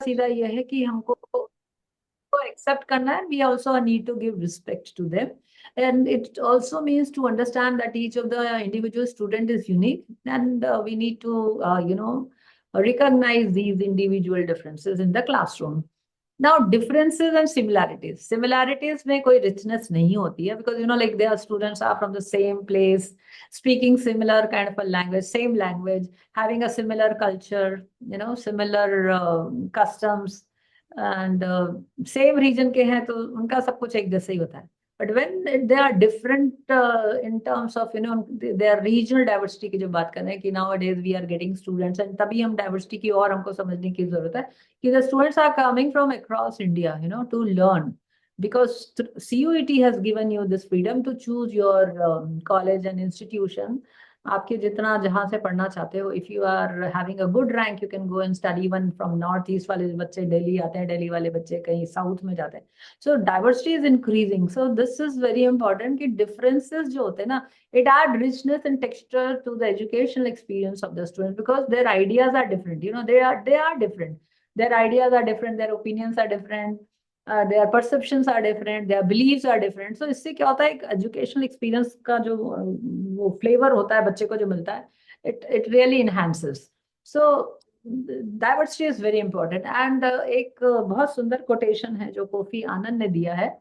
सीधा ये है कि हमको accept करना है. We also need to give respect to them, and it also means to understand that each of the individual student is unique, and we need to recognize these individual differences in the classroom. Now, differences and similarities में कोई richness नहीं होती है, because like their students are from the same place, speaking similar kind of a language, same language, having a similar culture, similar customs, and same region के हैं तो उनका सब कुछ एक जैसे ही होता है. But when they are different in terms of their regional diversity की जो बात कर रहे हैं कि nowadays we are getting students, and तभी हम diversity की और हमको समझने की जरूरत है कि the students are coming from across India, to learn, because CUET has given you this freedom to choose your college and institution. आपके जितना जहां से पढ़ना चाहते हो, if you are having a good rank you can go and study. One from north east वाले बच्चे दिल्ली आते हैं, दिल्ली वाले बच्चे कहीं साउथ में जाते हैं. So diversity is increasing. So this is very important कि डिफरेंसेस जो होते हैं ना, it add richness and texture to the educational experience of the students, because their ideas are different. They are different. Their ideas are different, their opinions are different, their perceptions are different, their beliefs are different. So इससे क्या होता है, एक educational experience का जो वो flavour होता है बच्चे को जो मिलता है, it really enhances. So diversity is very important. And एक बहुत सुंदर कोटेशन है जो कोफी आनंद ने दिया है.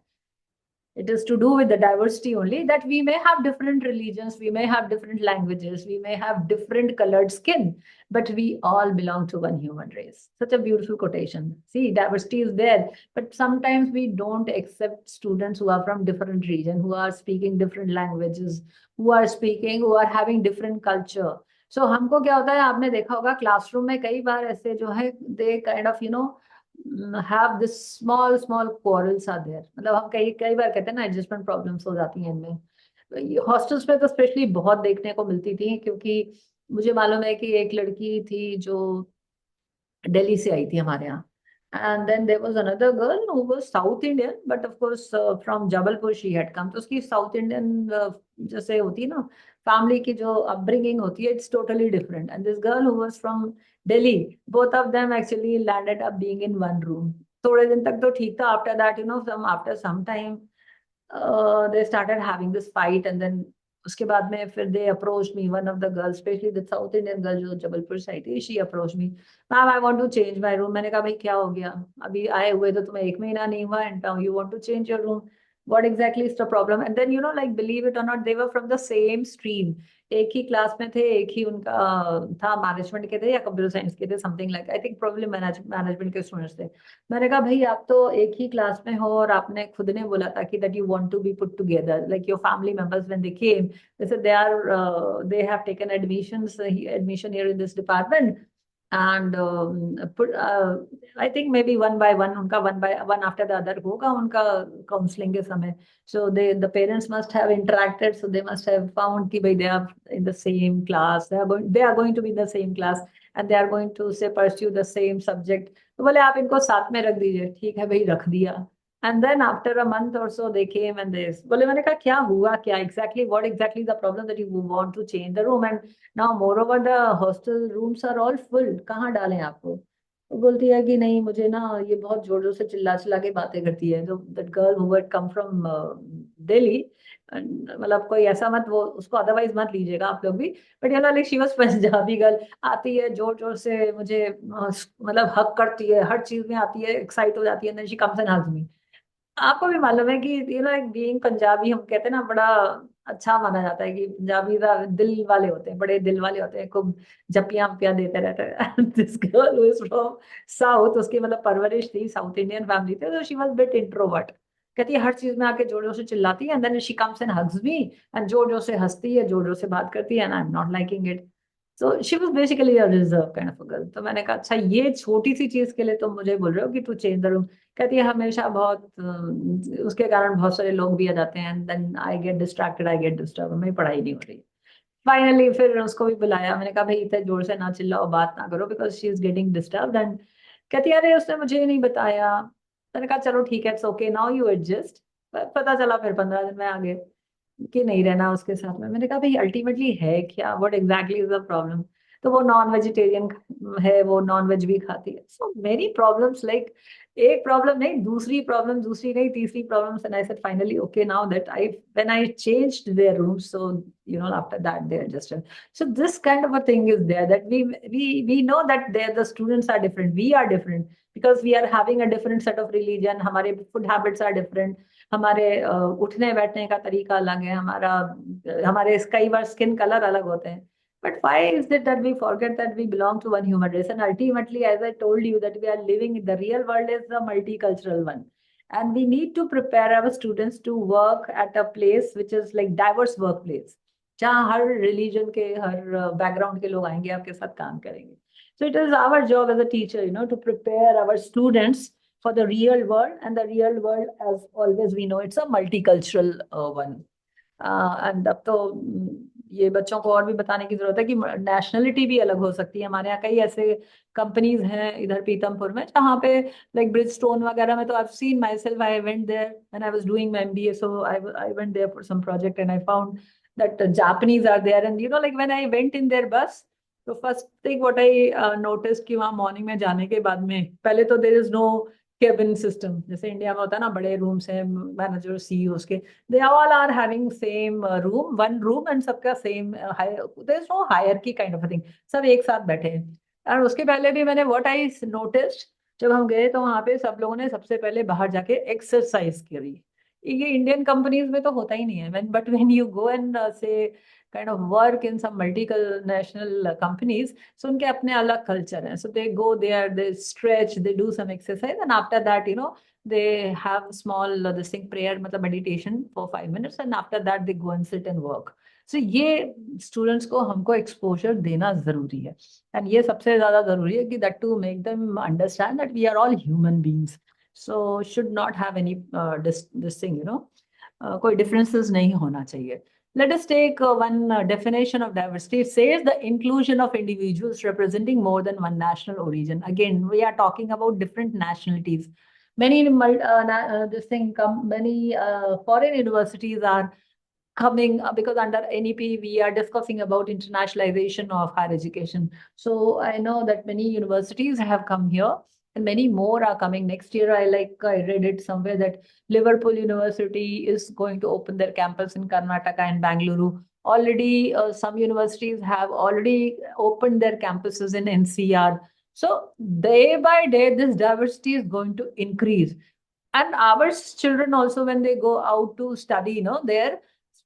It is to do with the diversity only, that we may have different religions, we may have different languages, we may have different colored skin, but we all belong to one human race. Such a beautiful quotation. See, diversity is there, but sometimes we don't accept students who are from different region, who are speaking different languages, who are having different culture. So हमको क्या होता है, आपने देखा होगा classroom में कई बार ऐसे जो है, they kind of have this small quarrels are there. मतलब हम कई कई बार कहते हैं ना, एडजस्टमेंट प्रॉब्लम्स हो जाती हैं इनमें. हॉस्टल्स में तो स्पेशली बहुत देखने को मिलती थी, क्योंकि मुझे मालूम है कि एक लड़की थी जो दिल्ली से आई थी हमारे यहाँ. And then there was another girl who was south Indian, but of course from Jabalpur she had come. तो उसकी साउथ इंडियन जैसे होती है ना, फैमिली की जो अपब्रिंगिंग होती है, it's totally different. And this girl who was from Delhi, both of them actually landed up being in one room. थोड़े दिन तक तो ठीक था. After that after some time they started having this fight, and then उसके बाद में फिर they approached me, one of the girls, especially the South Indian girl जो जबलपुर से आई थी, she approached me, ma'am I want to change my room. मैंने कहा भाई क्या हो गया, अभी आए हुए तो तुम्हें एक महीना नहीं हुआ, and now you want to change your room. What exactly is the problem? And then like believe it or not, they were from the same stream. एक ही क्लास में थे, एक ही उनका था, मैनेजमेंट के थे या कंप्यूटर साइंस के थे, something like, I think problem management के स्टूडेंट्स थे. मैंने कहा भाई आप तो एक ही क्लास में हो, और आपने खुद ने बोला था कि that you want to be put together, like your family members when they came, they said they have taken admission here in this department, and I think maybe one by one, उनका one after the other होगा उनका counselling के समय. So the parents must have interacted, so they must have found कि भाई they are in the same class, they are going to be in the same class, and they are going to say pursue the same subject. तो बोले आप इनको साथ में रख दीजिए. ठीक है भाई, रख दिया. And then after a month or so they came and they बोले, मैंने कहा क्या हुआ, क्या exactly, what exactly is the problem that you want to change the room, and now moreover the hostel rooms are all full, कहाँ डालें आपको. वो बोलती है कि नहीं, मुझे ना ये बहुत जोर जोर से चिल्ला चिल्ला के बातें करती है. तो that girl who had come from Delhi, मतलब कोई ऐसा मत, वो उसको अदरवाइज मत लीजिएगा आप लोग भी, बट ये like she was Punjabi girl, आती है जोर जोर से मुझे मतलब हक करती है, हर चीज में आती है, एक्साइट हो जाती है, then she comes and hugs me. आपको भी मालूम है कि एक बीइंग पंजाबी, हम कहते हैं ना, बड़ा अच्छा माना जाता है कि पंजाबी दिल वाले होते हैं, बड़े दिल वाले होते हैं, खूब जपियां वपियां देते रहते हैं. This girl who is from south, उसकी मतलब परवरिश थी साउथ इंडियन फैमिली थे, तो शी वाज बिट इंट्रोवर्ट. कहती है हर चीज में आके जोर जोर से चिल्लाती है, and then she comes and hugs me, and जोर जोर से हंसती है, जोर जोर से बात करती है, and I am not liking it. So she was basically a reserve kind of a girl. तो मैंने कहा अच्छा, ये छोटी सी चीज के लिए तुम मुझे बोल रहे हो कि तू चेंज द रूम. कहती है हमेशा बहुत उसके कारण बहुत सारे लोग भी आ जाते हैं, and then I get distracted, I get disturb, मेरी पढ़ाई नहीं हो रही. फाइनली फिर उसको भी बुलाया. मैंने कहा भाई इतने जोर से ना चिल्लाओ, बात ना करो, because she is getting disturb. And कहती है अरे उसने मुझे नहीं बताया. मैंने कहा चलो ठीक है, it's okay, now you adjust. पता चला फिर 15 दिन में आगे कि नहीं रहना उसके साथ में. मैंने कहा भाई अल्टीमेटली है क्या, what exactly is the problem. तो वो नॉन वेजिटेरियन है, वो नॉन वेज भी खाती है. सो मेनी प्रॉब्लम्स, लाइक एक प्रॉब्लम नहीं, दूसरी प्रॉब्लम, दूसरी नहीं, तीसरी problems. And I said finally okay, now that I when I changed there room, so after that they adjusted. So this kind of a thing is there, that we know that there the students are different, we are different, because we are having a different set of religion. हमारे food habits are different, हमारे उठने बैठने का तरीका अलग है, हमारे कई बार स्किन कलर अलग होते हैं. But why is it that we forget that we belong to one human race? And ultimately, as I told you, that we are living in the real world is the multicultural one. And we need to prepare our students to work at a place which is like diverse workplace, जहाँ हर religion के, हर background के लोग आएंगे, आपके साथ काम करेंगे. So it is our job as a teacher, to prepare our students for the real world. And the real world, as always we know, it's a multicultural one. And अब तो ये बच्चों को और भी बताने की जरूरत है कि नेशनलिटी भी अलग हो सकती है. हमारे यहाँ कई ऐसे कंपनीज हैं इधर पीतमपुर में, जहाँ पे लाइक ब्रिजस्टोन वगैरह में, तो I seen myself, I went there when I was doing my MBA, so I went there for some project and I found that Japanese are there. And like when I went in their bus, so first thing what I noticed कि वहाँ morning में जाने के बाद में पहले तो there is no cabin system, जैसे इंडिया में होता है ना, बड़े रूम्स हैं, मैनेजर सीईओ के, they all are having same room, one room, and सबका same there is no hierarchy kind of a thing, सब एक साथ बैठे हैं. और उसके पहले भी मैंने what I noticed, जब हम गए तो वहाँ पे सब लोगों ने सबसे पहले बाहर जाके एक्सरसाइज करी. ये इंडियन कंपनीज में तो होता ही नहीं है. But when you go and say kind of work in some multinational companies, so उनके अपने अलग कल्चर हैं. So they go there, they stretch, they do some exercise, and after that they have small this thing, prayer मतलब meditation for 5 minutes, and after that they go and sit and work. So ये students को हमको exposure देना जरूरी है. And ये सबसे ज्यादा जरूरी है कि that to make them understand that we are all human beings. So should not have any this thing, कोई differences नहीं होना चाहिए. Let us take one definition of diversity. It says the inclusion of individuals representing more than one national origin. Again, we are talking about different nationalities. Many many foreign universities are coming because under NEP we are discussing about internationalization of higher education. So I know that many universities have come here, and many more are coming next year. I read it somewhere that Liverpool University is going to open their campus in Karnataka and Bangalore. Already some universities have already opened their campuses in NCR. So day by day this diversity is going to increase. And our children also, when they go out to study, there,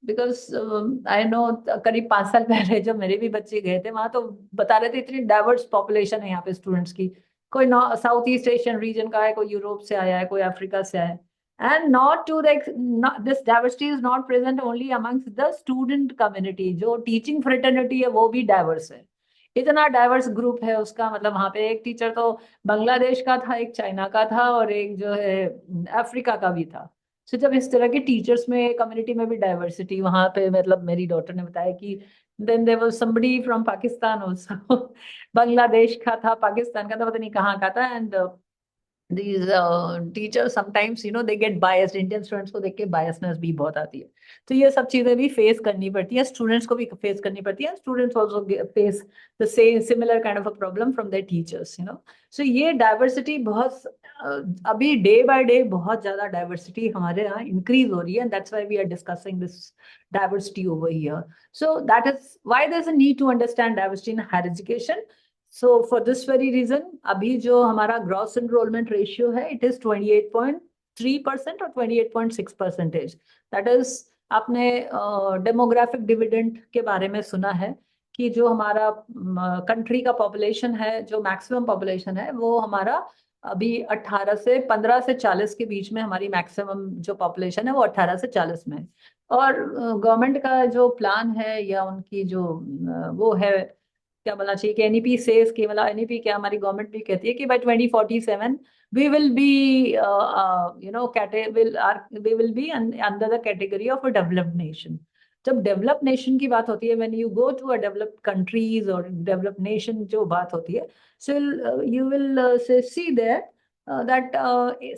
because I know करीब 5 साल पहले जब मेरे भी बच्चे गए थे वहां, तो बता रहे थे इतनी डाइवर्स पॉपुलेशन है यहाँ पे स्टूडेंट्स की. कोई साउथ ईस्ट एशियन रीजन का है, कोई यूरोप से आया है, कोई अफ्रीका से आया है. And not to this diversity is not present only amongst the student community. जो टीचिंग फ्रेटर्निटी है वो भी डाइवर्स है. इतना डाइवर्स ग्रुप है उसका, मतलब वहां पे एक टीचर तो बांग्लादेश का था, एक चाइना का था, और एक जो है अफ्रीका का भी था. सो जब इस तरह के टीचर्स में, कम्युनिटी में भी डाइवर्सिटी वहां पे, मतलब मेरी डॉटर ने बताया कि then there was somebody from Pakistan also. Bangladesh का था, पाकिस्तान का था, पता नहीं कहाँ का था. And these teachers sometimes they get biased. Indian students को देख के biasness भी बहुत आती है. तो ये सब चीजें भी फेस करनी पड़ती है, स्टूडेंट्स को भी फेस करनी पड़ती है. Students also face the same similar kind of a problem from their teachers. So ये डाइवर्सिटी बहुत अभी डे बाय डे बहुत ज्यादा डाइवर्सिटी हमारे यहाँ इंक्रीज हो रही है. And that's why we are discussing this diversity over here. So that is why there is a need to understand diversity in higher education. So for this very reason, अभी जो हमारा gross enrollment ratio है, it is 28.3% और 28.6%. That is, आपने demographic dividend के बारे में सुना है कि जो हमारा कंट्री का पॉपुलेशन है, जो मैक्सिमम पॉपुलेशन है, वो हमारा अभी 15 से 40 के बीच में हमारी मैक्सिमम जो पॉपुलेशन है वो 18 से 40 में. और गवर्नमेंट का जो प्लान है या उनकी जो वो है, क्या बोलना चाहिए कि एनईपी सेज कि, मतलब एनईपी क्या, हमारी गवर्नमेंट भी कहती है कि by 2047 we will be we will be under the category of a developed nation. जब डेवलप्ड नेशन की बात होती है, when you go to a developed countries और डेवलप्ड नेशन जो बात होती है, so you will see there that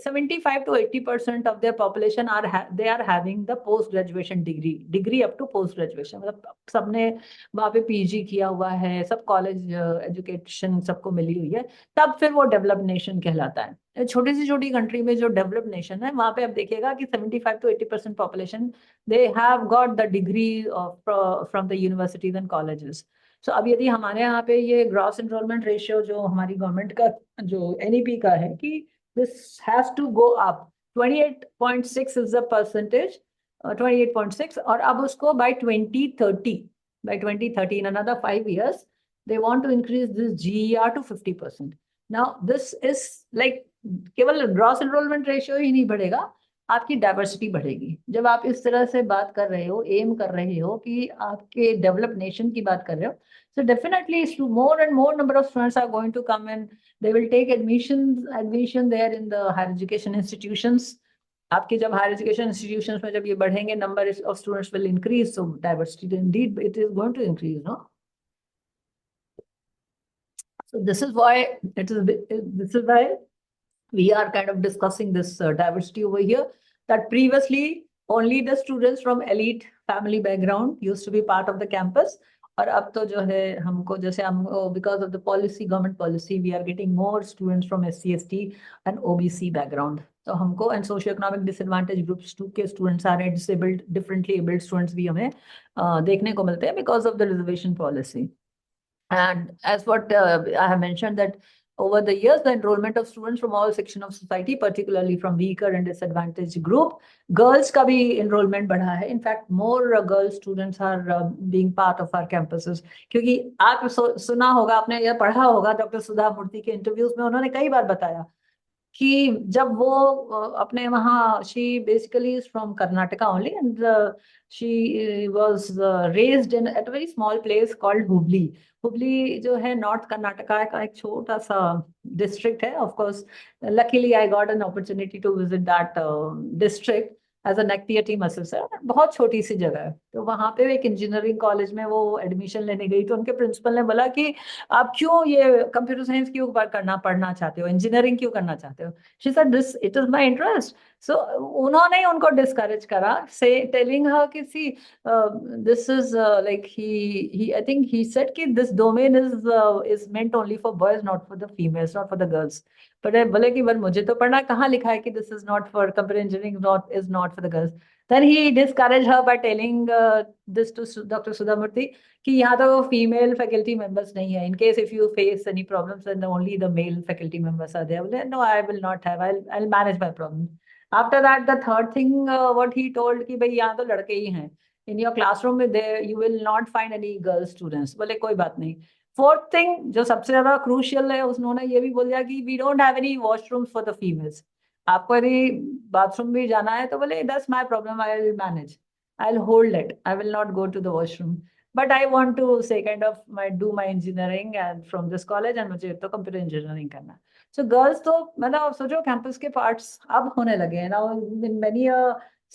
75 to 80% of their population they are having the post graduation degree up to post graduation, मतलब सबने वहाँ पे पीजी किया हुआ है, सब कॉलेज एजुकेशन सबको मिली हुई है, तब फिर वो डेवलप्ड नेशन कहलाता है। छोटी सी छोटी कंट्री में जो डेवलप्ड नेशन है वहाँ पे आप देखिएगा कि 75 to 80% population they have got the degree from the universities and colleges. So अब यदि हमारे यहाँ पे ये ग्रॉस एनरोलमेंट रेशियो जो हमारी गवर्नमेंट का जो एनईपी का है कि this has to go up, 28.6 is the percentage, 28.6, और अब उसको by 2030 in another 5 years they want to increase this GER to 50%. Now this is like केवल ग्रॉस एनरोलमेंट रेशियो ही नहीं बढ़ेगा, आपकी डाइवर्सिटी बढ़ेगी। जब आप इस तरह से बात कर रहे हो, एम कर रहे हो कि आपके डेवलप्ड नेशन की बात कर रहे हो, so definitely more and more number of students are going to come and they will take admission there in the higher education institutions. आपके जब हायर एजुकेशन इंस्टीट्यूशंस में जब ये बढ़ेंगे, number of students will increase, so diversity indeed it is going to increase, no? So this is why we are kind of discussing this diversity over here, that previously only the students from elite family background used to be part of the campus, और अब तो जो है हमको जैसे हम because of the policy, government policy, we are getting more students from SC ST and OBC background, तो हमको and socio-economic disadvantage groups टू के students आ रहे हैं, disabled differently abled students भी हमें देखने को मिलते हैं because of the reservation policy. And as what I have mentioned, that over the years, the enrollment of students from all sections of society, particularly from weaker and disadvantaged group, girls का भी enrollment बढ़ा है. In fact, more girl students are being part of our campuses. क्योंकि आप सुना होगा, आपने यह पढ़ा होगा, डॉक्टर सुधा मूर्ति के इंटरव्यूज में उन्होंने कई बार बताया कि जब वो अपने वहाँ, she basically is from Karnataka only, and she was raised in at a very small place called Hubli. Hubli जो है नॉर्थ कर्नाटका का एक छोटा सा डिस्ट्रिक्ट है। Of course luckily I got an opportunity to visit that district as a nectar team assistant. बहुत छोटी सी जगह है, तो वहाँ पे एक इंजीनियरिंग कॉलेज में वो एडमिशन लेने गई, तो उनके प्रिंसिपल ने बोला कि आप क्यों ये कंप्यूटर साइंस क्यों पढ़ना चाहते हो, इंजीनियरिंग क्यों करना चाहते हो? She said this it is my interest. So उन्होंने उनको डिस्करेज करा, से टेलिंग हर कि see this is like he I think he said कि this domain is meant only for boys, not for the females, not for the girls. But बोले कि मुझे तो पढ़ना, कहाँ लिखा है कि this is not for computer engineering, not for the girls. Then he discouraged her by telling this to Dr. Sudhamurthy कि यहाँ तो फीमेल फैकल्टी मेंबर्स नहीं है, in case if you face any problems then only the male faculty members are there. बोले no, I will not have, I will manage my problem. After that the third thing what he told कि भाई यहाँ तो लड़के ही हैं, in your classroom में there you will not find any girl students. बोले कोई बात नहीं। फोर्थ थिंग जो सबसे ज्यादा क्रूशियल है, उन्होंने ये भी बोल दिया कि we don't have any washrooms for the females. आपको यदि बाथरूम भी जाना है तो बोले that's my problem, I will manage, I will hold it, I will not go to the washroom, but I want to say kind of my engineering and from this college, and मुझे तो computer engineering करना है। So girls तो मतलब सोचो campus के parts अब होने लगे हैं ना, इन मेनी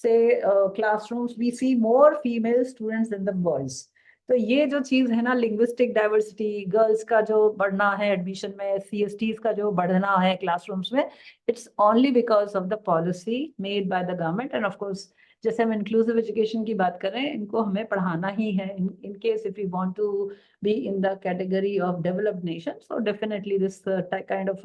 से classrooms we see more female students than the boys. तो ये जो चीज है ना, लिंग्विस्टिक डाइवर्सिटी, गर्ल्स का जो बढ़ना है एडमिशन में, CSTs का जो बढ़ना है क्लासरूम्स में, it's only because of the policy made by the government. End of course जैसे हम इंक्लूसिव एजुकेशन की बात कर रहे हैं, इनको हमें पढ़ाना ही है in case if you want to be in the category of developed nation. So definitely this kind of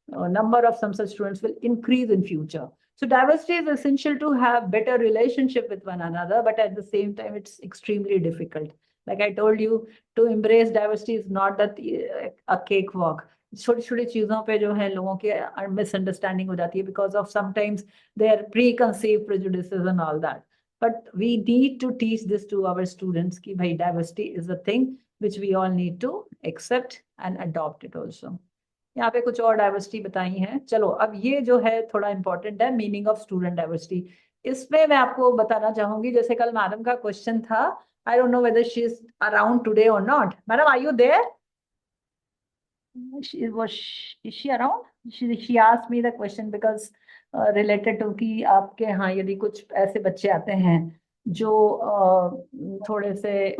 number of some such students will increase in future. So diversity is essential to have better relationship with one another, but at the same time it's extremely difficult. Like I told you, to embrace diversity is not that a cakewalk. छोटी छोटी चीजों पे जो है लोगों के misunderstanding हो जाती है because of sometimes their preconceive prejudices and all that. But we need to teach this to our students कि भाई diversity is a thing which we all need to accept and adopt it also. यहाँ पे कुछ और diversity बताई है। चलो अब ये जो है थोड़ा इंपॉर्टेंट है, मीनिंग ऑफ स्टूडेंट डाइवर्सिटी। इसमें मैं आपको बताना चाहूंगी, जैसे कल मैडम का क्वेश्चन था, I don't know whether she is around today और not. Madam are you there? is she around? She asked me the question because related to कि आपके यहाँ यदि कुछ ऐसे बच्चे आते हैं जो थोड़े से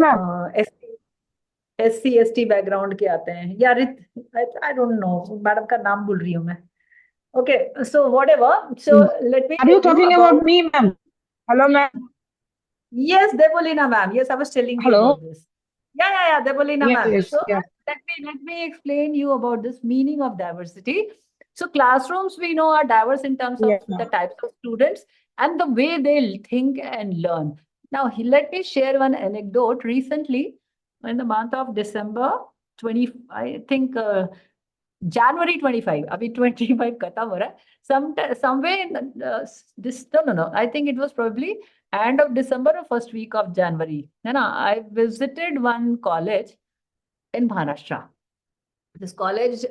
SC ST बैकग्राउंड के आते हैं, या आई डोंट नो, मैडम का नाम भूल रही हूँ मैं। Okay, so whatever. So let me Are you tell you talking about. about me, ma'am? Hello, ma'am. Yes, Debolina ma'am. Yes, I was telling you Hello. about this. Yeah, Debolina Yes, ma'am. yes, So yeah, let me explain you about this meaning of diversity. So classrooms we know are diverse in terms of yes, the ma'am. types of students and the way they think and learn. Now let me share one anecdote. Recently, in the month of December 20, I think January 25, अभी 25 खत्म हो रहा है. Somewhere in this, no. I think it was probably end of December or first week of January. है ना? I visited one college in Maharashtra. This college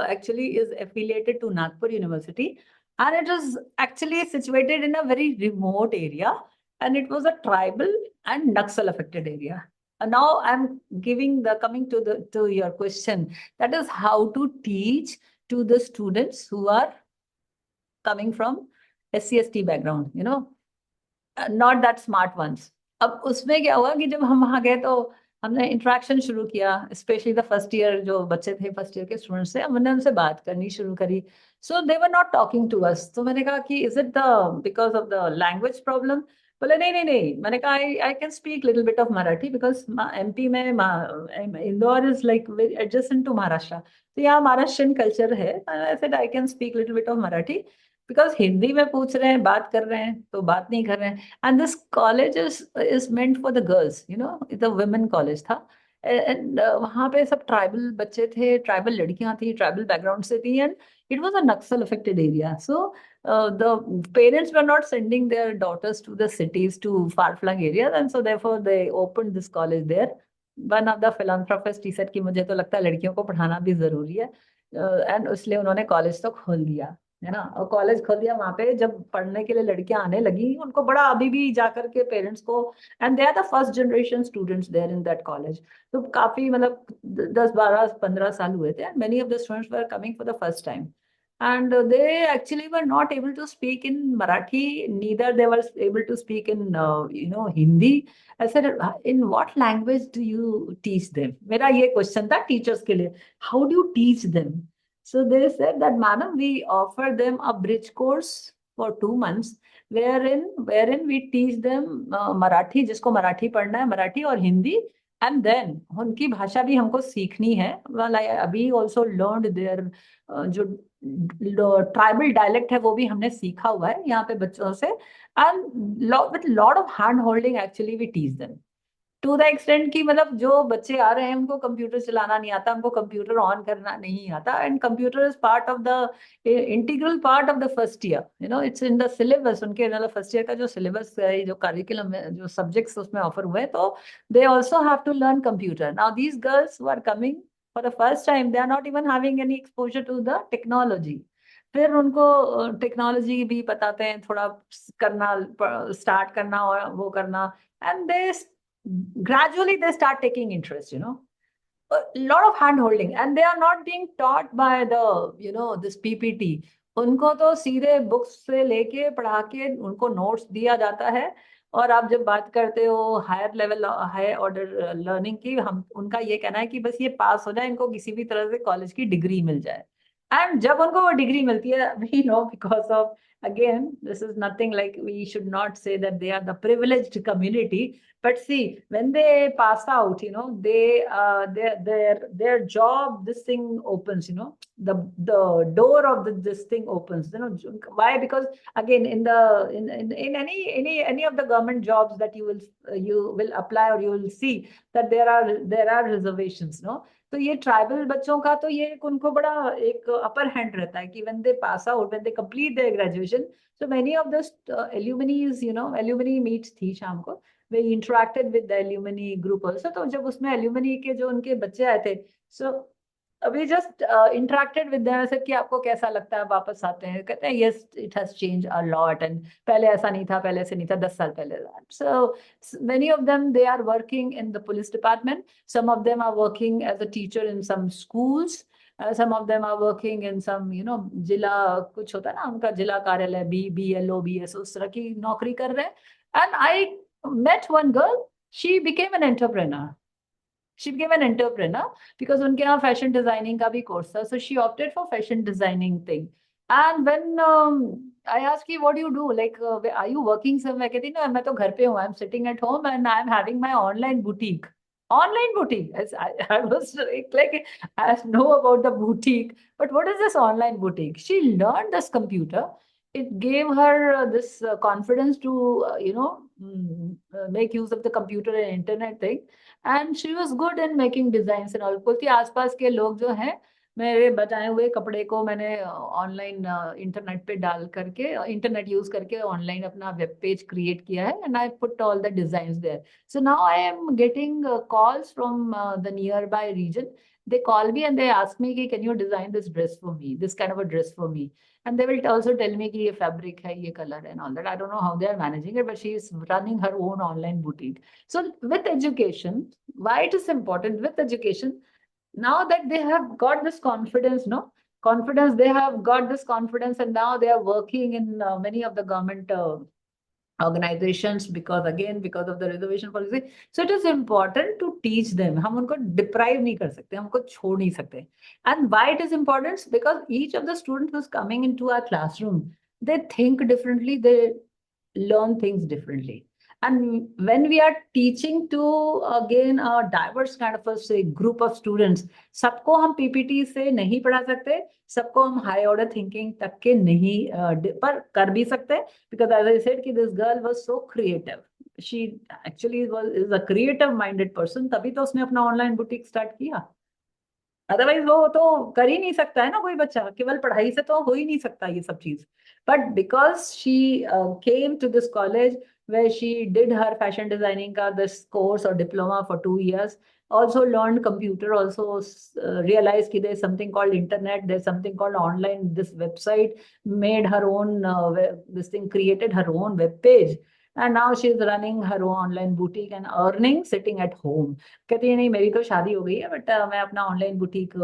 actually is affiliated to Nagpur University, and it is actually situated in a very remote area, and it was a tribal and Naxal affected area. And now I'm giving the coming to your question. That is how to teach to the students who are coming from SC/ST background, not that smart ones. अब उसमें क्या हुआ कि जब हम वहां गए तो हमने इंटरेक्शन शुरू किया, स्पेशली द फर्स्ट ईयर जो बच्चे थे, फर्स्ट ईयर के स्टूडेंट्स थे, हमने उनसे बात करनी शुरू करी. So they were not talking to us. तो मैंने कहा कि is it the because of the language problem? बोले नहीं. मैंने कहा I I can speak little bit of Marathi because MP में Indore is like adjacent to Maharashtra, तो यहाँ महाराष्ट्रियन कल्चर है. I said I can speak little bit of Marathi because Hindi में पूछ रहे हैं, बात कर रहे हैं तो बात नहीं कर रहे हैं. And this college is meant for the girls, the women college था. And वहाँ पे सब ट्राइबल बच्चे थे, ट्राइबल लड़कियां थी, ट्राइबल बैकग्राउंड से थी. And it was a Naxal affected area. So the parents were not sending their daughters to the cities, to far flung areas, and so therefore they opened this college there. One of the philanthropists he said कि मुझे तो लगता है लड़कियों को पढ़ाना भी जरूरी है, एंड इसलिए उन्होंने कॉलेज तो खोल दिया, है ना. और कॉलेज खोल दिया. वहां पे जब पढ़ने के लिए लड़कियां आने लगी, उनको बड़ा अभी भी जा करके पेरेंट्स को, and they are the first generation students there in that college. तो काफी मतलब 10 12 15 साल हुए थे, and many of the students were coming for the first time. And they actually were not able to speak in Marathi, neither they were able to speak in, Hindi. I said, in what language do you teach them? मेरा ये question था teachers के लिए. How do you teach them? So they said that, madam, we offer them a bridge course for 2 months, wherein we teach them Marathi, जिसको मराठी पढ़ना है, मराठी और Hindi. And then उनकी भाषा भी हमको सीखनी है. वेल आई अभी ऑल्सो लर्न देयर जो ट्राइबल डायलेक्ट है वो भी हमने सीखा हुआ है यहाँ पे बच्चों से. And with lot of hand holding actually we teach them to the extent कि मतलब जो बच्चे आ रहे हैं उनको कंप्यूटर चलाना नहीं आता, उनको कंप्यूटर ऑन करना नहीं आता. And computer is part of the integral part of the first year, it's in the syllabus. उनके मतलब फर्स्ट ईयर का जो सिलेबस है, जो करिकुलम है, जो सब्जेक्ट्स उसमें ऑफर हुए हैं, तो they also have to learn computer. Now these girls who are coming for the first time, they are not even having any exposure to the technology. फिर उनको टेक्नोलॉजी भी बताते हैं, थोड़ा करना, स्टार्ट करना और वो करना. And they gradually they start taking interest, a lot of hand holding, and they are not being taught by the, this PPT. उनको तो सीधे बुक्स से लेके पढ़ा के उनको नोट्स दिया जाता है. और आप जब बात करते हो higher level, higher order learning की, हम उनका ये कहना है कि बस ये पास हो जाए, इनको किसी भी तरह से कॉलेज की डिग्री मिल जाए. एंड जब उनको वो डिग्री मिलती है, we know because of, again, this is nothing like, we should not say that they are the privileged community. But see, when they pass out, their job, this thing opens, the door of this thing opens, why? Because again, in any of the government jobs that you will apply, or you will see that there are reservations, no. तो ये tribal बच्चों का तो ये उनको बड़ा एक upper hand रहता है कि when they pass out, when they complete their graduation, so many of the alumni's, alumni meet थी शाम को. They interacted with the alumni group also. तो जब उसमें एल्यूमिनी के जो उनके बच्चे आए थे, सो अभी just interacted with them. Sir कि आपको कैसा लगता है, वापस आते हैं, कहते हैं yes it has change a lot, and पहले ऐसा नहीं था, पहले से नहीं था 10 साल पहले. So many of them they are working in the police department. Some of them are working as a teacher in some schools. some of them are working in some, जिला कुछ होता है ना उनका, जिला कार्यालय, BLO BS, उस तरह की नौकरी कर रहे हैं. And I met one girl, she became an entrepreneur. She became an entrepreneur because उनके यहाँ फैशन डिजाइनिंग का भी कोर्स था. So she opted for fashion designing thing. And when I ask you, what do you do? Like, are you working somewhere? कहती ना, मैं तो घर पे हूँ. I'm sitting at home and I'm having my online boutique. Online boutique. I was like, I know about the boutique, but what is this online boutique? She learned this computer. It gave her this confidence to, make use of the computer and internet thing. And she was good in making designs and all. बोलती आसपास के लोग जो हैं, मेरे बताए हुए कपड़े को मैंने ऑनलाइन इंटरनेट पे डाल करके, इंटरनेट यूज करके ऑनलाइन अपना वेब पेज क्रिएट किया है, and I put all the designs there. So now I am getting calls from the nearby region. They call me and they ask me कि can you design this dress for me, this kind of a dress for me, and they will also tell me कि ये fabric है, ये color and all that. I don't know how they are managing it, but she is running her own online boutique. So with education, why it is important? With education, now that they have got this confidence, no confidence, they have got this confidence, and now they are working in many of the government organizations, because again, because of the reservation policy. So it is important to teach them. हम उनको deprive नहीं कर सकते, हमको छोड़ नहीं सकते. And why it is important? Because each of the students who's coming into our classroom, they think differently, they learn things differently. And when we are teaching to, again, a diverse kind of a say group of students, सबको हम PPT से नहीं पढ़ा सकते, सबको हम high order thinking तक के नहीं पर कर भी सकते. Because as I said कि this girl was so creative. She actually is a creative minded person, तभी तो उसने अपना ऑनलाइन बुटीक स्टार्ट किया. अदरवाइज वो तो कर ही नहीं सकता है ना कोई बच्चा, केवल पढ़ाई से तो हो ही नहीं सकता ये सब चीज. But because she came to this college where she did her fashion designing ka this course or diploma for 2 years, also learned computer, also realized ki there's something called internet, there's something called online, this website, made her own this thing, created her own web page, and now she is running her own online boutique and earning sitting at home. कहती है नहीं मेरी तो शादी हो गई है, but मैं अपना ऑनलाइन बुटीक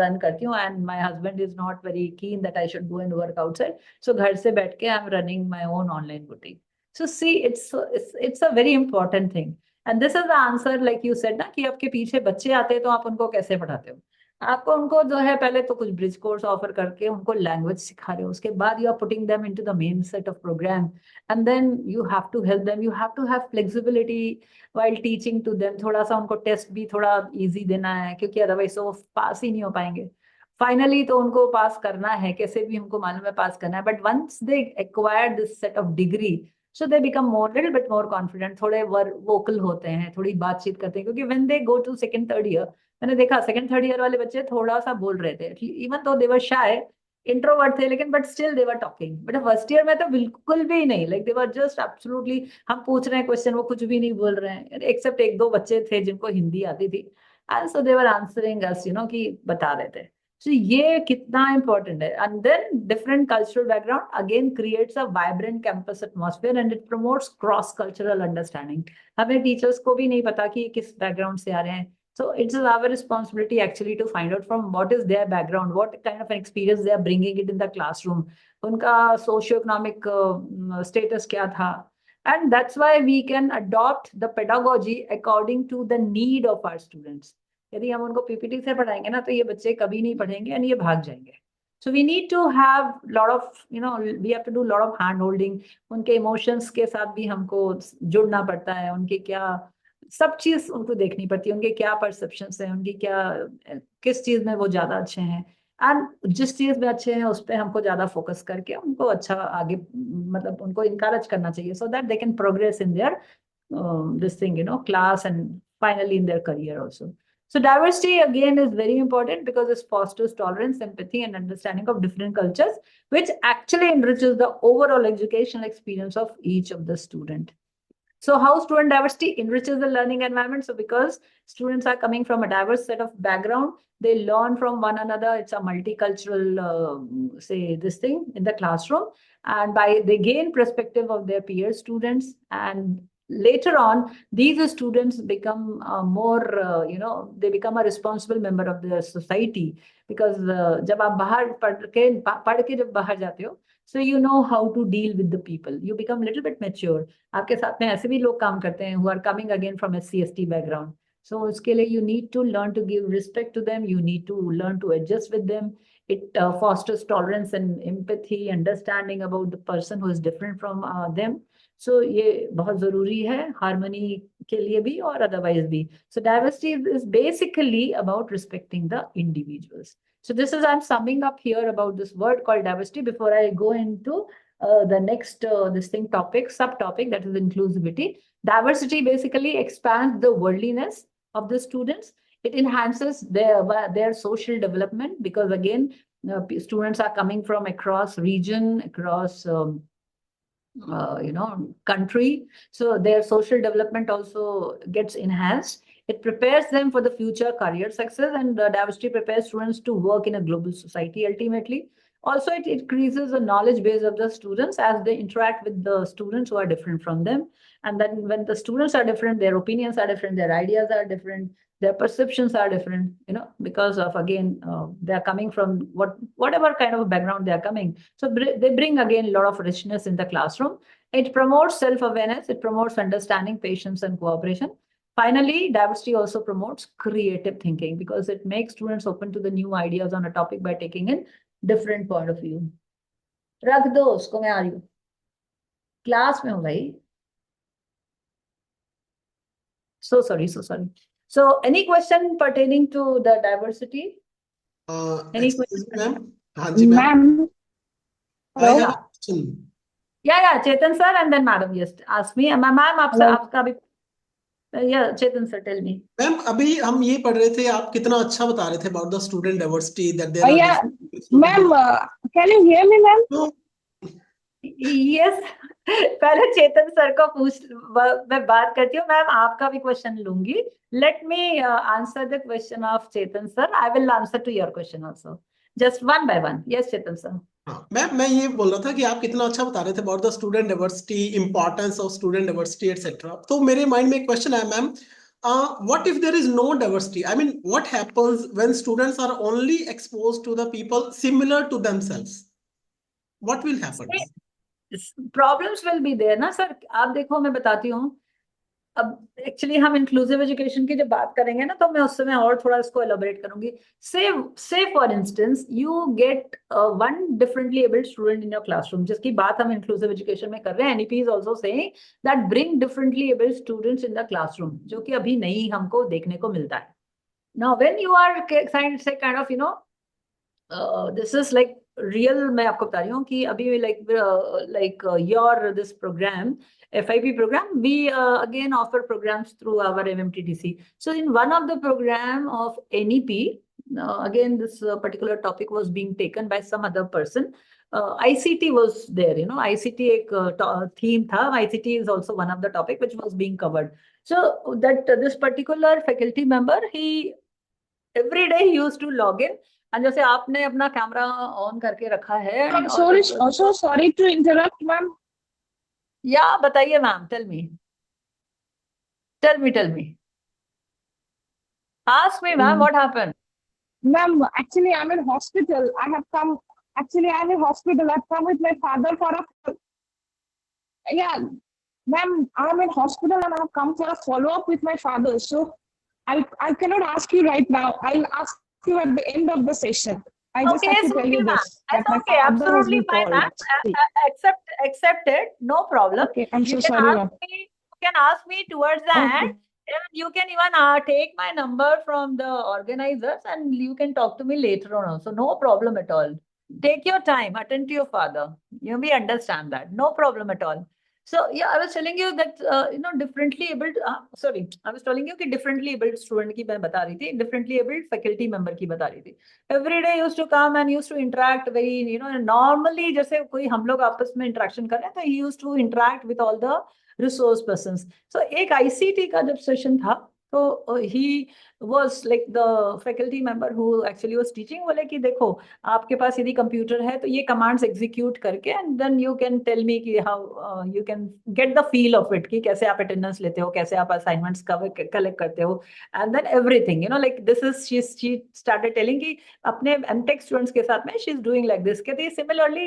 रन करती हूँ, and my husband is not very keen that I should go and work outside, so घर से बैठ के I am running my own online boutique. So see it's a very important thing. And this is the answer, like you said ना, कि आपके पीछे बच्चे आते हैं तो आप उनको कैसे पढ़ाते हो. आपको उनको जो है पहले तो कुछ ब्रिज कोर्स ऑफर करके उनको लैंग्वेज सिखा रहे हो, उसके बाद you are putting them into the main set of program, and then you have to help them, you have to have flexibility while teaching to them. थोड़ा सा उनको टेस्ट भी थोड़ा इजी देना है, क्योंकि अदरवाइज वो पास ही नहीं हो पाएंगे. फाइनली तो उनको पास करना है, कैसे भी हमको मालूम है पास करना है, but once they acquire this set of degree, so they become more little bit more confident, थोड़े वोकल होते हैं, थोड़ी बातचीत करते हैं. क्योंकि when they go to second third year, मैंने देखा सेकंड थर्ड ईयर वाले बच्चे थोड़ा सा बोल रहे थे, इवन तो दे वर शाय, इंट्रोवर्ट थे, लेकिन but still they were talking. But first year में तो बिल्कुल भी नहीं, like they were just absolutely, हम पूछ रहे हैं क्वेश्चन, वो कुछ भी नहीं बोल रहे हैं, एक्सेप्ट एक दो बच्चे थे जिनको हिंदी आती थी, and so they were answering अस, कि बता रहे थे. So ये कितना important है. And then different cultural background again creates a vibrant campus atmosphere and it promotes cross cultural understanding. हमें teachers को भी नहीं पता कि ये किस background से आ रहे हैं. So it's our responsibility actually to find out from what is their background, what kind of an experience they are bringing it in the classroom. उनका socio-economic status क्या था. And that's why we can adopt the pedagogy according to the need of our students. यदि हम उनको PPT से पढ़ाएंगे ना, तो ये बच्चे कभी नहीं पढ़ेंगे और ये भाग जाएंगे. So we need to have lot of, we have to do lot of hand holding. उनके इमोशंस के साथ भी हमको जुड़ना पड़ता है, उनके क्या सब चीज उनको देखनी पड़ती है, उनके क्या परसेप्शन है, उनकी क्या, किस चीज में वो ज्यादा अच्छे हैं, एंड जिस चीज में अच्छे हैं उस पर हमको ज्यादा फोकस करके उनको अच्छा आगे, मतलब उनको इनकरेज करना चाहिए, so that they can progress in their this thing, class, and finally in their career also. So diversity again is very important because it fosters tolerance, empathy, and understanding of different cultures, which actually enriches the overall educational experience of each of the student. So how student diversity enriches the learning environment? So because students are coming from a diverse set of background, they learn from one another. It's a multicultural, say this thing in the classroom, and they gain perspective of their peer students, and later on these students become more, they become a responsible member of the society. Because जब आप बाहर पढ़ के जब बाहर जाते हो, so you know how to deal with the people, you become little bit mature. आपके साथ में ऐसे भी लोग काम करते हैं who are coming again from SC/ST background. So उसके लिए you need to learn to give respect to them, you need to learn to adjust with them, It fosters tolerance and empathy, understanding about the person who is different from them. So ये बहुत जरूरी है harmony के लिए भी और otherwise भी. So diversity is basically about respecting the individuals. So this is, I'm summing up here about this word called diversity before I go into the next subtopic, that is inclusivity. Diversity basically expands the worldliness of the students. It enhances their social development because again, students are coming from across region, across country. So their social development also gets enhanced. It prepares them for the future career success, and diversity prepares students to work in a global society ultimately. Also, it increases the knowledge base of the students as they interact with the students who are different from them. And then when the students are different, their opinions are different, their ideas are different, their perceptions are different, because of, again, they are coming from whatever kind of a background they are coming. So they bring again a lot of richness in the classroom. It promotes self-awareness, it promotes understanding, patience, and cooperation. Finally, diversity also promotes creative thinking because it makes students open to the new ideas on a topic by taking in different point of view. रख दो उसको, मैं आ रही हूँ, class में हूँ भाई. So sorry. So any question pertaining to the diversity? Any question? Ma'am? हाँ जी ma'am. Hello. I have a question. Yeah, Chetan sir, and then madam, yes, ask me. Ma'am, आपका भी. Yeah, Chetan sir, tell me. Ma'am, अभी हम ये पढ़ रहे थे, आप कितना अच्छा बता रहे थे about the student diversity that there are Yeah, different ma'am, can you hear me, ma'am? So, Yes. पहले चेतन सर को मैं बात करती हूँ. मैम आपका भी क्वेश्चन लूंगी. Let me answer the question of Chetan sir. I will answer to your question also. Just one by one. Yes, Chetan sir. हाँ मैम, मैं ये बोल रहा था कि आप कितना अच्छा बता रहे थे about the student diversity, importance of student diversity, etc. तो मेरे माइंड में एक क्वेश्चन है ma'am, what if there is no diversity? I mean, what happens when students are only exposed to the people similar to themselves? What will happen? Problems will be there ना sir. आप देखो, मैं बताती हूँ. अब actually हम inclusive education की जब बात करेंगे ना, तो मैं उस समय और थोड़ा इसको एलोबरेट करूंगी. Say for instance you get one differently abled student in your classroom, जिसकी बात हम इंक्लूसिव एजुकेशन में कर रहे हैं. NEP is also saying that bring differently abled students in the classroom, जो कि अभी नहीं हमको देखने को मिलता है. Now when you are kind of this is like real. मैं आपको बता रही हूँ कि अभी like your this program, FIP program, we again offer programs through our MMTDC. So in one of the program of NEP, again this particular topic was being taken by some other person. ICT was there, ICT एक theme था. ICT is also one of the topic which was being covered. So that this particular faculty member, he every day he used to log in. And जैसे आपने अपना camera on करके रखा है. I'm so sorry to interrupt, ma'am. या बताइए ma'am, tell me. Ask me, ma'am, what happened? Ma'am, actually, I'm in hospital. I'm in hospital. I've come with my father for a. Yeah, ma'am, I'm in hospital and I've come for a follow-up with my father. So I cannot ask you right now. I'll ask you at the end of the session. I just have to tell you this. That's okay, absolutely fine, ma'am. Accept it, no problem. Okay, I'm so sorry, ma'am. You can ask me towards the end. And you can even take my number from the organizers and you can talk to me later on also. No problem at all. Take your time, attend to your father. You may understand that. No problem at all. So yeah, I was telling you that differently abled. I was telling you कि differently abled student की मैं बता रही थी, differently abled faculty member की बता रही थी. Every day used to come and used to interact very, normally जैसे कोई हम लोग आपस में interaction कर रहे हैं, तो he used to interact with all the resource persons. So एक ICT का जब session था, तो he was like the faculty member who actually was teaching. बोले कि देखो, आपके पास यदि कंप्यूटर है तो ये कमांड्स एग्जीक्यूट करके and then you can tell me कि how you can get the feel of it, कि कैसे आप अटेंडेंस लेते हो, कैसे आप असाइनमेंट्स कलेक्ट करते हो, and then everything, like this is she started telling कि अपने MTech students के साथ में she is doing like this. कहती है similarly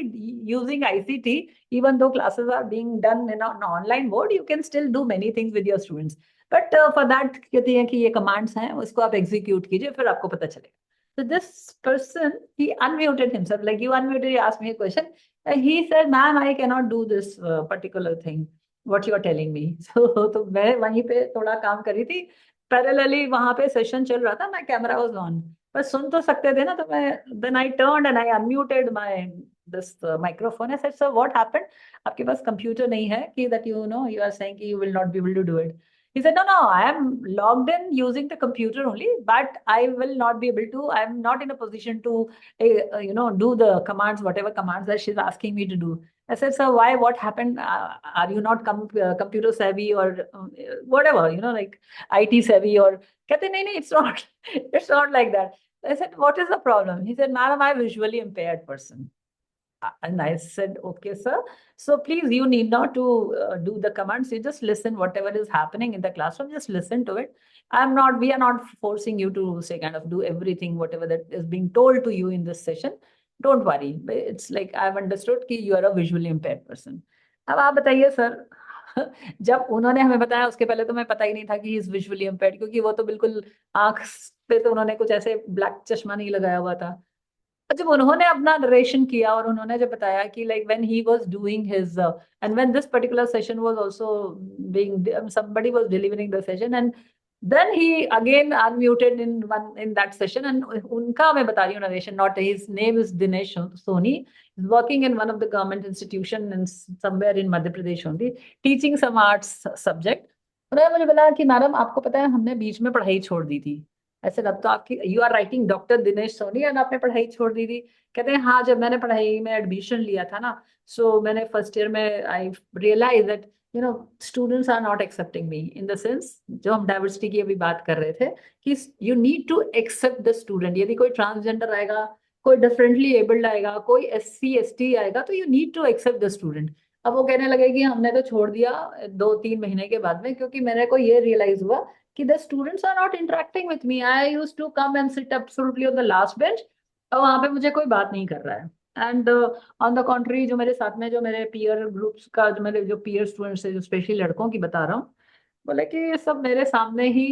using ICT, even though classes are being done in an online mode, you can still do many things with your students. But for that कहती है कि ये commands हैं, उसको आप execute कीजिए, फिर आपको पता चलेगा. So this person, he unmuted himself, like you unmuted, he asked me a question. He said, ma'am, I cannot do this particular thing, what you are telling me. So तो मैं वहीं पे थोड़ा काम कर रही थी, पैरेलली वहां पे सेशन चल रहा था, मैं कैमरा वाज ऑन, पर सुन तो सकते थे ना, तो मैं then I turned and I unmuted my this microphone. I said, sir what happened, आपके पास कंप्यूटर नहीं है कि that you know you are saying कि you will not be able to do it. He said, no, no, I am logged in using the computer only, but I will not be able to, I'm not in a position to, do the commands, whatever commands that she's asking me to do. I said, sir, why, what happened? Are you not computer savvy or whatever, like IT savvy or, कहते नहीं नहीं, it's not, it's not like that. I said, what is the problem? He said, madam, I'm a visually impaired person. And I said, okay, sir. So please, you need not to do the commands. You just listen whatever is happening in the classroom. Just listen to it. We are not forcing you to say kind of do everything, whatever that is being told to you in this session. Don't worry. It's like I've understood कि you are a visually impaired person. अब आप बताइए sir, जब उन्होंने हमें बताया उसके पहले तो मैं पता ही नहीं था कि इज विजुअली इम्पेयर्ड, क्योंकि वो तो बिल्कुल आंख पे तो उन्होंने कुछ ऐसे ब्लैक चश्मा नहीं लगाया हुआ था. जब उन्होंने अपना नरेशन किया और उन्होंने जब बताया कि like when he was doing his and when this particular session was also being somebody was delivering the session and then he again unmuted in that session and उनका मैं बता रही हूँ narration, not his name is Dinesh Soni, is working in one of the government institution in somewhere in Madhya Pradesh only, teaching some arts subject. उन्होंने मुझे बोला कि madam आपको पता है हमने बीच में पढ़ाई छोड़ दी थी. ऐसे अब तो आपकी you are writing doctor Dinesh Soni and आपने पढ़ाई छोड़ दी थी. कहते हैं हाँ, जब मैंने पढ़ाई में एडमिशन लिया था ना, सो मैंने फर्स्ट ईयर में I realise that students are not accepting me in the sense, जो हम डाइवर्सिटी की अभी बात कर रहे थे कि you need to accept the student. यदि कोई ट्रांसजेंडर आएगा, कोई डिफरेंटली एबल्ड आएगा, कोई SC ST आएगा, तो you need to accept the student. अब वो कहने लगे कि हमने तो छोड़ दिया 2-3 महीने के बाद में, क्योंकि मेरे को ये रियलाइज हुआ कि the students are not interacting with me. I used to come and sit absolutely on the last bench, और वहां पे मुझे कोई बात नहीं कर रहा है. एंड ऑन द कॉन्ट्री, जो मेरे साथ में जो मेरे पीयर ग्रुप्स का, जो मेरे जो पीयर स्टूडेंट्स है, जो स्पेशली लड़कों की बता रहा हूँ, बोले कि ये सब मेरे सामने ही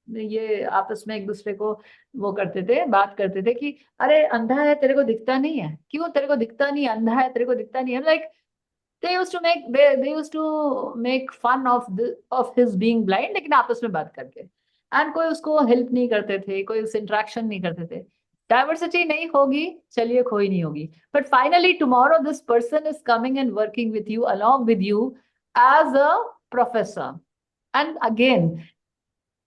ये आपस में एक दूसरे को वो करते थे, बात करते थे कि अरे अंधा है तेरे को दिखता नहीं है, क्यों तेरे को दिखता नहीं है, अंधा है तेरे को दिखता नहीं है. Like they used to make fun of his being blind, लेकिन आपस में बात करके, एंड कोई उसको हेल्प नहीं करते थे, कोई उससे इंटरेक्शन नहीं करते थे. डाइवर्सिटी नहीं होगी, चलिए कोई नहीं होगी, but finally tomorrow this person is coming and working with you, along with you as a professor. And again,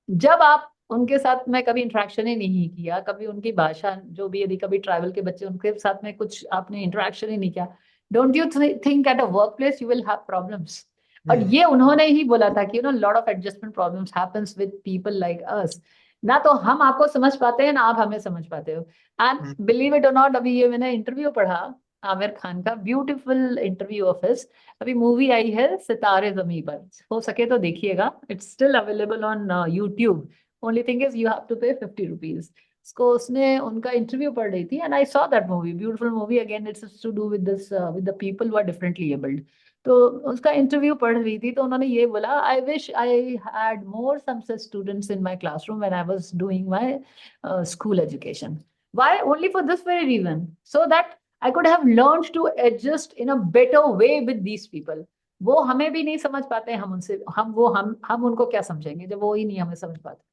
जब आप उनके साथ में कभी इंटरेक्शन ही नहीं किया, कभी उनकी भाषा जो भी, यदि कभी ट्राइबल के बच्चे उनके साथ में कुछ आपने इंटरेक्शन ही नहीं किया, don't you think at a work place you will have problems. और ये उन्होंने ही बोला था कि lot of adjustment problems happens with people like us. ना तो हम आपको समझ पाते हैं, ना आप हमें समझ पाते हो. And believe it or not, अभी ये मैंने इंटरव्यू पढ़ा आमिर खान का, ब्यूटीफुल इंटरव्यू ऑफ हिज. अभी मूवी आई है सितारे ज़मीं पर, हो सके तो देखिएगा, it's still available on YouTube. Only thing is you have to pay 50 rupees. उसको उसने उनका इंटरव्यू पढ़ रही थी and I saw that movie, beautiful movie. Again it's to do with this with the people who are differently abled. तो उसका interview पढ़ रही थी, तो उन्होंने ये बोला, I wish I had more some such students in my classroom when I was doing my school education. Why? Only for this very reason, so that I could have learned to adjust in a better way with these people. वो हमें भी नहीं समझ पाते, हम उनसे हम उनको क्या समझेंगे जब वो ही नहीं हमें समझ पाते.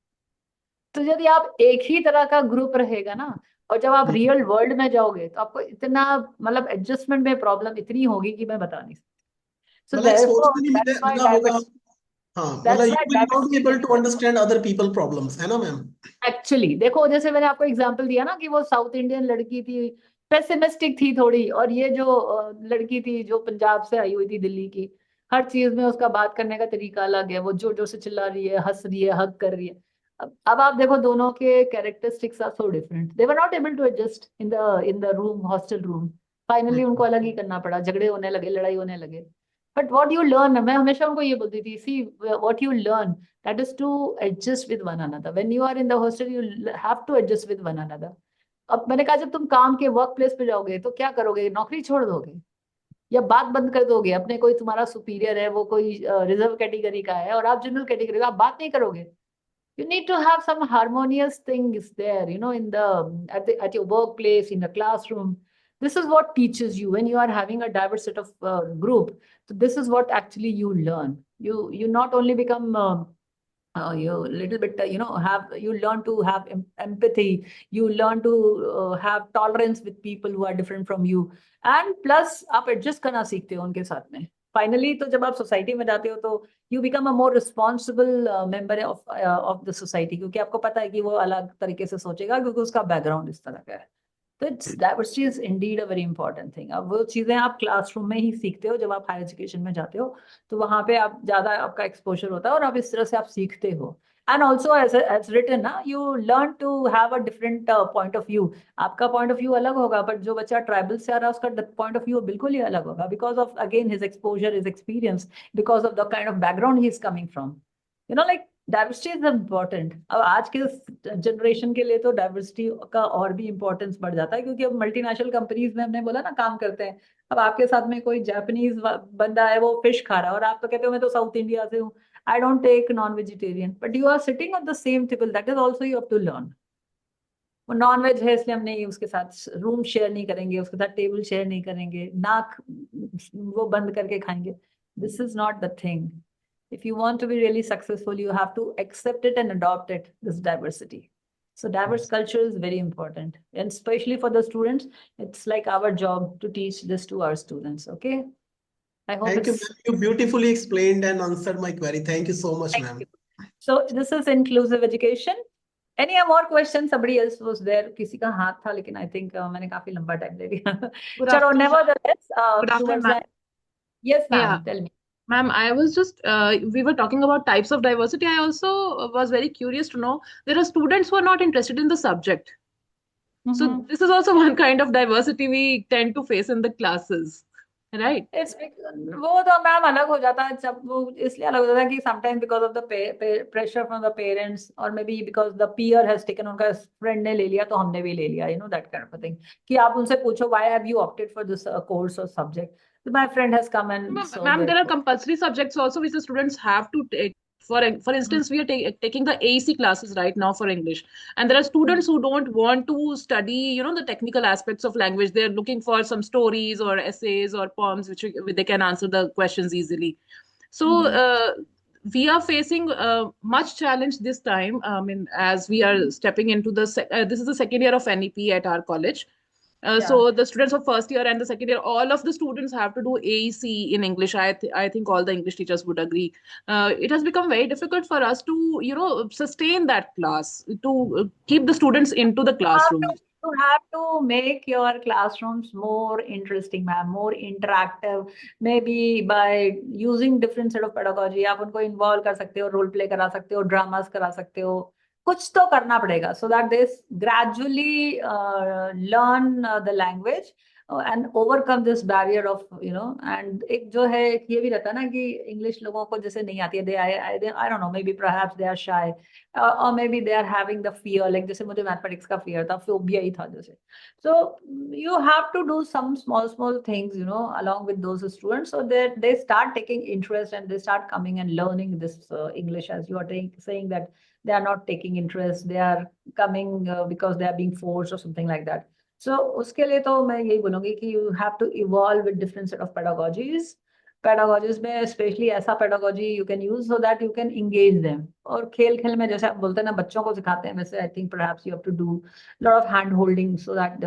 तो यदि आप एक ही तरह का ग्रुप रहेगा ना, और जब आप रियल वर्ल्ड में जाओगे, तो आपको इतना मतलब एडजस्टमेंट में प्रॉब्लम इतनी होगी कि मैं बता नहीं सकती. So therefore, that's why diversity. मतलब you will not be able to understand other people problems, है ना मैम? एक्चुअली देखो, जैसे मैंने आपको एग्जांपल दिया ना कि वो साउथ इंडियन लड़की थी, पेसिमिस्टिक थी थोड़ी, और ये जो लड़की थी जो पंजाब से आई हुई थी, दिल्ली की, हर चीज में उसका बात करने का तरीका अलग है. वो जोर जोर से चिल्ला रही है, हंस रही है, हग कर रही है. अब आप देखो, दोनों के characteristics are so different. They were not able to adjust in the room, hostel room. Finally उनको अलग ही करना पड़ा, झगड़े होने लगे, लड़ाई होने लगे. बट व्हाट यू लर्न, मैं हमेशा उनको ये बोलती थी, see what you learn, that is to adjust with one another. When you are in the hostel you have to adjust with one another. अब मैंने कहा, जब तुम काम के वर्क प्लेस पे जाओगे तो क्या करोगे? नौकरी छोड़ दोगे या बात बंद कर दोगे? अपने कोई तुम्हारा सुपीरियर है, वो कोई रिजर्व कैटेगरी का है और आप जनरल कैटेगरी का, आप बात नहीं करोगे. You need to have some harmonious things there, in at your workplace, in the classroom. This is what teaches you when you are having a diverse set of group. So this is what actually you learn. You not only become you little bit have you learn to have empathy, you learn to have tolerance with people who are different from you, and plus आप adjust करना सीखते हो उनके साथ में. Finally तो जब आप सोसाइटी में जाते हो तो you become a more responsible member of the society, क्योंकि आपको पता है कि वो अलग तरीके से सोचेगा क्योंकि उसका बैकग्राउंड इस तरह का है. तो it's diversity is indeed a very important thing. अब वो चीजें आप क्लासरूम में ही सीखते हो, जब आप हायर एजुकेशन में जाते हो तो वहां पे आप ज्यादा आपका एक्सपोजर होता है और आप इस तरह से आप सीखते हो. एंड ऑल्सो एज रिटन ना, you learn to have a different point of view. आपका पॉइंट ऑफ व्यू अलग होगा, बट जो बच्चा ट्राइबल से आ रहा है उसका पॉइंट ऑफ व्यू बिल्कुल ही अलग होगा, because of again his exposure, his experience, because of the kind of background he is coming from. Like diversity is important. अब आज के जनरेशन के लिए तो डाइवर्सिटी का और भी इम्पोर्टेंस बढ़ जाता है, क्योंकि अब मल्टीनेशनल कंपनीज में हमने बोला ना काम करते हैं. अब आपके साथ में कोई जापानीज बंदा है, वो फिश खा रहा है और आप तो कहते हो मैं तो साउथ इंडिया से हूँ, I don't take non vegetarian, but you are sitting on the same table. That is also you have to learn. वो नॉन वेज है इसलिए हम नहीं उसके साथ रूम शेयर नहीं करेंगे, उसके साथ टेबल शेयर नहीं करेंगे, नाक वो बंद करके खाएंगे. This is not the thing. If you want to be really successful, you have to accept it and adopt it, this diversity. So diverse culture is very important. And especially for the students, it's like our job to teach this to our students. Okay. I hope Thank you, it's. ma'am. You beautifully explained and answered my query. Thank you so much, Thank ma'am. you. So this is inclusive education. Any more questions? Somebody else was there. किसी का हाथ था, लेकिन I think मैंने काफी लंबा time ले लिया. Good चलो, afternoon, nevertheless, Good afternoon, towards ma'am. the. Yes, ma'am. Yeah. Tell me. Ma'am, I was just, we were talking about types of diversity. I also was very curious to know there are students who are not interested in the subject. So Mhm. this is also one kind of diversity we tend to face in the classes, right? वो तो ma'am अलग हो जाता है. जब वो इसलिए अलग हो जाता है कि sometime because of the pressure from the parents, और maybe because the peer has taken, उनका फ्रेंड ने ले लिया तो हमने भी ले लिया, दैट काइंड ऑफ थिंग. कि आप उनसे पूछो why have you opted for this course और subject, my friend has come and so Ma'am, there are compulsory subjects also which the students have to take. For instance, we are taking the AEC classes right now for English, and there are students who don't want to study, the technical aspects of language. They're looking for some stories or essays or poems which they can answer the questions easily. So we are facing much challenge this time. I mean, as we are stepping into this is the second year of NEP at our college. So the students of first year and the second year, all of the students have to do AEC in English. I think all the English teachers would agree. It has become very difficult for us to, sustain that class, to keep the students into the classroom. You have to make your classrooms more interesting, ma'am, more interactive. Maybe by using different set of pedagogy, आप उनको involve कर सकते हो, role play करा सकते हो, dramas करा सकते हो. कुछ तो करना पड़ेगा so that they gradually learn the language and overcome this barrier of and एक जो है ये भी रहता है ना कि इंग्लिश लोगों को जैसे नहीं आती है, I don't know, maybe perhaps they are shy or maybe they are having the fear, like जैसे मुझे मैथमेटिक्स का fear था, phobia ही था जैसे. So you have to do some small things along with those students so that they start taking interest and they start coming and learning this English, as you are saying that they are not taking interest, they are coming because they are being forced or something like that. So उसके लिए तो मैं यही बोलूंगी कि you have to evolve with different set of pedagogies में especially ऐसा pedagogy you can use so that you can engage them. और खेल खेल में जैसे आप बोलते हैं ना बच्चों को सिखाते हैं, वैसे I think perhaps you have to do a lot of hand holding so that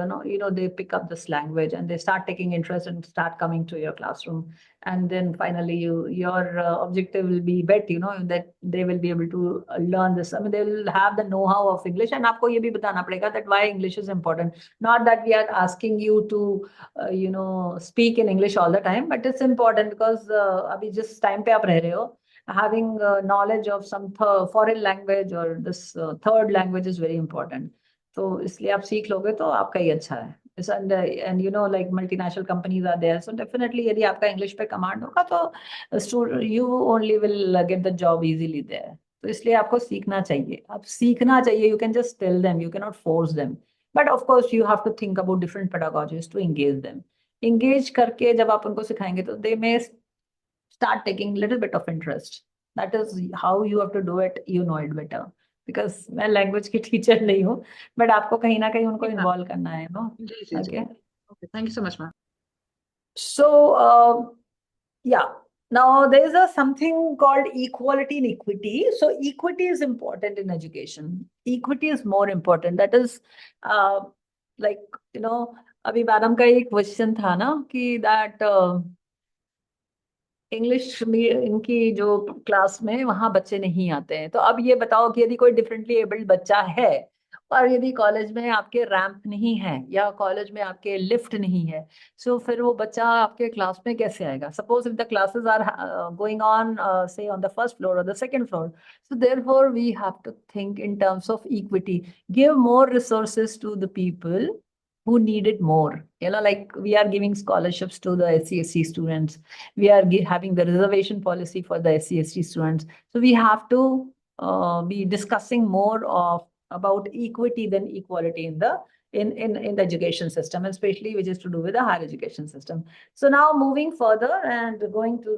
they pick up this language and they start taking interest and start coming to your classroom. And then finally your objective will be bet that they will be able to learn this. I mean, they will have the know-how of English, and आपको ये भी बताना पड़ेगा that why English is important. Not that we are asking you to speak in English all the time, but it's important because अभी जिस time पे आप रह रहे हो, having knowledge of some foreign language or this third language is very important. तो इसलिए आप सीख लोगे तो आपका ही अच्छा है. And like multinational companies are there, so definitely यदि आपका English पे command होगा तो you only will get the job easily there. तो इसलिए आपको सीखना चाहिए. आप सीखना चाहिए. You can just tell them, you cannot force them. But of course you have to think about different pedagogies to engage them. Engage करके जब आप उनको सिखाएंगे तो they may start taking little bit of interest. That is how you have to do it. You know it better. Because मैं language की teacher नहीं हूँ, बट आपको कहीं ना कहीं उनको जी, ma'am. इन्वॉल्व करना है, नो? जी जी जी. Okay, Okay, thank you so much, ma'am. so yeah, now there is a something called equality and equity. So equity is important in education. Equity is more important. That is uh, like, you know, अभी madam का एक question था ना कि that English में इनकी जो class में वहां बच्चे नहीं आते हैं, तो अब ये बताओ कि यदि कोई डिफरेंटली एबल्ड बच्चा है और यदि कॉलेज में आपके रैंप नहीं है या कॉलेज में आपके लिफ्ट नहीं है, सो फिर वो बच्चा आपके क्लास में कैसे आएगा? Suppose if the classes are going on say on the first floor और the second floor, so therefore we have to think in terms of equity, give more resources to the people who need it more. You know, like we are giving scholarships to the SC/ST students, we are having the reservation policy for the SC/ST students. So we have to be discussing more of about equity than equality in the in the education system, especially which is to do with the higher education system. So now moving further and going to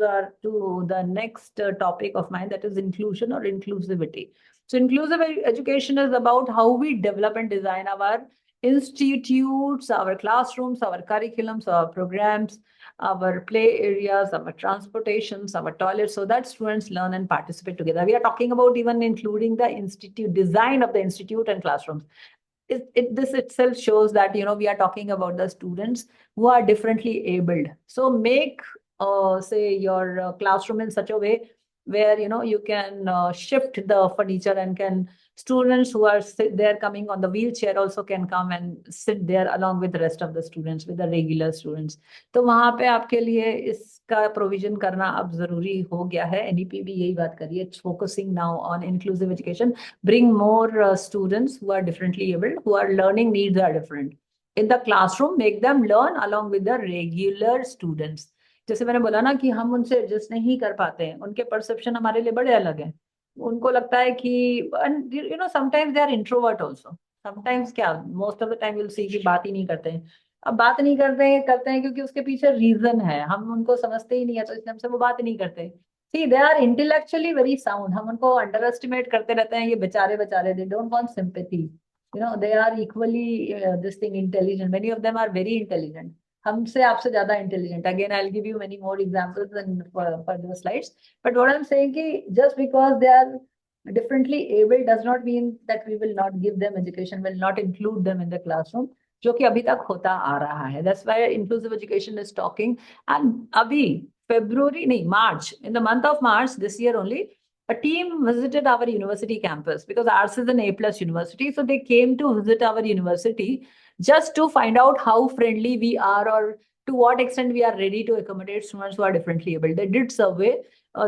the next topic of mine, that is inclusion or inclusivity. So inclusive education is about how we develop and design our institutes, our classrooms, our curriculums, our programs, our play areas, our transportations, our toilets, so that students learn and participate together. We are talking about even including the institute design of the institute and classrooms. This itself shows that, you know, we are talking about the students who are differently abled. So make say your classroom in such a way where, you know, you can shift the furniture and can students who are they're coming on the wheelchair also can come and sit there along with the rest of the students, with the regular students. तो वहां पे आपके लिए इसका provision करना अब जरूरी हो गया है। एनईपी भी यही बात करी है, it's focusing now on inclusive education, bring more students who are differently abled, who are learning needs are different in the classroom, make them learn along with the regular students. जैसे मैंने बोला ना कि हम उनसे एडजस्ट नहीं कर पाते हैं, उनके परसेप्शन हमारे लिए बड़े अलग हैं। उनको लगता है कि you know sometimes they are introvert also, sometimes क्या most of the time will see कि बात ही नहीं करते हैं। अब बात नहीं करते हैं क्योंकि उसके पीछे रीजन है, हम उनको समझते ही नहीं है, तो इसलिए हमसे वो बात ही नहीं करते। See, they are intellectually very sound. हम उनको underestimate करते रहते हैं, ये बेचारे बेचारे, they don't want sympathy. You know, they are equally this thing intelligent. Many of them are very intelligent. हमसे आपसे ज्यादा intelligent. Again, I'll give you many more examples and for the slides. But what I'm saying कि just because they are differently able does not mean that we will not give them education, will not include them in the classroom, जो कि अभी तक होता आ रहा है. That's why inclusive education is talking. And अभी February, no, March, in the month of March this year only, a team visited our university campus because ours is an A+ university. So they came to visit our university just to find out how friendly we are or to what extent we are ready to accommodate students who are differently able. They did survey.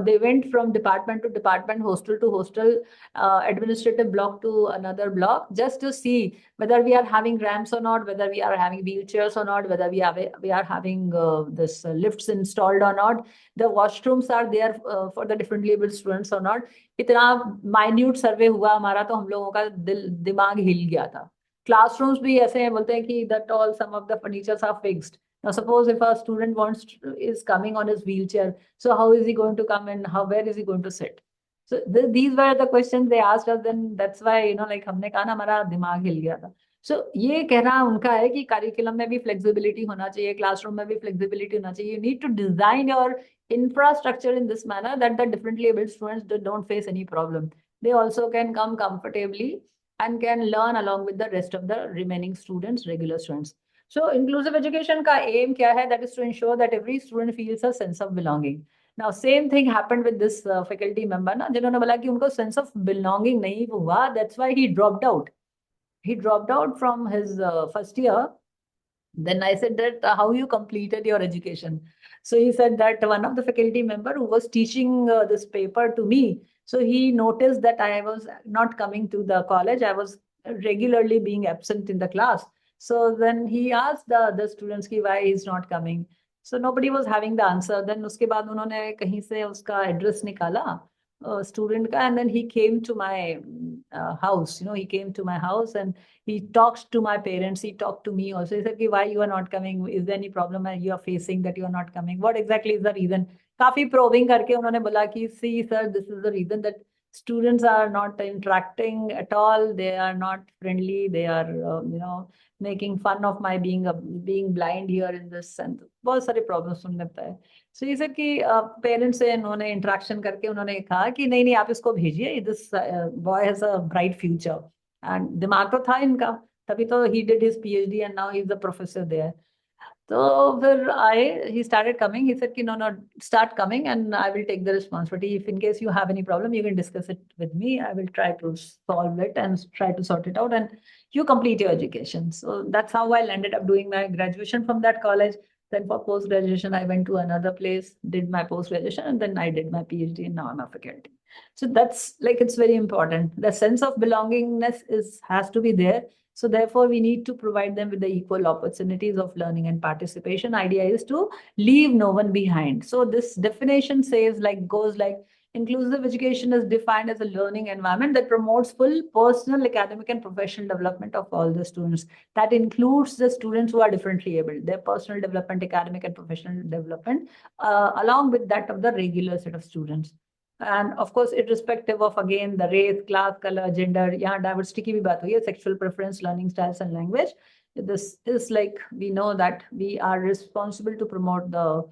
They went from department to department, hostel to hostel, administrative block to another block, just to see whether we are having ramps or not, whether we are having wheelchairs or not, whether we are having this lifts installed or not, the washrooms are there for the differently able students or not. इतना minute survey हुआ हमारा, तो हम लोगों का दिमाग हिल गया था। Classrooms भी ऐसे हैं, बोलते हैं कि that all some of the furnitures are fixed. Now suppose if a student is coming on his wheelchair, so how is he going to come and where is he going to sit? So these were the questions they asked us. Then that's why, you know, like हमने कहा ना, हमारा दिमाग हिल गया था। So ये कहना उनका है कि करिकुलम में भी फ्लेक्सिबिलिटी होना चाहिए, क्लासरूम में भी फ्लेक्सिबिलिटी होना चाहिए. You need to design your infrastructure in this manner that the differently abled students don't face any problem. They also can come comfortably and can learn along with the rest of the remaining students, regular students. So inclusive education का aim क्या है? That is to ensure that every student feels a sense of belonging. Now same thing happened with this faculty member ना, जिन्होंने बोला कि उनको sense of belonging नहीं हुआ, that's why he dropped out. He dropped out from his first year. Then I said that how you completed your education. So he said that one of the faculty member who was teaching this paper to me, so he noticed that I was not coming to the college. I was regularly being absent in the class. So then he asked the students ki why he's not coming. So nobody was having the answer. Then उसके बाद उन्होंने कहीं से उसका address निकाला student का, and then he came to my house. You know, he came to my house and he talked to my parents. He talked to me also. He said, why you are not coming? Is there any problem you are facing that you are not coming? What exactly is the reason? काफी probing करके उन्होंने बोला कि see sir, this is the reason that Students are not interacting at all. They are not friendly. They are, making fun of my being blind here in this. And बहुत सारे problems सुनने पड़ता है. So ये सब कि parents से इन्होंने इंटरेक्शन करके उन्होंने कहा कि नहीं नहीं आप इसको भेजिए. This boy has a bright future. And दिमाग तो था इनका. तभी तो he did his PhD and now he's a professor there. So फिर he started coming. He said, no, start coming and I will take the responsibility. If in case you have any problem, you can discuss it with me. I will try to solve it and try to sort it out and you complete your education. So that's how I ended up doing my graduation from that college. Then for post-graduation, I went to another place, did my post-graduation, and then I did my PhD and now I'm a faculty. So that's like, it's very important. The sense of belongingness has to be there. So therefore, we need to provide them with the equal opportunities of learning and participation. Idea is to leave no one behind. So this definition goes like, inclusive education is defined as a learning environment that promotes full personal, academic, and professional development of all the students. That includes the students who are differently able, their personal development, academic, and professional development, along with that of the regular set of students. And of course, irrespective of, again, the race, class, color, gender, यहाँ diversity की भी बात हुई है, sexual preference, learning styles, and language. This is like, we know that we are responsible to promote the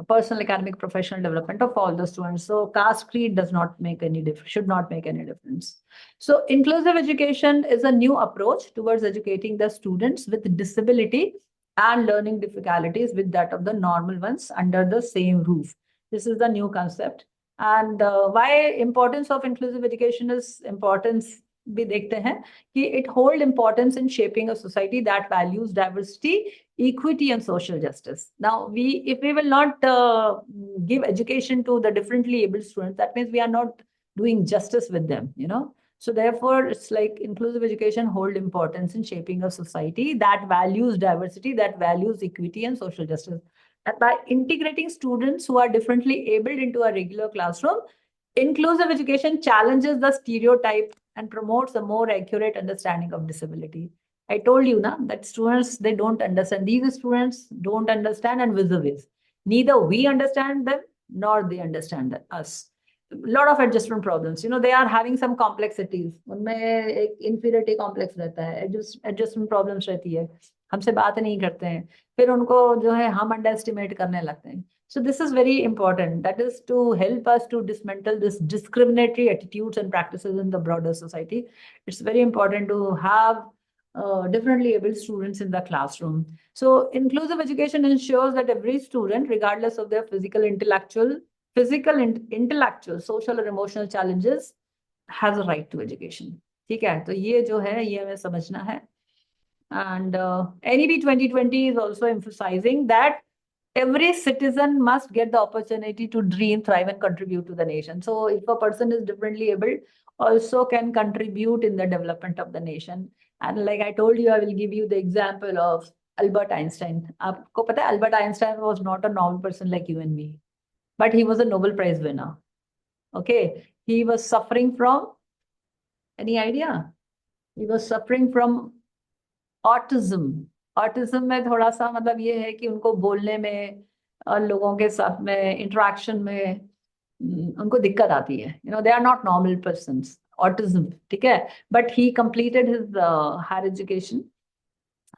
personal, academic, professional development of all the students. So caste creed does not make any difference, should not make any difference. So inclusive education is a new approach towards educating the students with disability and learning difficulties with that of the normal ones under the same roof. This is the new concept. And why importance of inclusive education is importance भी देखते हैं कि it hold importance in shaping a society that values diversity, equity, and social justice. Now, if we will not give education to the differently able students, that means we are not doing justice with them, So therefore, it's like inclusive education hold importance in shaping a society that values diversity, that values equity and social justice. And by integrating students who are differently abled into a regular classroom, inclusive education challenges the stereotype and promotes a more accurate understanding of disability. I told you that students, they don't understand. These students don't understand and vice versa. Neither we understand them nor they understand us. A lot of adjustment problems. They are having some complexities. उनमें एक inferiority complex रहता है. Adjustment problems रहती है. हमसे बात नहीं करते हैं. फिर उनको जो है हम underestimate करने लगते हैं. So this is very important. That is to help us to dismantle this discriminatory attitudes and practices in the broader society. It's very important to have differently abled students in the classroom. So inclusive education ensures that every student, regardless of their physical, intellectual, social or emotional challenges, has a right to education. ठीक है, तो ये जो है ये हमें समझना है. And NEP 2020 is also emphasizing that every citizen must get the opportunity to dream, thrive, and contribute to the nation. So if a person is differently able, also can contribute in the development of the nation. And like I told you, I will give you the example of Albert Einstein. आपको पता है, Albert Einstein was not a normal person like you and me, but he was a Nobel Prize winner. Okay, he was suffering from, any idea? He was suffering from autism. Autism में थोड़ा सा मतलब ये है कि उनको बोलने में और लोगों के साथ में इंटरेक्शन में उनको दिक्कत आती है. They are not normal persons. Autism, ठीक है, but he completed his higher education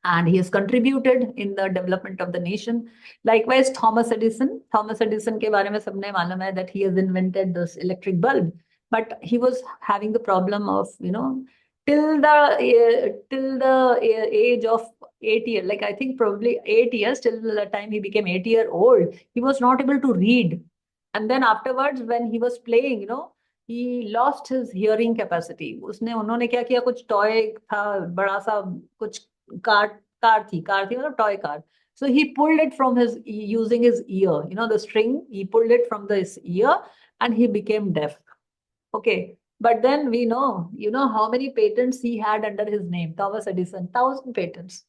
and he has contributed in the development of the nation. Likewise, Thomas Edison के बारे में सबने मालूम है that he has invented this electric bulb, but he was having the problem of till the age of 8 years, like I think probably 8 years, till the time he became 8-year-old, he was not able to read. And then afterwards, when he was playing, he lost his hearing capacity. उन्होंने क्या किया, कुछ toy था, बड़ा सा कुछ car थी मतलब toy car. So he pulled it from using his ear, the string, he pulled it from his ear and he became deaf. Okay. But then we know, how many patents he had under his name, Thomas Edison, 1,000 patents.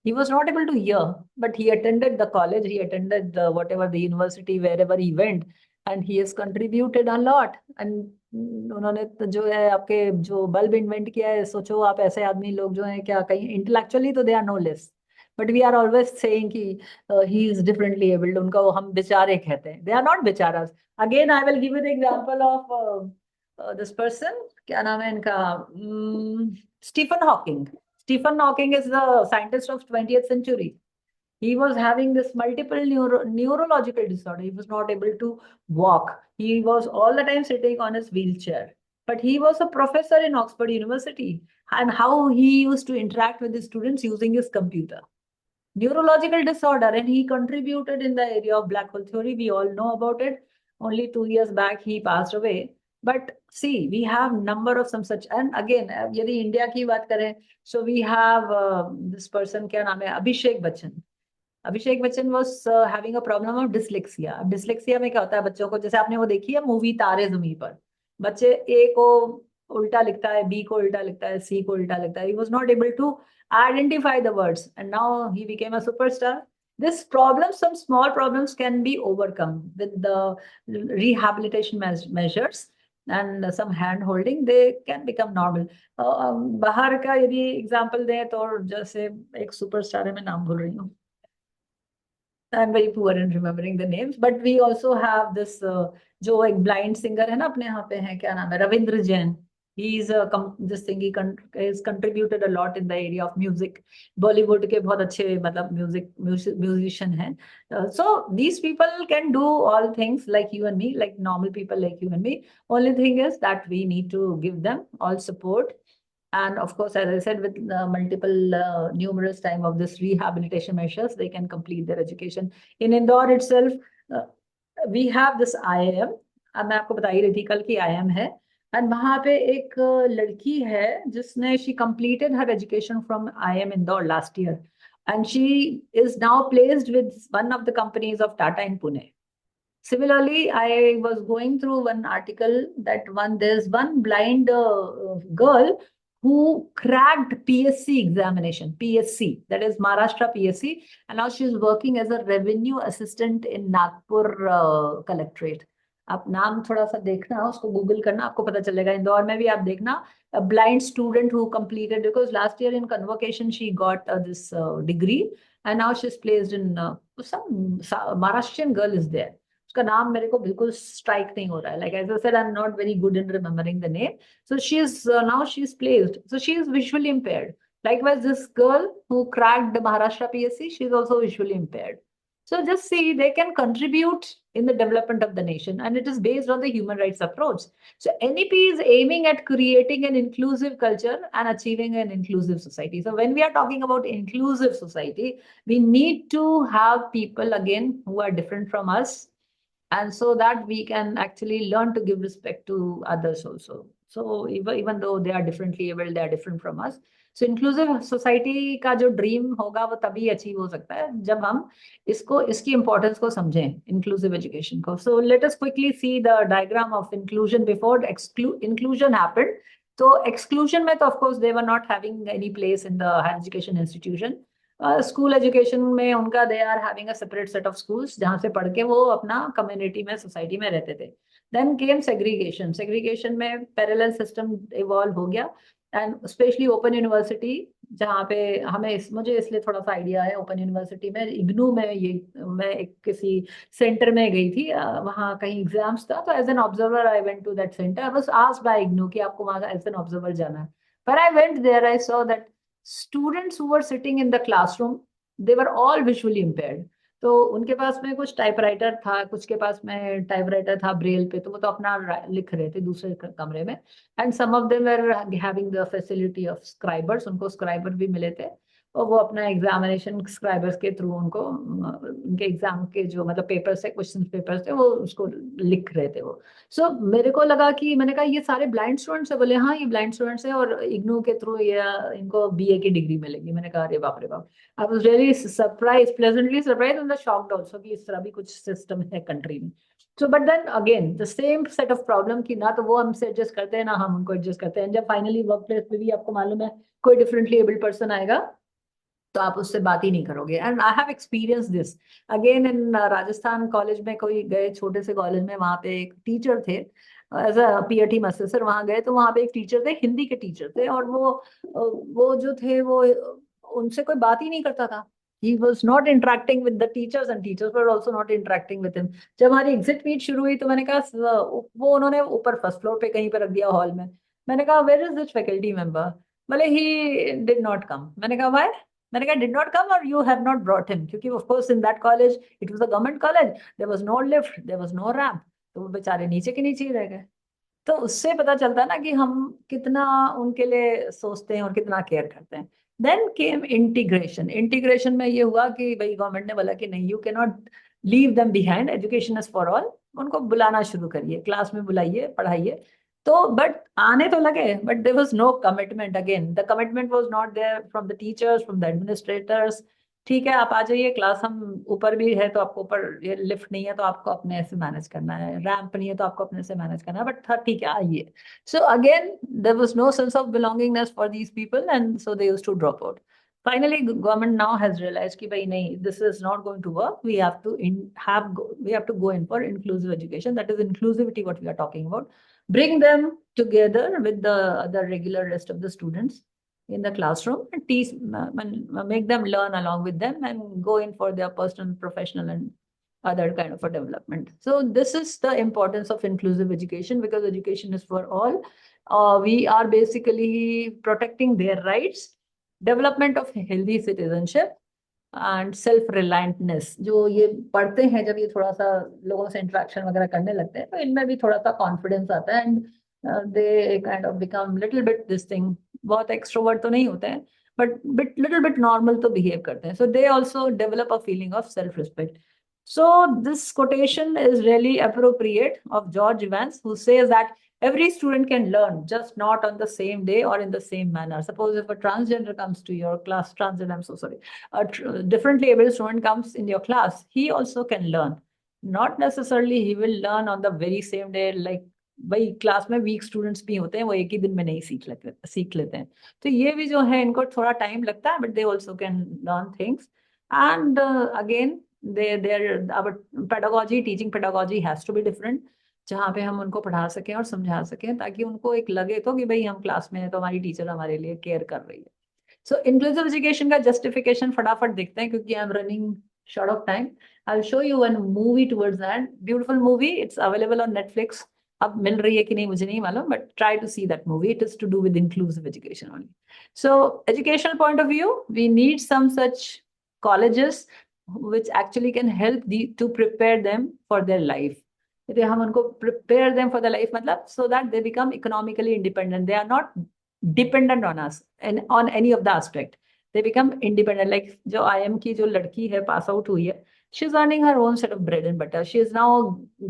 He was not able to hear, but he attended the college, he attended the university, wherever he went, and he has contributed a lot. And उन्होंने जो है आपके जो bulb invent किया है, सोचो आप ऐसे आदमी लोग जो हैं क्या कहीं इंटेलेक्चुअली तो they are no less, but we are always saying कि ही इज डिफरेंटली एबल्ड. उनका वो हम बेचारे कहते हैं. दे आर नॉट बेचारास. Again I will give you the example of this person, क्या नाम है इनका, Stephen Hawking. Stephen Hawking is the scientist of 20th century. He was having this multiple neurological disorder. He was not able to walk. He was all the time sitting on his wheelchair. But he was a professor in Oxford University. And how he used to interact with the students using his computer. Neurological disorder, and he contributed in the area of black hole theory. We all know about it. Only 2 years back he passed away. But see, we have number of some such, and again, यदि India की बात करें, so we have this person, क्या नाम है, Abhishek Bachchan. Abhishek Bachchan was having a problem of dyslexia. अब dyslexia में क्या होता है बच्चों को, जैसे आपने वो देखी है मूवी तारे जमीन पर, बच्चे ए को उल्टा लिखता है, बी को उल्टा लिखता है, सी को उल्टा लिखता है. He was not able to identify the words, and now he became a superstar. This problem, some small problems can be overcome with the rehabilitation measures and some hand holding. They can become normal. बाहर का यदि example दें तो जैसे एक superstar है, मैं नाम भूल रही हूँ. I'm very poor in remembering the names, but we also have this जो एक blind singer है ना अपने यहाँ पे है, क्या नाम है, Ravindra Jain. He's this thing, he has contributed a lot in the area of music. Bollywood के बहुत अच्छे मतलब musician हैं. So these people can do all things like you and me, like normal people like you and me. Only thing is that we need to give them all support. And of course, as I said, with multiple numerous time of this rehabilitation measures, they can complete their education. In Indore itself, we have this IIM. अब मैं आपको बता ही रही थी कल की IIM है. And वहाँ पे एक लड़की है जिसने she completed her education from IIM Indore last year. And she is now placed with one of the companies of Tata in Pune. Similarly, I was going through one article that there's one blind girl who cracked PSC examination, PSC, that is Maharashtra PSC, and now she's working as a revenue assistant in Nagpur collectorate. आप नाम थोड़ा सा देखना, उसको Google करना, आपको पता चलेगा. इंदौर में भी आप देखना, a blind student who completed, because last year in convocation she got this degree, and now she's placed in some Maharashtrian girl is there. उसका नाम मेरे को बिल्कुल स्ट्राइक नहीं हो रहा है. Like as I said, I'm not very good in remembering the name. So now she's placed. So she is visually impaired. Likewise, this girl who cracked the Maharashtra PSC, she's also visually impaired. So just see, they can contribute in the development of the nation, and it is based on the human rights approach. So NEP is aiming at creating an inclusive culture and achieving an inclusive society. So when we are talking about inclusive society, we need to have people again who are different from us, and so that we can actually learn to give respect to others also. So even though they are differently able, they are different from us. So inclusive society का जो dream होगा वो तभी achieve हो सकता है जब हम इसकी इम्पोर्टेंस को समझें, inclusive education को. So let us quickly see the diagram of inclusion before inclusion happened. So exclusion में तो of course they were not having any place in the higher education institution. School education में उनका they are having a separate set of schools जहाँ से पढ़ के वो अपना कम्युनिटी में, सोसाइटी में रहते थे. Then came segregation. सेग्रीगेशन में पैरेलल सिस्टम इवॉल्व हो गया, एंड स्पेशली ओपन यूनिवर्सिटी, जहाँ पे मुझे इसलिए थोड़ा सा आइडिया है. ओपन यूनिवर्सिटी में इग्नू में मैं एक किसी सेंटर में गई थी, वहाँ कहीं एग्जाम्स था, तो as an observer I went to that centre. I was asked by IGNOU कि आपको वहाँ एज एन ऑब्जर्वर जाना है. पर I went there, I saw that students who were sitting in the classroom, they were all visually impaired. तो उनके पास में कुछ टाइपराइटर था, कुछ के पास में टाइपराइटर था ब्रेल पे, तो वो तो अपना लिख रहे थे दूसरे कमरे में. And some of them were having the facility of scribers, उनको स्क्राइबर भी मिले थे, और वो अपना एग्जामिनेशन स्क्राइबर्स के थ्रू उनको उनके एग्जाम के जो मतलब पेपर्स है, क्वेश्चन पेपर्स थे, वो उसको लिख रहे थे वो. सो मेरे को लगा कि, मैंने कहा ये सारे ब्लाइंड स्टूडेंट्स है. बोले हाँ ये ब्लाइंड स्टूडेंट्स है, और इग्नू के थ्रू ये इनको BA की डिग्री मिलेगी. मैंने कहा अरे बाप रे बाप. I was really surprise, pleasantly surprise and shocked also कि इस तरह भी कुछ सिस्टम है कंट्री में. So, but then again, the same set of problem कि ना तो वो हमसे एडजस्ट करते हैं, ना हम उनको एडजस्ट करते हैं. जब फाइनली वर्क प्लेस पे भी आपको मालूम है कोई डिफरेंटली एबल्ड पर्सन आएगा तो आप उससे बात ही नहीं करोगे. And I have experience this again in Rajasthan. College में कोई गए, छोटे से कॉलेज में, वहाँ पे एक टीचर थे as a PA team assessor. वहाँ गए तो वहाँ पे एक टीचर थे, हिंदी के टीचर थे, और वो जो थे वो उनसे कोई बात ही नहीं करता था. He was not interacting with the teachers and teachers were also not interacting with him. जब हमारी एग्जिट मीट शुरू हुई तो मैंने कहा वो उन्होंने ऊपर फर्स्ट फ्लोर पे कहीं पर रख दिया हॉल में. मैंने कहा where is this faculty member. बोले ही डिड नॉट कम. मैंने कहा व्हाई. मैंने कहा डिड नॉट कम और you have not brought him, क्योंकि of course in that college it was a government college, there was no lift, there was no ramp, तो वो बेचारे नीचे के नीचे ही रह गए. तो उससे पता चलता है ना कि हम कितना उनके लिए सोचते हैं और कितना केयर करते हैं. Then came integration. इंटीग्रेशन में ये हुआ कि भाई गवर्नमेंट ने बोला कि नहीं, you can not leave them behind, education is for all. उनको बुलाना शुरू करिए, क्लास में बुलाइए, पढ़ाइए. तो बट आने तो लगे, but there was no commitment. Again the commitment was not there from the teachers, from the administrators. ठीक है आप आ जाइए, क्लास हम ऊपर भी है तो आपको ऊपर, ये लिफ्ट नहीं है तो आपको अपने से मैनेज करना है, रैंप नहीं है तो आपको अपने से मैनेज करना है, बट था ठीक है आइए. So again there was no sense of belongingness for these people and so they used to drop out. Finally, government now has realized कि भाई नहीं, this is not going to work. We have to go in for inclusive education. That is inclusivity, what we are talking about. Bring them together with the other regular rest of the students in the classroom and teach, make them learn along with them and go in for their personal, professional, and other kind of a development. So this is the importance of inclusive education, because education is for all. We are basically protecting their rights, development of healthy citizenship and self-reliantness. जो ये पढ़ते हैं, जब ये थोड़ा सा लोगों से इंटरेक्शन वगैरह करने लगते हैं तो इनमें भी थोड़ा सा कॉन्फिडेंस आता है and they kind of become little bit this thing. बहुत एक्सट्रोवर्ट तो नहीं होते हैं बट लिटिल बिट नॉर्मल तो बिहेव करते हैं. So they also develop a feeling of self respect. So this quotation is really appropriate of George Evans, who says that every student can learn, just not on the same day or in the same manner. Suppose if a transgender comes to your class, I'm so sorry, a differently able student comes in your class, he also can learn. Not necessarily he will learn on the very same day. Like भाई class में week students भी होते हैं, वो एक ही दिन में नहीं सीख लेते हैं. तो ये भी जो है इनको थोड़ा टाइम लगता है, but they also can learn things. And again our pedagogy, teaching pedagogy has to be different, जहाँ पे हम उनको पढ़ा सकें और समझा सकें ताकि उनको एक लगे तो कि भाई हम क्लास में हैं तो हमारी टीचर हमारे लिए केयर कर रही है. सो इंक्लूसिव एजुकेशन का जस्टिफिकेशन फटाफट देखते हैं क्योंकि I am running short of time. I will show you one movie towards that. Beautiful movie, it's available on Netflix. अब मिल रही है कि नहीं मुझे नहीं मालूम, but try to see that movie. It is to do with inclusive education only. So educational point of view, we need some such colleges which actually can help to prepare them for their life. यदि हम उनको prepare them for their life, मतलब so that they become economically independent. They are not dependent on us and on any of the aspect. They become independent. Like जो IM की जो लड़की है pass out हुई है, she is earning her own set of bread and butter. She is now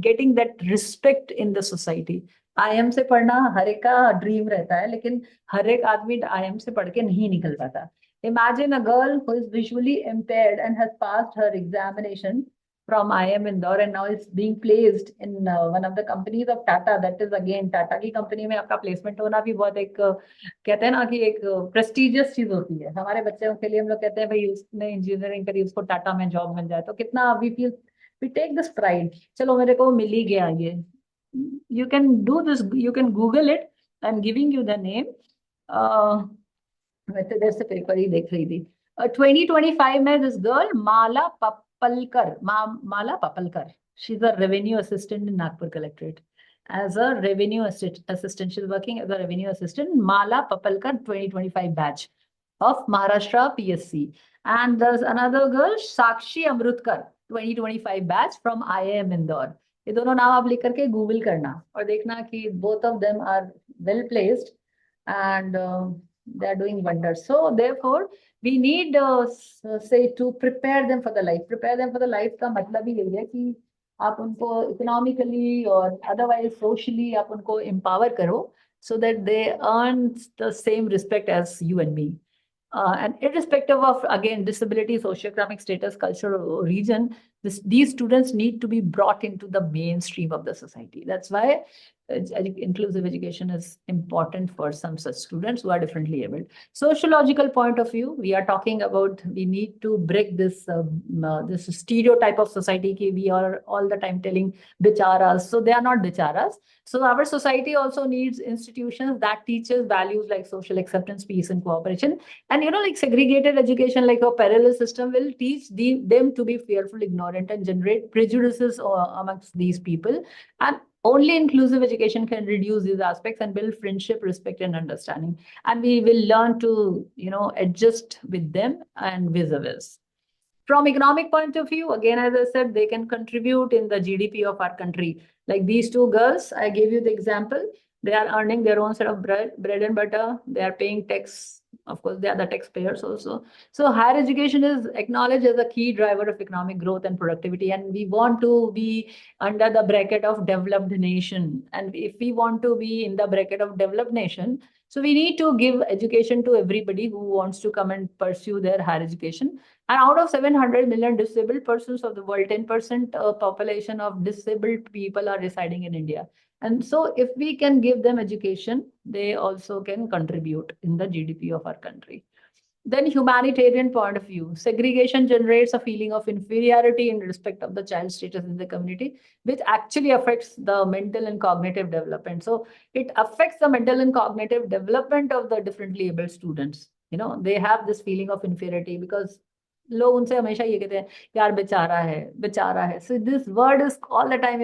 getting that respect in the society. IM से पढ़ना हर एक का ड्रीम रहता है, लेकिन हर एक आदमी IM से पढ़ के नहीं निकल पाता. Imagine a girl who is visually impaired and has passed her examination from IIM Indore and now is being placed in one of the companies of Tata. That is again Tata की company में आपका placement होना भी बहुत एक कहते हैं ना कि एक प्रेस्टिजियस चीज होती है. हमारे बच्चों के लिए हम लोग कहते हैं भाई उसने इंजीनियरिंग करी, उसको टाटा में जॉब मिल जाए तो कितना वी टेक दिस प्राइड. चलो मेरे को मिल ही गया ये. You can do this, you can Google it. I'm giving you the name. मैं तो देर से पेपर ही देख रही थी. 2025 में this girl Mala Papalkar, she is a revenue assistant in Nagpur collectorate. As a revenue assistant, she's working as a revenue assistant. Mala Papalkar 2025 batch of Maharashtra PSC. And there's another girl, Sakshi Amrutkar 2025 batch from IIM Indore. ये दोनों नाम आप लिख करके Google करना और देखना कि both of them are well placed and they are doing wonders. So therefore we need say to prepare them for the life. Prepare them for the life का मतलब ही यही है कि आप उनको इकोनॉमिकली और अदरवाइज सोशली आप उनको एम्पावर करो so that they earn the same respect as you and me. And irrespective of, again, disability, socioeconomic status, culture, or region, these students need to be brought into the mainstream of the society. That's why inclusive education is important for some such students who are differently abled. Sociological point of view, we are talking about, we need to break this this stereotype of society ki we are all the time telling bicharas. So they are not bicharas. So our society also needs institutions that teaches values like social acceptance, peace, and cooperation. And like segregated education, like a parallel system, will teach them to be fearful, ignorant, and generate prejudices amongst these people. And only inclusive education can reduce these aspects and build friendship, respect, and understanding. And we will learn to, adjust with them and vis-a-vis. From economic point of view, again, as I said, they can contribute in the GDP of our country. Like these two girls, I gave you the example. They are earning their own set of bread and butter. They are paying tax. Of course, they are the taxpayers also. So higher education is acknowledged as a key driver of economic growth and productivity. And we want to be under the bracket of developed nation. And if we want to be in the bracket of developed nation, so we need to give education to everybody who wants to come and pursue their higher education. And out of 700 million disabled persons of the world, 10% population of disabled people are residing in India. And so if we can give them education, they also can contribute in the GDP of our country. Then humanitarian point of view, segregation generates a feeling of inferiority in respect of the child's status in the community, which actually affects the mental and cognitive development. So it affects the mental and cognitive development of the differently able students. They have this feeling of inferiority because लोग उनसे हमेशा ये कहते हैं यार बेचारा है. So this word is all the time,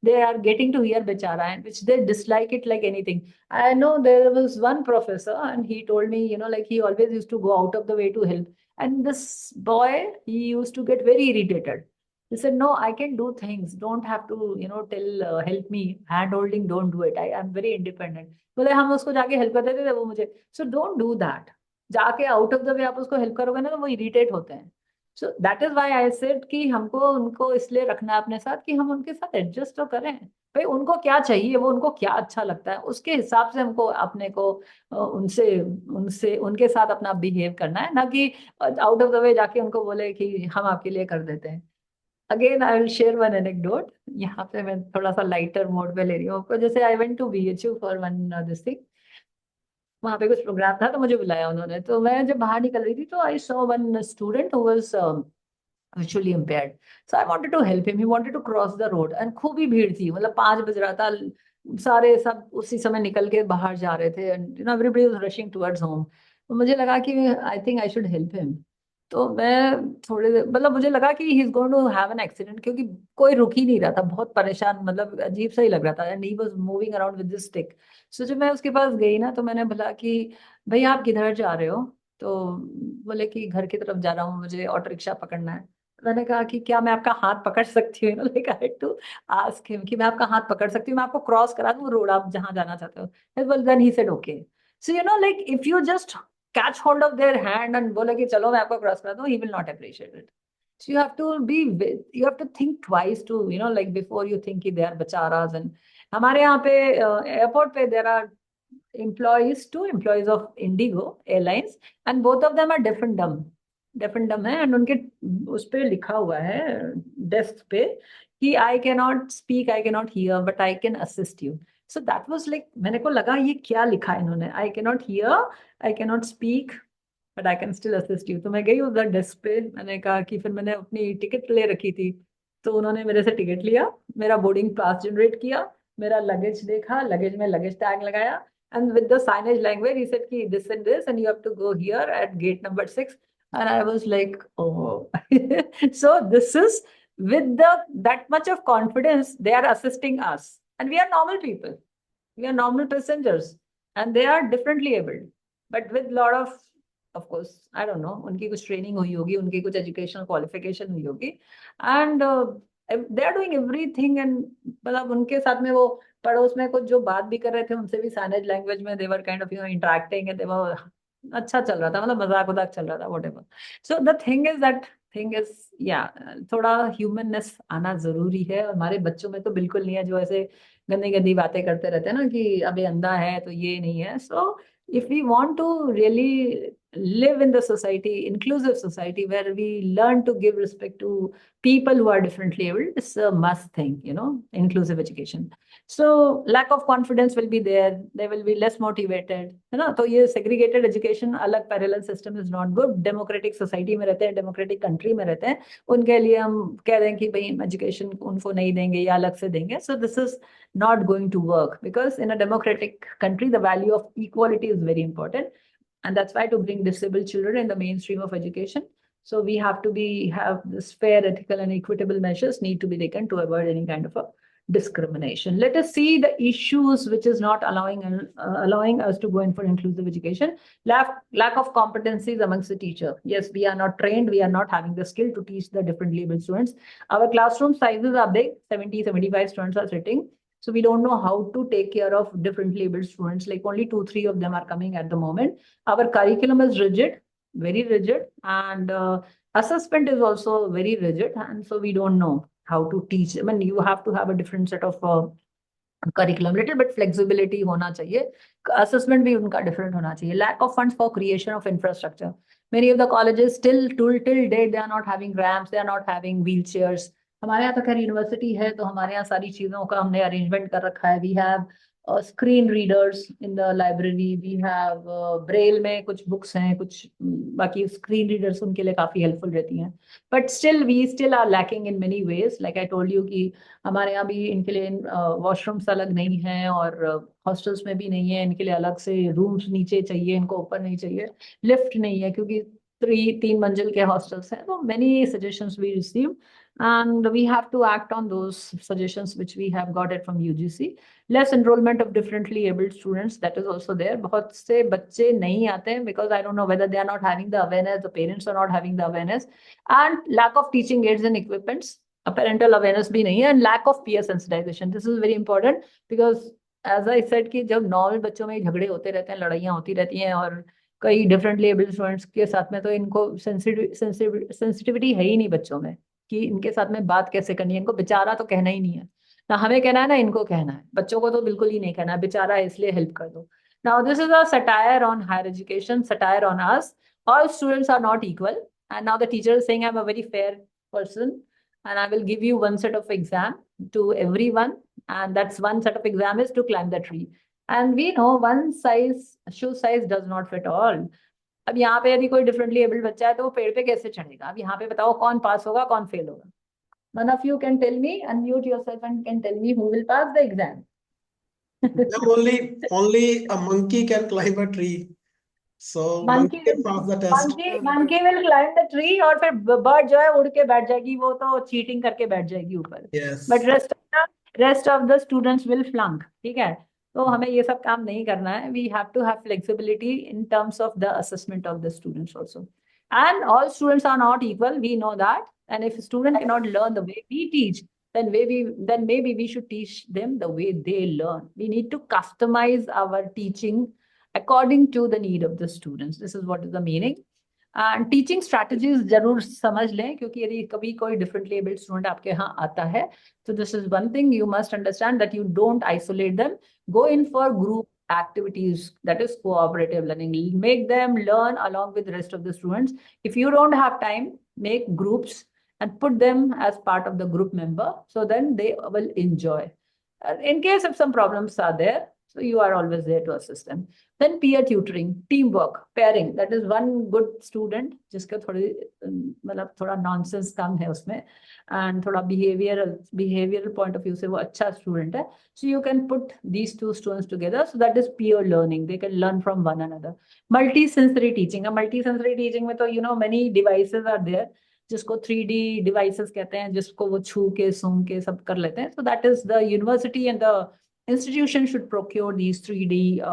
they are getting to hear बेचारा, and which they dislike it like anything. I know there was one professor and he told me, like he always used to go out of the way to help. And this boy, he used to get very irritated. He said, no, I can do things. Don't have to, tell, help me. Hand holding, don't do it. I am very independent. बोले हम उसको जाके help करते थे वो मुझे. So don't do that. जाके out of the way आप उसको हेल्प करोगे ना तो वो इरिटेट होते हैं. So that is why I said कि हमको उनको इसलिए रखना है अपने साथ कि हम उनके साथ एडजस्ट तो करें. भाई उनको क्या चाहिए, वो उनको क्या अच्छा लगता है, उसके हिसाब से हमको अपने को उनसे उनसे उनके साथ अपना बिहेव करना है, ना कि आउट ऑफ द वे जाके उनको बोले कि हम आपके लिए कर देते हैं. Again I will share one anecdote. यहाँ पे मैं थोड़ा सा लाइटर मोड पे ले रही हूँ. जैसे I went to BHU for one this thing. वहां पे कुछ प्रोग्राम था तो मुझे बुलाया उन्होंने. तो मैं जब बाहर निकल रही थी तो I saw one student who was visually impaired. So I wanted to help him. He wanted to cross the road and खूब ही भीड़ थी. मतलब 5 बज रहा था. सारे सब उसी समय निकल के बाहर जा रहे थे. And everybody was rushing towards home. तो मुझे लगा कि I think I should help him. तो मैं थोड़े मतलब मुझे लगा कि he is going to have an accident, क्योंकि कोई रुक ही नहीं रहा था. बहुत परेशान, मतलब अजीब सा ही लग रहा था. And he was moving around with this stick. So जब मैं उसके पास गई ना तो मैंने बोला कि भैया आप किधर जा रहे हो. तो बोले कि घर की तरफ जा रहा हूँ, मुझे ऑटो रिक्शा पकड़ना है. मैंने कहा कि क्या मैं आपका हाथ पकड़ सकती हूँ. Like I had to ask him कि मैं आपका हाथ पकड़ सकती हूँ, मैं आपको क्रॉस करा दूँ रोड, आप जहाँ जाना चाहते हो. Well then he said okay. So like if you just catch hold of their hand and बोले कि चलो मैं आपको क्रॉस करा दूँ, he will not appreciate it. So you have to think twice to, like before you think कि they are becharas. And हमारे यहाँ पे एयरपोर्ट पे there are two employees of Indigo Airlines and both of them are deaf and dumb है. and उनके उस पे लिखा हुआ है डेस्क पे कि I cannot speak, I cannot hear, but I can assist you. So that was like, मैंने को लगा ये क्या लिखा है इन्होंने. I cannot hear, I cannot speak, but I can still assist you. तो मैं गई उधर डेस्क पे. मैंने कहा कि फिर मैंने अपनी टिकट ले रखी थी, तो उन्होंने मेरे से टिकट लिया, मेरा बोर्डिंग पास जनरेट किया, मेरा लगेज देखा, लगेज में लगेज टैग लगाया, and with the signage language he said कि this and this and you have to go here at gate number 6. And I was like, oh. So this is with that much of confidence they are assisting us. And we are normal people. We are normal passengers. And they are differently abled. But with lot of course, I don't know, उनकी कुछ training हुई होगी, उनकी कुछ educational qualification हुई होगी. And they are doing everything. And मतलब उनके साथ में वो पड़ोस में कुछ जो बात भी कर रहे थे, उनसे भी signage language में they were kind of, interacting and they were अच्छा चल रहा था, मतलब मजाक उदाक चल रहा था, whatever. So the thing is, yeah, थोड़ा ह्यूमननेस आना जरूरी है. और हमारे बच्चों में तो बिल्कुल नहीं है, जो ऐसे गंदी गंदी बातें करते रहते हैं ना कि अबे अंधा है तो ये नहीं है. So if we want to really live in the society, inclusive society, where we learn to give respect to people who are differently able. It's a must thing, inclusive education. So lack of confidence will be there. They will be less motivated. So ये segregated education, अलग parallel system is not good. Democratic society में रहते हैं, democratic country में रहते हैं, उनके लिए हम कह रहे हैं कि भाई education उनको नहीं देंगे या अलग से देंगे. So this is not going to work, because in a democratic country, the value of equality is very important. And that's why to bring disabled children in the mainstream of education. So we have to have this fair, ethical, and equitable measures need to be taken to avoid any kind of a discrimination. Let us see the issues which is not allowing us to go in for inclusive education. Lack of competencies amongst the teacher. Yes, we are not trained. We are not having the skill to teach the differently abled students. Our classroom sizes are big. 70, 75 students are sitting. So we don't know how to take care of differently abled students. Like only 2, 3 of them are coming at the moment. Our curriculum is rigid, very rigid, and assessment is also very rigid. And so we don't know how to teach. I mean, you have to have a different set of curriculum, little bit flexibility hona chahiye. Assessment bhi unka different hona chahiye. Lack of funds for creation of infrastructure. Many of the colleges till date, they are not having ramps, they are not having wheelchairs. हमारे यहाँ तो खैर university है, तो हमारे यहाँ सारी चीजों का हमने अरेंजमेंट कर रखा है. We have screen readers in the library, we have braille में कुछ बुक्स हैं, कुछ बाकी स्क्रीन रीडर्स उनके लिए काफी हेल्पफुल रहती हैं. But we still are lacking in many ways. Like I told you कि हमारे यहाँ भी इनके लिए वॉशरूम्स अलग नहीं है, और हॉस्टल्स में भी नहीं है. इनके लिए अलग से रूम्स नीचे चाहिए, इनको ऊपर नहीं चाहिए. लिफ्ट नहीं है क्योंकि 3 मंजिल के हॉस्टल्स हैं. तो many suggestions we receive, and we have to act on those suggestions which we have got it from UGC. Less enrollment of differently abled students, that is also there. बहुत से बच्चे नहीं आते हैं because I don't know whether they are not having the awareness, the parents are not having the awareness, and lack of teaching aids and equipments. A parental awareness भी नहीं है, and lack of peer sensitization. This is very important because as I said कि जब normal बच्चों में झगड़े होते रहते हैं, लड़ाइयाँ होती रहती हैं, और कई डिफरेंटली एबल्ड स्टूडेंट्स के साथ में, तो इनको सेंसिटिविटी है ही नहीं बच्चों में कि इनके साथ में बात कैसे करनी है. इनको बेचारा तो कहना ही नहीं है, ना हमें कहना है ना इनको कहना है. बच्चों को तो बिल्कुल ही नहीं कहना है, बेचारा है इसलिए हेल्प कर दो. Now this is a satire on higher education, satire on us. All students are not equal, and now the teacher is saying I am a very fair person and I will give you one set of exam to everyone, and that's one set of exam is to climb the tree. And we know one shoe size does not fit all. अब यहाँ पे यदि कोई differently abled बच्चा है तो वो पेड़ पे कैसे चढ़ेगा? अब यहाँ पे बताओ कौन पास होगा, कौन फेल होगा? None of you can tell me, unmute yourself and can tell me who will pass the exam. only a monkey can climb a tree. So monkey can pass the test. Monkey will climb the tree, और फिर bird जो है उड़ के बैठ जाएगी, वो तो चीटिंग करके बैठ जाएगी ऊपर. Yes. But rest of the students will flunk. ठीक है, तो हमें ये सब काम नहीं करना है. We have to have flexibility in terms of the assessment of the students also. And all students are not equal. We know that. And if a student cannot learn the way we teach, then maybe we should teach them the way they learn. We need to customize our teaching according to the need of the students. This is what is the meaning. And teaching strategies जरूर समझ लें, क्योंकि यदि कभी कोई differently abled student आपके यहाँ आता है, so this is one thing you must understand, that you don't isolate them. Go in for group activities, that is cooperative learning. Make them learn along with the rest of the students. If you don't have time, make groups and put them as part of the group member, so then they will enjoy. In case if some problems are there, so you are always there to assist them. Then peer tutoring, teamwork, pairing. That is one good student जिसका थोड़ा nonsense कम है उसमें, and थोड़ा behavioral point of view से वो अच्छा student है. So you can put these two students together. So that is peer learning. They can learn from one another. Multi-sensory teaching. Multi-sensory teaching में तो many devices are there. जिसको 3D devices कहते हैं, जिसको वो छू के सूंघ के सब कर लेते हैं. So that is the university and the institution should procure these 3D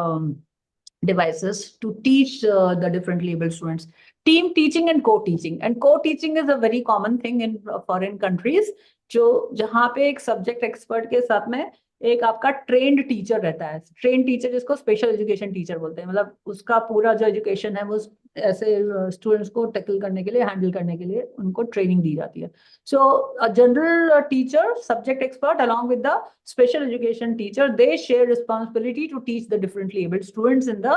devices to teach the differently abled students. Team teaching and co-teaching. And co-teaching is a very common thing in foreign countries, जहाँ पे एक subject expert के साथ में एक आपका trained teacher रहता है. ट्रेंड टीचर जिसको स्पेशल एजुकेशन टीचर बोलते हैं, मतलब उसका पूरा जो एजुकेशन है वो ऐसे स्टूडेंट्स को टैकल करने के लिए, हैंडल करने के लिए उनको ट्रेनिंग दी जाती है. So a general teacher, subject expert along with the special education teacher, they share responsibility to teach the differently abled students in the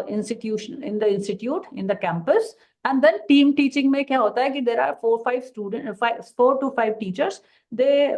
institution in the campus. And then team teaching में क्या होता है कि there are 4 to 5 teachers. They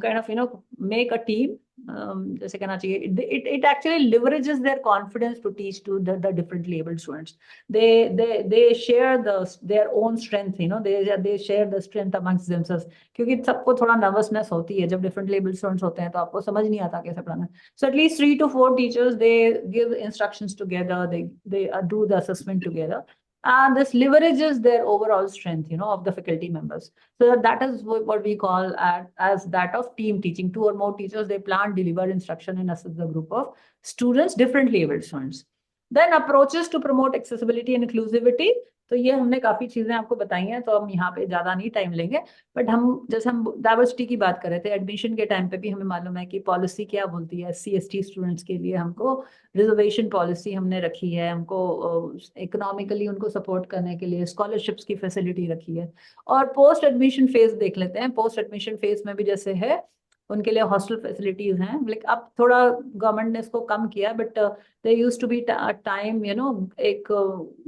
kind of make a team. जैसे कहना चाहिए, it actually leverages their confidence to teach to the differently abled students. They share their own strength, they share the strength amongst themselves. क्योंकि सबको थोड़ा nervousness होती है जब differently abled students होते हैं, तो आपको समझ नहीं आता कैसे पढ़ाना. So at least 3 to 4 teachers, they give instructions together, they do the assessment together. And this leverages their overall strength, of the faculty members. So that is what we call as that of team teaching. 2 or more teachers, they plan, deliver instruction, and assist the group of students, differently abled students. Then approaches to promote accessibility and inclusivity. तो ये हमने काफी चीजें आपको बताई हैं, तो हम यहाँ पे ज्यादा नहीं टाइम लेंगे. बट जैसे हम डाइवर्सिटी की बात कर रहे थे, एडमिशन के टाइम पे भी हमें मालूम है कि पॉलिसी क्या बोलती है. SC/ST स्टूडेंट्स के लिए हमको रिजर्वेशन पॉलिसी हमने रखी है, हमको इकोनॉमिकली उनको सपोर्ट करने के लिए स्कॉलरशिप्स की फैसिलिटी रखी है. और पोस्ट एडमिशन फेज देख लेते हैं. पोस्ट एडमिशन फेज में भी जैसे है, उनके लिए हॉस्टल फैसिलिटीज हैं. लाइक अब थोड़ा गवर्नमेंट ने इसको कम किया, but they used to be time, एक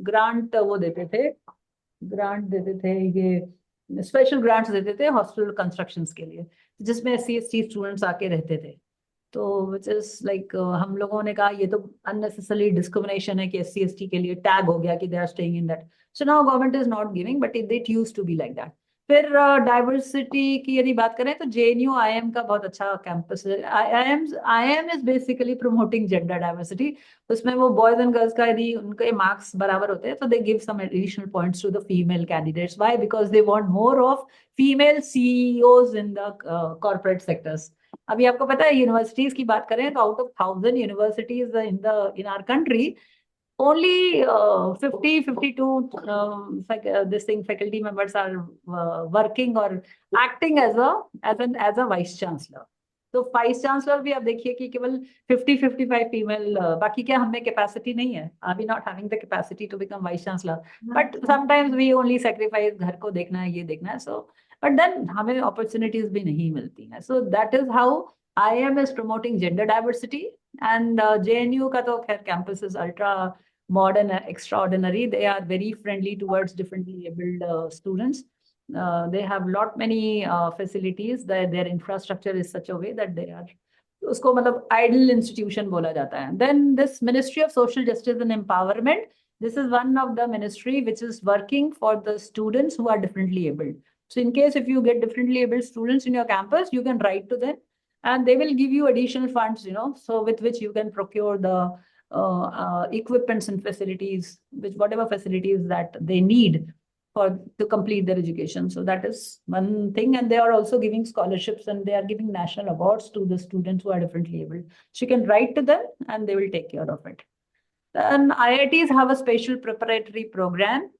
ग्रांट वो देते थे, ये स्पेशल ग्रांट्स देते थे हॉस्टल कंस्ट्रक्शंस के लिए, जिसमें SC/ST स्टूडेंट्स आके रहते थे. तो विच इज लाइक हम लोगों ने कहा ये तो अननेसेसरी डिस्क्रिमिनेशन है कि SC/ST के लिए टैग हो गया कि they are staying in that. So now government is not giving, but it used to be like that. फिर डाइवर्सिटी की यदि बात करें तो JNU IIM का बहुत अच्छा कैंपस है. IIM is basically promoting gender diversity. उसमें वो बॉयज एंड गर्ल्स का यदि उनके मार्क्स बराबर होते हैं तो they give some additional points to the female candidates. Why? Because they want more of female CEOs in the corporate sectors. अभी आपको पता है यूनिवर्सिटीज की बात करें तो out of 1000 universities in our country, only 52 faculty members are working or acting as a vice chancellor. तो vice chancellor भी आप देखिए कि केवल 50-55 फीमेल. बाकी क्या हमें कैपेसिटी नहीं है. Are we not having the capacity to become vice chancellor, but sometimes we only sacrifice घर को देखना है, ये देखना है. सो बट देन हमें अपॉर्चुनिटीज भी नहीं मिलती हैं. So that is how IIM is promoting gender diversity. And JNU का तो खैर campus is ultra modern and extraordinary. They are very friendly towards differently abled students. They have lot many facilities. Their infrastructure is such a way that they are, उसको मतलब ideal institution बोला जाता है. Then this Ministry of Social Justice and Empowerment, this is one of the ministry which is working for the students who are differently abled. So in case if you get differently abled students in your campus, you can write to them and they will give you additional funds, so with which you can procure the equipments and facilities, whatever facilities that they need to complete their education. So that is one thing. And they are also giving scholarships and they are giving national awards to the students who are differently abled. So you can write to them and they will take care of it. Then IITs have a special preparatory program.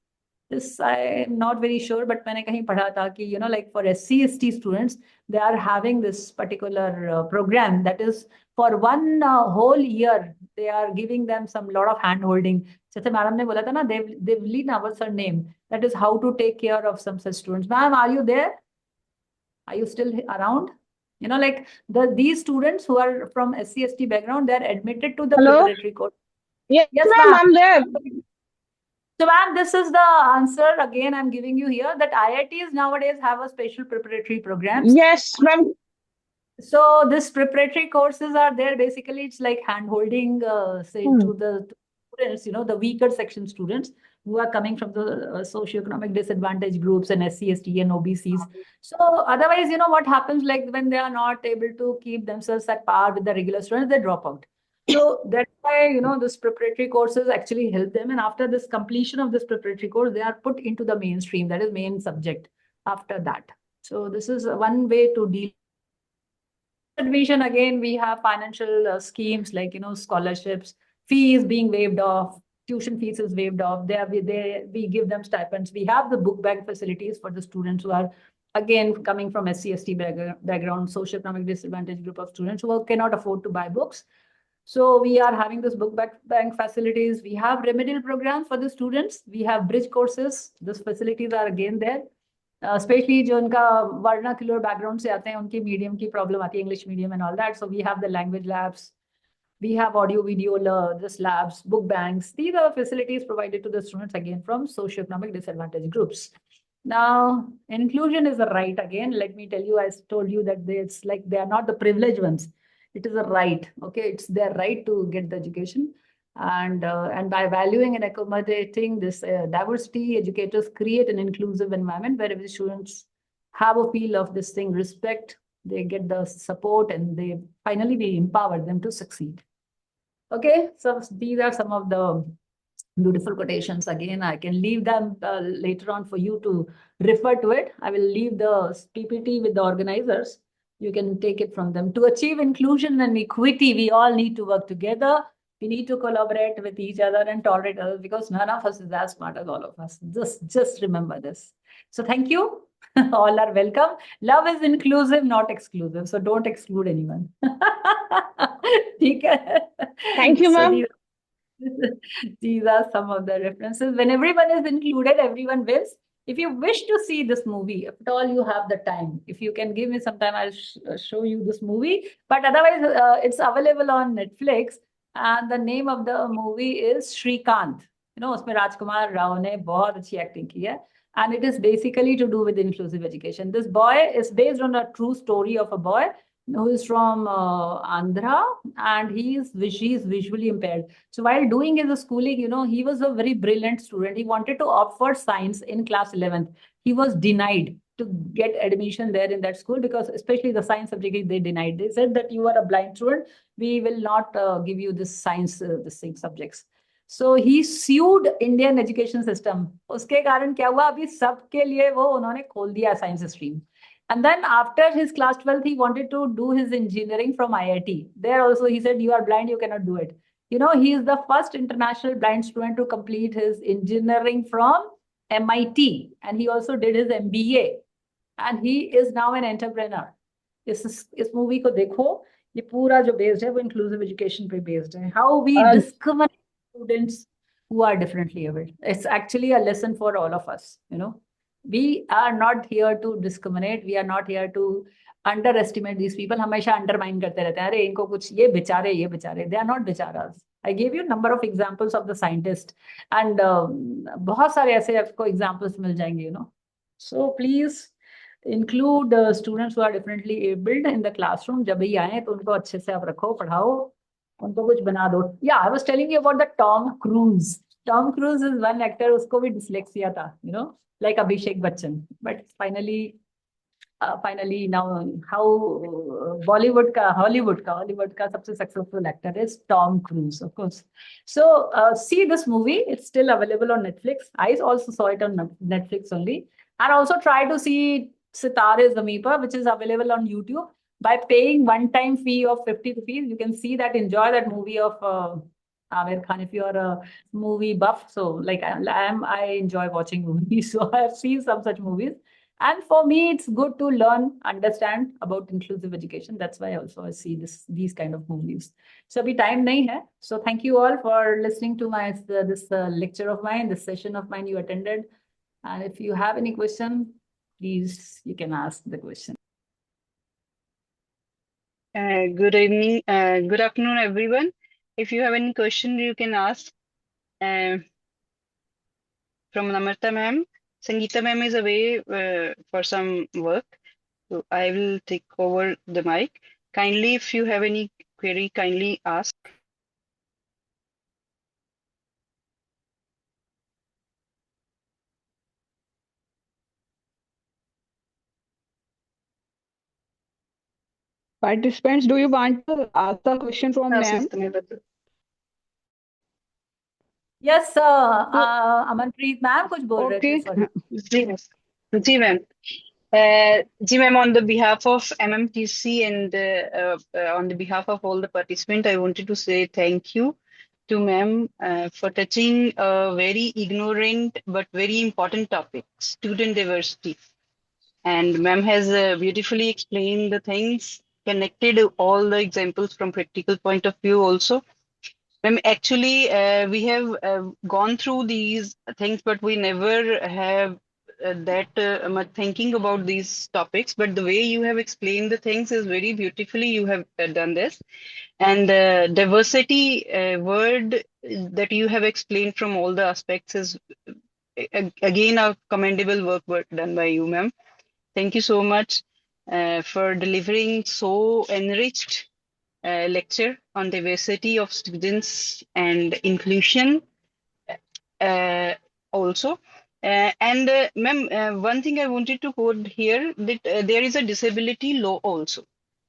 This I'm not very sure, but मैंने कहीं पढ़ा था कि like for SC/ST students, they are having this particular program that is for one whole year. They are giving them some lot of hand holding. जैसे madam ने बोला था ना, Devlina, what's her name? That is how to take care of some such students. Ma'am, are you there? Are you still around? Like these students who are from SC/ST background, they are admitted to the preparatory course. Yes, Yes, ma'am, I'm there. So ma'am, this is the answer again I'm giving you here, that IITs nowadays have a special preparatory programs. Yes, ma'am. So this preparatory courses are there. Basically, it's like hand-holding, to the students, the weaker section students who are coming from the socioeconomic disadvantaged groups and SC/ST and OBCs. So otherwise, what happens, like when they are not able to keep themselves at par with the regular students, they drop out. So that's why, this preparatory courses actually help them. And after this completion of this preparatory course, they are put into the mainstream, that is main subject after that. So this is one way to deal. Admission, again, we have financial schemes like, scholarships, fees being waived off, tuition fees is waived off. We give them stipends. We have the book bag facilities for the students who are, again, coming from SC/ST background, socioeconomic disadvantaged group of students who cannot afford to buy books. So we are having this book bank facilities. We have remedial programs for the students. We have bridge courses. These facilities are again there. Especially जो उनका vernacular background से आते हैं, उनकी medium की problem आती है, English medium and all that. So we have the language labs. We have audio, video, just labs, book banks. These are facilities provided to the students again from socioeconomic disadvantaged groups. Now, inclusion is a right again. Let me tell you, I told you that it's like they are not the privileged ones. It is a right. Okay, it's their right to get the education. And by valuing and accommodating this diversity, educators create an inclusive environment where every students have a feel of this thing, respect, they get the support, and they finally we empower them to succeed. Okay, so these are some of the beautiful quotations. Again, I can leave them later on for you to refer to it. I will leave the PPT with the organizers. You can take it from them. To achieve inclusion and equity, we all need to work together. We need to collaborate with each other and tolerate others, because none of us is as smart as all of us. Just remember this. So thank you. All are welcome. Love is inclusive, not exclusive. So don't exclude anyone. Thank you, ma'am. These are some of the references. When everyone is included, everyone wins. If you wish to see this movie, if at all you have the time, if you can give me some time, I'll show you this movie. But otherwise, it's available on Netflix. And the name of the movie is Shrikant. You know, उसमें राजकुमार राव ने बहुत अच्छी acting की है. And it is basically to do with inclusive education. This boy is based on a true story of a boy who is from Andhra, and he's visually impaired. So while doing his schooling, you know, he was a very brilliant student. He wanted to opt for science in class 11th. He was denied to get admission there in that school, because especially the science subject, they denied. They said that you are a blind student. We will not give you this science, the same subjects. So he sued Indian education system. उसके कारण क्या हुआ, अभी सबके लिए वो उन्होंने खोल दिया science stream. And then after his class 12th, he wanted to do his engineering from IIT. There also he said, you are blind, you cannot do it. You know, he is the first international blind student to complete his engineering from MIT. And he also did his MBA. And he is now an entrepreneur. इस movie को देखो, ये पूरा जो based है वो inclusive education पे based है. How we discriminate students who are differently abled. It's actually a lesson for all of us, you know. We are not here to discriminate. We are not here to underestimate these people. हमेशा undermine करते रहते हैं. अरे इनको कुछ ये बेचारे. They are not बेचारास. I gave you a number of examples of the scientist, and बहुत सारे ऐसे आपको examples मिल जाएंगे, you know. So please include students who are differently abled in the classroom. जब भी आए तो उनको अच्छे से आप रखो, पढ़ाओ, उनको कुछ बना दो. Yeah, I was telling you about the Tom Cruise. Tom Cruise is one actor, उसको भी dyslexia था, you know, like Abhishek Bachchan. But finally now how Hollywood का सबसे successful actor is Tom Cruise, of course. So see this movie. It's still available on Netflix. I also saw it on Netflix only. And also try to see Sitare Zameen Par, which is available on YouTube. By paying one-time fee of 50 rupees, you can see that, enjoy that movie of Aamir Khan if you are a movie buff. So like I enjoy watching movies. So I have seen some such movies. And for me, it's good to learn, understand about inclusive education. That's why also I see these kind of movies. So abhi time nahi hai. So thank you all for listening to my this lecture of mine, this session of mine you attended. And if you have any question, please, you can ask the question. Good evening, good afternoon, everyone. If you have any question, you can ask from Namrata ma'am. Sangeeta ma'am is away for some work, so I will take over the mic. Kindly, if you have any query, kindly ask. Participants, do you want to ask the question from ma'am? Yes, Amanpreet ma'am, कुछ बोल रहे थे, sorry. Ji ma'am. Ji ma'am, on the behalf of MMTC and on the behalf of all the participants, I wanted to say thank you to ma'am for touching a very ignorant but very important topic, student diversity. And ma'am has beautifully explained the things, connected all the examples from practical point of view also. Ma'am, actually, we have gone through these things, but we never have much thinking about these topics, but the way you have explained the things is very beautifully. You have done this, and diversity word that you have explained from all the aspects is again a commendable work done by you, ma'am. Thank you so much for delivering so enriched lecture on diversity of students and inclusion also. Ma'am, one thing I wanted to quote here that there is a disability law also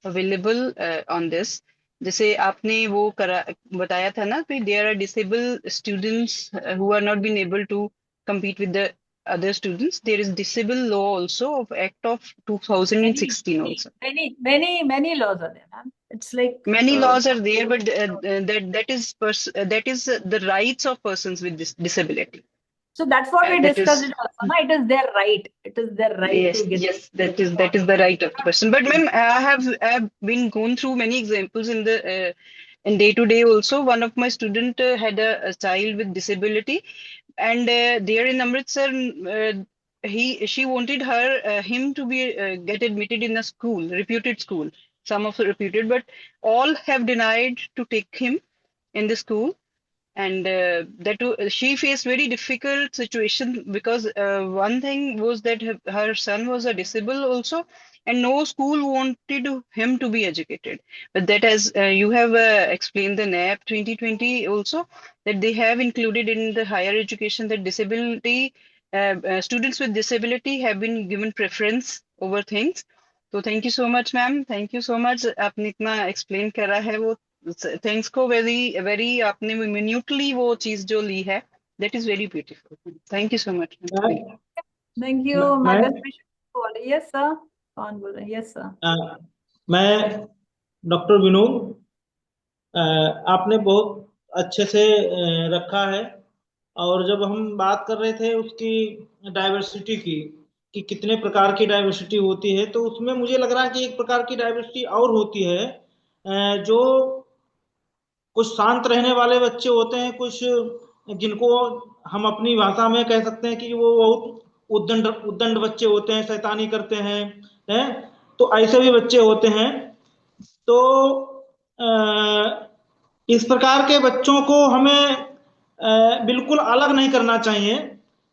available on this. जैसे आपने वो बताया था ना कि there are disabled students who are not been able to compete with the other students. There is disable law also of Act of 2016 also. Many laws are there, ma'am. It's like Many laws are there, but that is the rights of persons with disability. so that's what we that discussed is- it also. No? It is their right. It is their right Yes, to get. yes, that is the right of the person. But ma'am, I have been going through many examples in the in day to day also. One of my student had a child with disability, and there in Amritsar, she wanted him to be get admitted in a school, reputed school. Some of the reputed, but all have denied to take him in the school. And she faced very difficult situation because one thing was that her son was a disabled also, and no school wanted him to be educated. But that, as you have explained the NAP 2020 also, that they have included in the higher education that disability students with disability have been given preference over things. So thank you so much, ma'am. Thank you so much. आपने इतना explain करा है वो thanks को very आपने minutely वो चीज जो ली है that is very beautiful. Thank you so much. Thank you. My मैं best wishes to all. Yes, sir. कौन बोल रहे हैं? Yes, sir. मैं डॉक्टर विनोद, आपने बहुत अच्छे से रखा है। और जब हम बात कर रहे थे उसकी डाइवर्सिटी की कि कितने प्रकार की डाइवर्सिटी होती है, तो उसमें मुझे लग रहा है कि एक प्रकार की डाइवर्सिटी और होती है, जो कुछ शांत रहने वाले बच्चे होते हैं, कुछ जिनको हम अपनी भाषा में कह सकते हैं कि वो बहुत उद्दंड बच्चे होते हैं, शैतानी करते हैं, तो ऐसे भी बच्चे होते हैं। तो इस प्रकार के बच्चों को हमें बिल्कुल अलग नहीं करना चाहिए।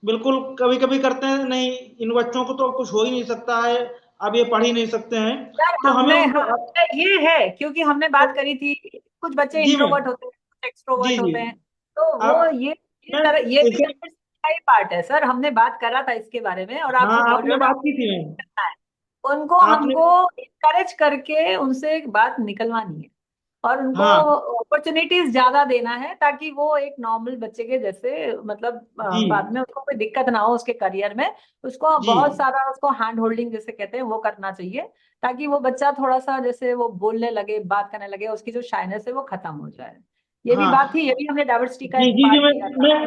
बिल्कुल कभी कभी करते हैं, नहीं इन बच्चों को तो कुछ हो ही नहीं सकता है, अब ये पढ़ ही नहीं सकते हैं, तो हमें ये है क्योंकि हमने बात करी थी कुछ बच्चे इंट्रोवर्ट होते हैं, कुछ एक्सट्रोवर्ट होते हैं, तो वो ये भी पार्ट है सर। हमने बात करा था इसके बारे में और आपने बात की थी। उनको हमको इनकरेज करके उनसे एक बात निकलवानी है और उनको अपॉर्चुनिटीज ज्यादा देना है ताकि वो एक नॉर्मल बच्चे के जैसे मतलब बाद में उसको कोई दिक्कत ना हो उसके करियर में। उसको बहुत सारा उसको हैंड होल्डिंग जैसे कहते हैं वो करना चाहिए ताकि वो बच्चा थोड़ा सा जैसे वो बोलने लगे, बात करने लगे, उसकी जो शाइनेस है वो खत्म हो जाए। ये भी बात थी, ये भी हमने डाइवर्सिटी का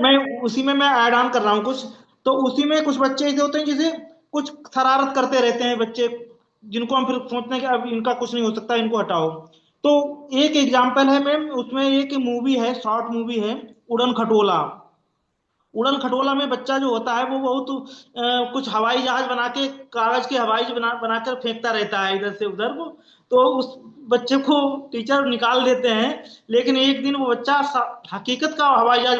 मैं उसी में मैं ऐड ऑन कर रहा हूँ कुछ। तो उसी में कुछ बच्चे ऐसे होते हैं जिसे कुछ शरारत करते रहते हैं बच्चे, जिनको हम फिर सोचते हैं कि अब इनका कुछ नहीं हो सकता, इनको हटाओ। तो एक एग्जाम्पल है मैम, उसमें एक मूवी है, शॉर्ट मूवी है उड़न खटोला। उड़न खटोला में बच्चा जो होता है वो बहुत कुछ हवाई जहाज बना के, कागज के हवाई बनाकर फेंकता रहता है इधर से उधर को। तो उस बच्चे को टीचर निकाल देते हैं, लेकिन एक दिन वो बच्चा हकीकत का हवाई जहाज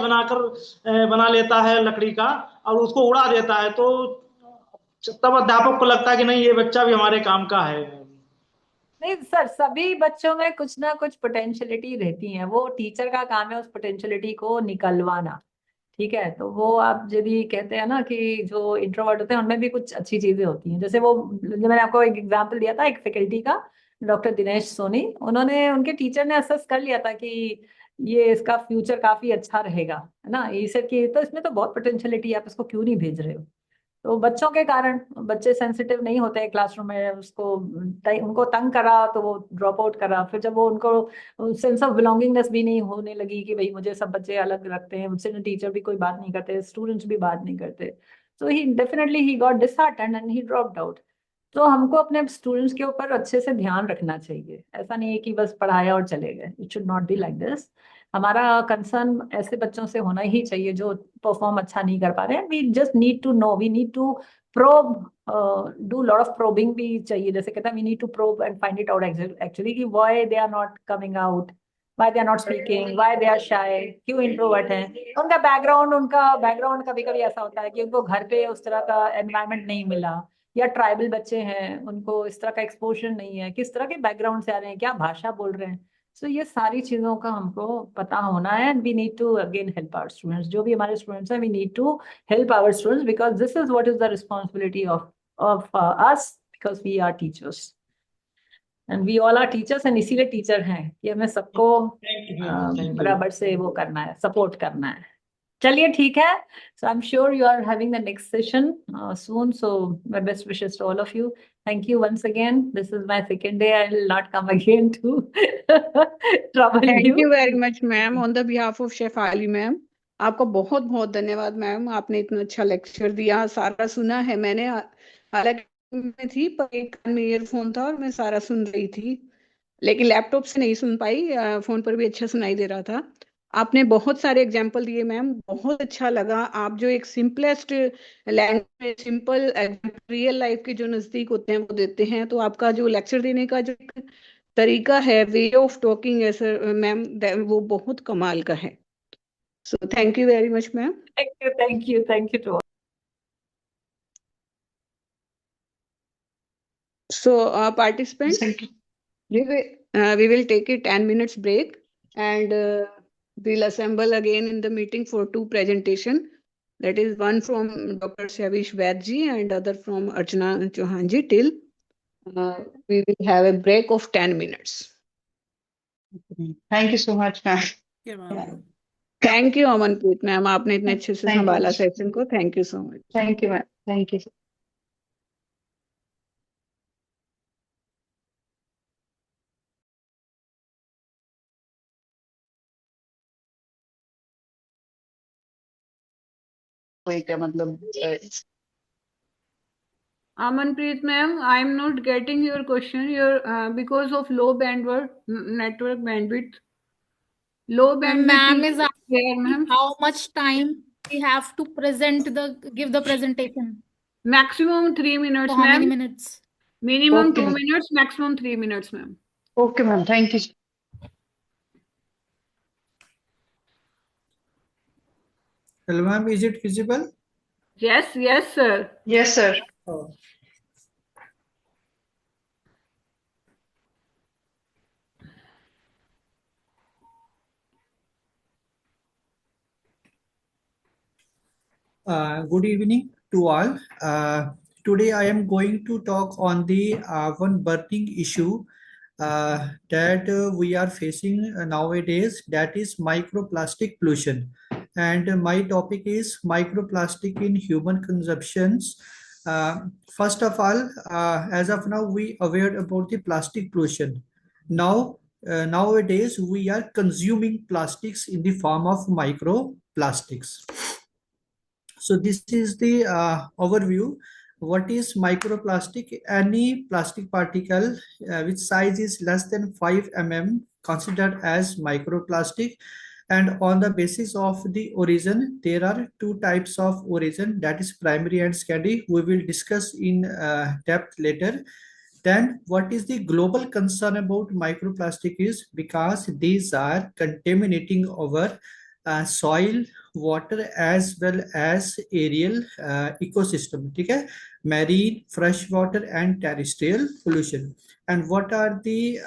बना लेता है लकड़ी का और उसको उड़ा देता है। तो तब अध्यापक को लगता है कि नहीं, ये बच्चा भी हमारे काम का है। नहीं सर, सभी बच्चों में कुछ ना कुछ पोटेंशियलिटी रहती है, वो टीचर का काम है उस पोटेंशियलिटी को निकलवाना। ठीक है, तो वो आप यदि कहते हैं ना कि जो इंट्रोवर्ट होते हैं उनमें भी कुछ अच्छी चीजें होती हैं, जैसे वो जो मैंने आपको एक एग्जांपल दिया था एक फैकल्टी का, डॉक्टर दिनेश सोनी, उन्होंने उनके टीचर ने असेस कर लिया था कि ये इसका फ्यूचर काफी अच्छा रहेगा, है ना, इसे की तो इसमें तो बहुत पोटेंशियलिटी है, आप इसको क्यों नहीं भेज रहे हो। तो बच्चों के कारण बच्चे सेंसिटिव नहीं होते हैं क्लासरूम में, उसको उनको तंग करा तो वो ड्रॉप आउट करा। फिर जब वो उनको सेंस ऑफ बिलोंगिंगनेस भी नहीं होने लगी कि भाई मुझे सब बच्चे अलग रखते हैं, मुझसे टीचर भी कोई बात नहीं करते, स्टूडेंट्स भी बात नहीं करते, तो he definitely he got disheartened and he dropped out. तो हमको अपने स्टूडेंट्स के ऊपर अच्छे से ध्यान रखना चाहिए, ऐसा नहीं है कि बस पढ़ाया और चले गए, it should not be like this. हमारा कंसर्न ऐसे बच्चों से होना ही चाहिए जो परफॉर्म अच्छा नहीं कर पा रहे हैं. We just need to know, we need to probe, do lot of probing भी चाहिए. जैसे कहता है we need to probe and find it out actually कि why they are not coming out, why they are not speaking, why they are shy, क्यों introvert हैं. उनका background कभी कभी ऐसा होता है कि उनको घर पे उस तरह का एनवायरनमेंट नहीं मिला, या ट्राइबल बच्चे हैं, उनको इस तरह का एक्सपोजर नहीं है, किस तरह के बैकग्राउंड से आ रहे हैं, क्या भाषा बोल रहे हैं. सो ये सारी चीजों का हमको पता होना है. And we need to again help our students, जो भी हमारे स्टूडेंट्स हैं, we need to help our students because this is what is the responsibility of us, because we are teachers and we all are teachers and इसीलिए teacher हैं कि हमें सबको बराबर से वो करना है, सपोर्ट करना है. चलिए ठीक है. So I'm sure you are having the next session soon. So my best wishes to all of you. Thank you once again. This is my second day. I will not come again to trouble thank you. You very much ma'am on the behalf of Shefali ma'am. आपका बहुत बहुत धन्यवाद ma'am, आपने इतना अच्छा lecture दिया. सारा सुना है मैंने, हालांकि मैं थी पर एक कान में ईयरफोन था और मैं सारा सुन रही थी, लेकिन लैपटॉप से नहीं सुन पाई. फोन पर भी अच्छा सुनाई दे रहा था. आपने बहुत सारे एग्जाम्पल दिए मैम, बहुत अच्छा लगा. आप जो एक simplest language, simple real life के जो नजदीक होते हैं वो देते हैं. तो आपका जो लेक्चर देने का जो एक तरीका है, वे ऑफ टॉकिंग है सर मैम, वो बहुत कमाल का है. So thank you very much ma'am. Thank you to all. So participants, Thank you. we will take a 10 minutes break and we'll assemble again in the meeting for two presentation. That is one from Dr. Shavish Vaidji and other from Archana Chauhanji. Till we will have a break of 10 minutes. Thank you so much, ma'am. Thank you Amanpreet ma'am, आपने इतने अच्छे से Thank you. संभाला session को. Thank you so much. Thank you, ma'am. Thank you. कोई क्या मतलब Amanpreet ma'am, I am not getting your question. Your because of low bandwidth, network bandwidth. Low bandwidth Ma'am is where, asking ma'am? how much time we have to give the presentation. Maximum 3 minutes, For how many ma'am. minutes? Minimum Okay, 2 ma'am. minutes, maximum 3 minutes, ma'am. Okay, ma'am. Thank you. Hello, ma'am. Is it visible? Yes, sir. Yes, sir. Oh. Good evening to all. Today I am going to talk on the one burning issue that we are facing nowadays, that is microplastic pollution. And my topic is microplastic in human consumptions. First of all, as of now, we aware about the plastic pollution. Nowadays, we are consuming plastics in the form of microplastics. So this is the overview. What is microplastic? Any plastic particle which size is less than 5 mm considered as microplastic. And on the basis of the origin, there are two types of origin, that is primary and secondary. We will discuss in depth later. Then what is the global concern about microplastic is because these are contaminating our soil, water as well as aerial ecosystem, okay? Marine, freshwater and terrestrial pollution. And what are the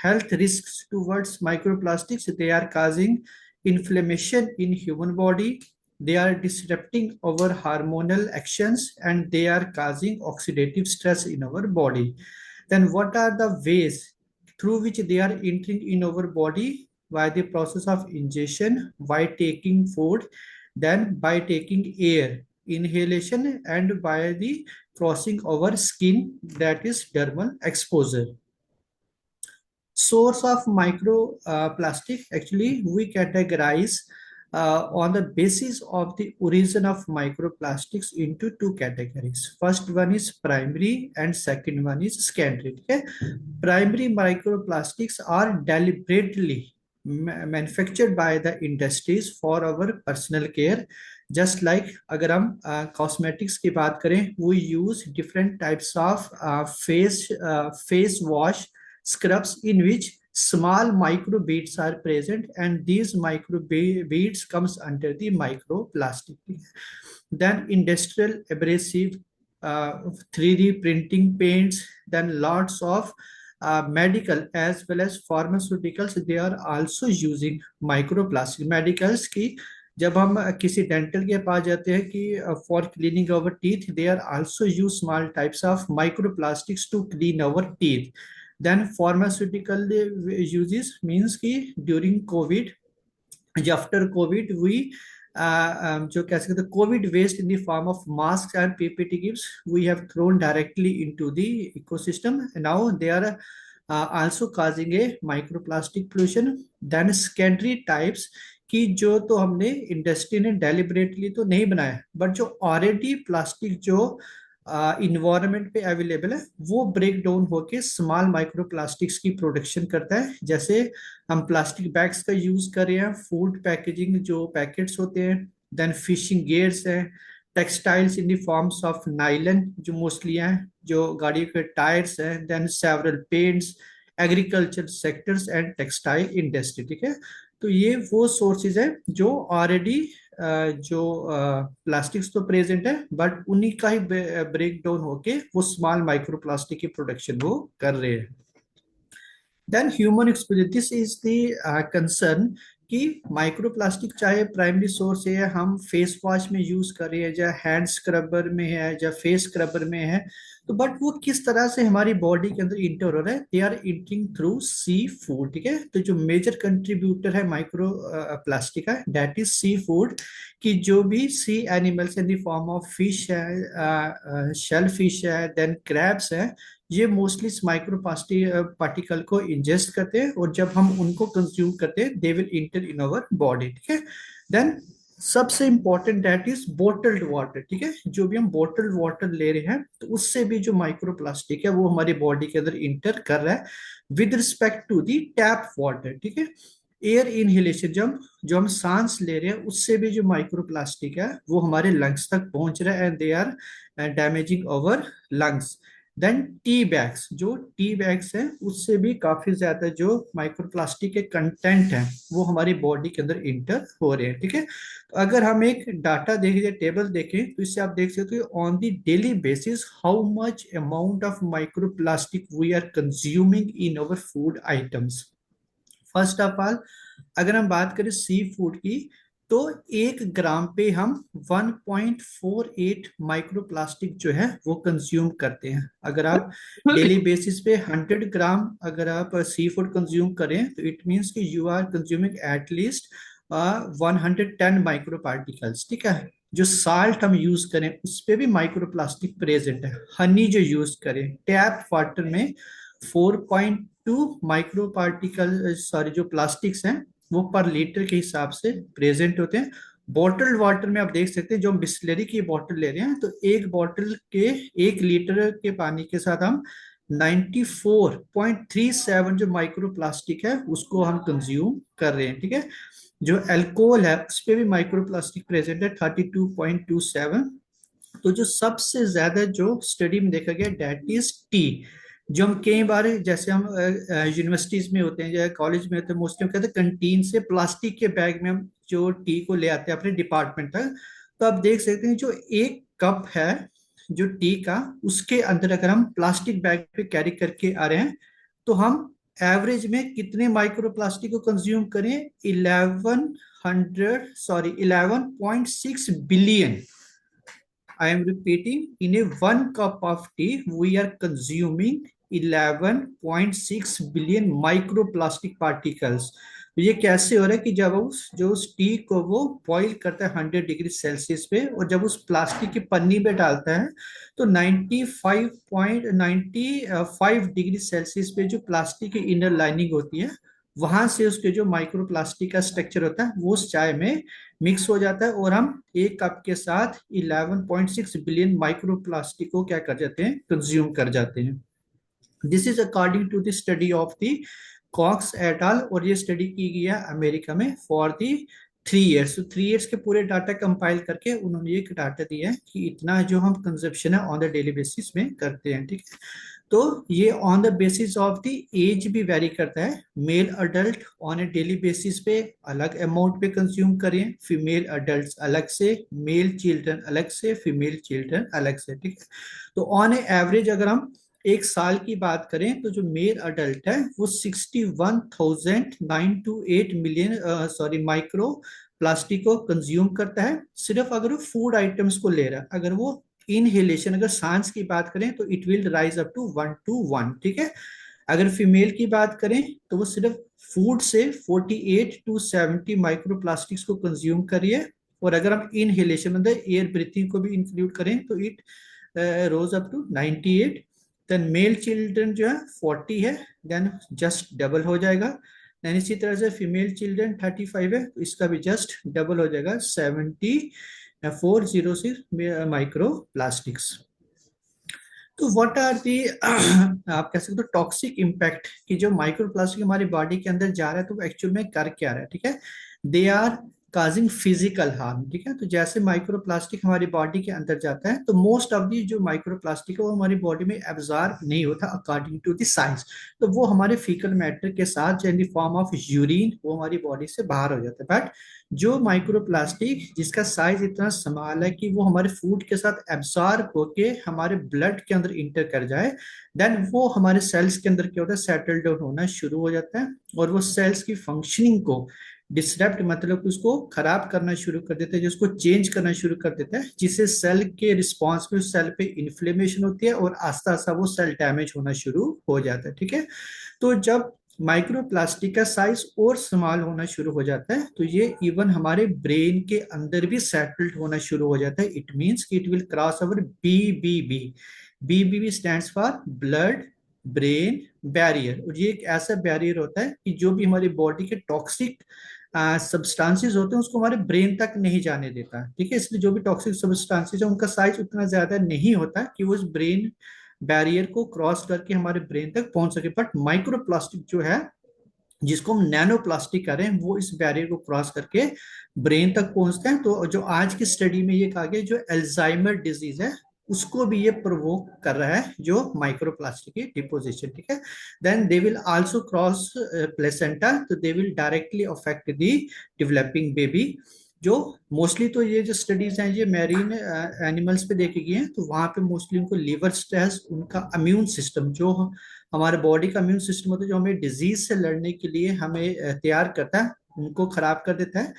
health risks towards microplastics? They are causing inflammation in human body, they are disrupting our hormonal actions, and they are causing oxidative stress in our body. Then what are the ways through which they are entering in our body? By the process of ingestion, by taking food, then by taking air, inhalation, and by the crossing our skin, that is dermal exposure. Source of microplastic, actually we categorize on the basis of the origin of microplastics into two categories. First one is primary and second one is secondary. Okay? Primary microplastics are deliberately manufactured by the industries for our personal care. Just like अगर हम cosmetics की बात करें, we use different types of face wash scrubs in which small micro beads are present, and these micro beads comes under the microplastic. Then industrial abrasive 3D printing paints, then lots of medical as well as pharmaceuticals, they are also using microplastic. Medicals की जब हम किसी dental के पास जाते हैं कि for cleaning our teeth, they are also use small types of microplastics to clean our teeth. Then pharmaceutical uses means कि during Covid, after Covid we जो कह सकते हैं Covid waste in the form of mask and PPT gives we have thrown directly into the ecosystem. Now they are also causing a microplastic pollution. Then secondary types कि जो तो हमने industry ने deliberately तो नहीं बनाया, बट जो already plastic जो इन्वायरमेंट पे अवेलेबल है वो ब्रेक डाउन होके स्मॉल माइक्रो प्लास्टिक्स की प्रोडक्शन करता है. जैसे हम प्लास्टिक बैग्स का यूज कर रहे हैं, फूड पैकेजिंग जो पैकेट्स होते हैं, देन फिशिंग गियर्स हैं, textiles in the forms of nylon जो मोस्टली हैं, जो गाड़ियों के टायर्स हैं, then several paints, agriculture sectors and textile industry. ठीक है, तो ये वो सोर्सेज है जो ऑलरेडी जो प्लास्टिक्स तो प्रेजेंट है, बट उन्हीं का ही ब्रेक डाउन होके वो स्मॉल माइक्रो प्लास्टिक की प्रोडक्शन वो कर रहे हैं. Then human exposure, this is the concern कि माइक्रोप्लास्टिक चाहे प्राइमरी सोर्स है, हम फेस वॉश में यूज कर रहे हैं, या हैंड स्क्रबर में है, या फेस स्क्रबर में है, तो बट वो किस तरह से हमारी बॉडी के अंदर इंटर हो रहा है, they are entering through seafood. ठीक है, तो जो मेजर कंट्रीब्यूटर है माइक्रो प्लास्टिक का, दैट इज सी फूड. कि जो भी sea animals in the form of fish है, शेल फिश है, देन क्रैब्स है, ये मोस्टली इस माइक्रो पार्टिकल को इंजेस्ट करते हैं, और जब हम उनको कंज्यूम करते हैं they will enter in our body. ठीक है, देन सबसे important that is bottled water. ठीक है, जो भी हम बोटल्ड वाटर ले रहे हैं तो उससे भी जो माइक्रो प्लास्टिक है वो हमारी बॉडी के अंदर इंटर कर रहा है with respect to the tap water. ठीक है, एयर इनहेलेशन, जो हम सांस ले रहे हैं उससे भी जो माइक्रो प्लास्टिक है वो हमारे लंग्स तक पहुंच रहा है, and they are damaging our lungs. Then tea bags, जो टी बैग्स हैं उससे भी काफी ज्यादा जो माइक्रोप्लास्टिक के कंटेंट हैं वो हमारी बॉडी के अंदर इंटर हो रहे हैं. ठीक है, तो अगर हम एक डाटा देखें, टेबल देखें, तो इससे आप देख सकते हो on the daily basis how much amount of microplastic we are consuming in our food items. First of all अगर हम बात करें सी फूड की, तो 1 ग्राम पे हम 1.48 माइक्रोप्लास्टिक जो है वो कंज्यूम करते हैं. अगर आप डेली बेसिस पे 100 ग्राम अगर आप सी फूड कंज्यूम करें तो इट मींस कि you are consuming at least 110 micro particles. ठीक है, जो साल्ट हम यूज करें उस पे भी माइक्रोप्लास्टिक प्रेजेंट है. हनी जो यूज करें, टैप वाटर में 4.2 माइक्रो पार्टिकल जो प्लास्टिक्स हैं वो पर लीटर के हिसाब से प्रेजेंट होते हैं. बॉटल्ड वाटर में आप देख सकते हैं, जो हम बिस्लरी की बॉटल ले रहे हैं तो एक बॉटल के 1 लीटर के पानी के साथ हम 94.37 जो माइक्रो प्लास्टिक है उसको हम कंज्यूम कर रहे हैं. ठीक है, जो अल्कोहल है उस पर भी माइक्रो प्लास्टिक प्रेजेंट है 32.27. तो जो सबसे ज्यादा जो स्टडी में देखा गया दैट इज टी. जो हम कई बार जैसे हम यूनिवर्सिटीज में होते हैं या कॉलेज में होते हैं, मोस्टली हम कहते हैं कैंटीन से प्लास्टिक के बैग में हम जो टी को ले आते हैं अपने डिपार्टमेंट तक, तो आप देख सकते हैं जो 1 कप है जो टी का, उसके अंदर अगर हम प्लास्टिक बैग पे कैरी करके आ रहे हैं तो हम एवरेज में कितने माइक्रो प्लास्टिक को कंज्यूम करें, 11.6 billion. I am repeating, in a 1 cup of tea, we are consuming 11.6 billion microplastic particles. तो ये कैसे हो रहा है कि जब उस टी को वो बॉईल करता है 100 डिग्री सेल्सियस पे, और जब उस प्लास्टिक की पन्नी में डालता है तो 95.95 डिग्री सेल्सियस पे जो प्लास्टिक की इनर लाइनिंग होती है वहां से उसके जो माइक्रोप्लास्टिक का स्ट्रक्चर होता है वो उस चाय में मिक्स हो जाता है, और हम 1 कप के साथ 11.6 बिलियन माइक्रोप्लास्टिक को क्या कर जाते हैं, कंज्यूम कर जाते हैं. This is according to the study of the Cox et al, और ये स्टडी की गई है अमेरिका में फॉर दी 3 years। तो 3 years के पूरे डाटा कंपाइल करके उन्होंने ये डाटा दिया है कि इतना जो हम कंजप्शन है ऑन द डेली बेसिस में करते हैं, ठीक है। तो ये on the basis of the age भी वेरी करता है। Male adult on a daily basis पे अलग अमाउंट पे कंज्यूम करें, फीमेल अडल्ट अलग से, मेल चिल्ड्रन अलग से, फीमेल चिल्ड्रन अलग से, ठीक है। तो ऑन ए एवरेज अगर हम एक साल की बात करें तो जो मेल अडल्ट है वो 61,928 मिलियन माइक्रो प्लास्टिक को कंज्यूम करता है, सिर्फ अगर वो फूड आइटम्स को ले रहा है। अगर वो इनहेलेशन, अगर सांस की बात करें तो it will rise up to 1 to 1, ठीक है। अगर फीमेल की बात करें तो वो सिर्फ फूड से 48 to 70 माइक्रो प्लास्टिक्स को कंज्यूम करिए, और अगर हम इनहेलेशन मतलब एयर ब्रीथिंग को भी इंक्लूड करें तो it rose up to 98। Then male children जो है 40 है, देन जस्ट डबल हो जाएगा। देन इसी तरह से फीमेल चिल्ड्रन 35 है, तो इसका भी जस्ट डबल हो जाएगा 7406 माइक्रो प्लास्टिक्स। तो व्हाट आर दी आप कह सकते हो टॉक्सिक इम्पैक्ट, कि जो माइक्रो प्लास्टिक हमारी बॉडी के अंदर जा रहा है तो एक्चुअल में कर क्या रहा है, ठीक है। They are causing physical harm, ठीक है। तो जैसे माइक्रो प्लास्टिक हमारी बॉडी के अंदर जाता है तो मोस्ट ऑफ दी जो माइक्रो प्लास्टिक है वो हमारी बॉडी में एब्जॉर्ब नहीं होता अकॉर्डिंग टू द साइज, तो वो हमारे फीकल मैटर के साथ इन द फॉर्म ऑफ यूरिन वो हमारी बॉडी से बाहर हो जाता है। बट जो माइक्रो प्लास्टिक जिसका साइज इतना स्मॉल है कि वो हमारे फूड के साथ एब्जॉर्ब होके हमारे ब्लड के अंदर इंटर कर जाए, देन वो हमारे सेल्स के अंदर क्या होता है, सेटल डाउन होना शुरू हो जाता है, और वो सेल्स की फंक्शनिंग को डिसरप्ट मतलब उसको खराब करना शुरू कर देता है, जिसको चेंज करना शुरू कर देता है, जिससे सेल के रिस्पॉन्स में सेल पे इन्फ्लेमेशन होती है और आस्ता आस्ता वो सेल डैमेज होना शुरू हो जाता है, ठीक है। तो जब माइक्रो प्लास्टिक का साइज और स्मॉल होना शुरू हो जाता है तो ये इवन हमारे ब्रेन के अंदर भी सेटल्ड होना शुरू हो जाता है। It means it will cross our BBB। BBB stands for blood brain barrier, और ये एक ऐसा बैरियर होता है कि जो भी हमारी बॉडी के टॉक्सिक सब्सटेंसेस होते हैं उसको हमारे ब्रेन तक नहीं जाने देता, ठीक है। इसलिए जो भी टॉक्सिक सब्सटेंसेस है उनका साइज उतना ज्यादा नहीं होता कि वो उस ब्रेन बैरियर को क्रॉस करके हमारे ब्रेन तक पहुंच सके। बट माइक्रो प्लास्टिक जो है जिसको हम नैनो प्लास्टिक कह रहे हैं वो इस बैरियर को क्रॉस करके ब्रेन तक पहुंचते हैं। तो जो आज की स्टडी में ये कहा गया जो अल्जाइमर डिजीज है उसको भी ये प्रोवोक कर रहा है जो माइक्रो प्लास्टिक की डिपोजिशन, ठीक है। Then they will also cross placenta, तो they will directly affect the developing baby. जो मोस्टली तो ये जो स्टडीज हैं ये मैरीन एनिमल्स पे देखी गई हैं, तो वहां पे मोस्टली उनको लिवर स्ट्रेस, उनका इम्यून सिस्टम जो हमारे बॉडी का इम्यून सिस्टम होता है जो हमें डिजीज से लड़ने के लिए हमें तैयार करता है, उनको खराब कर देता है।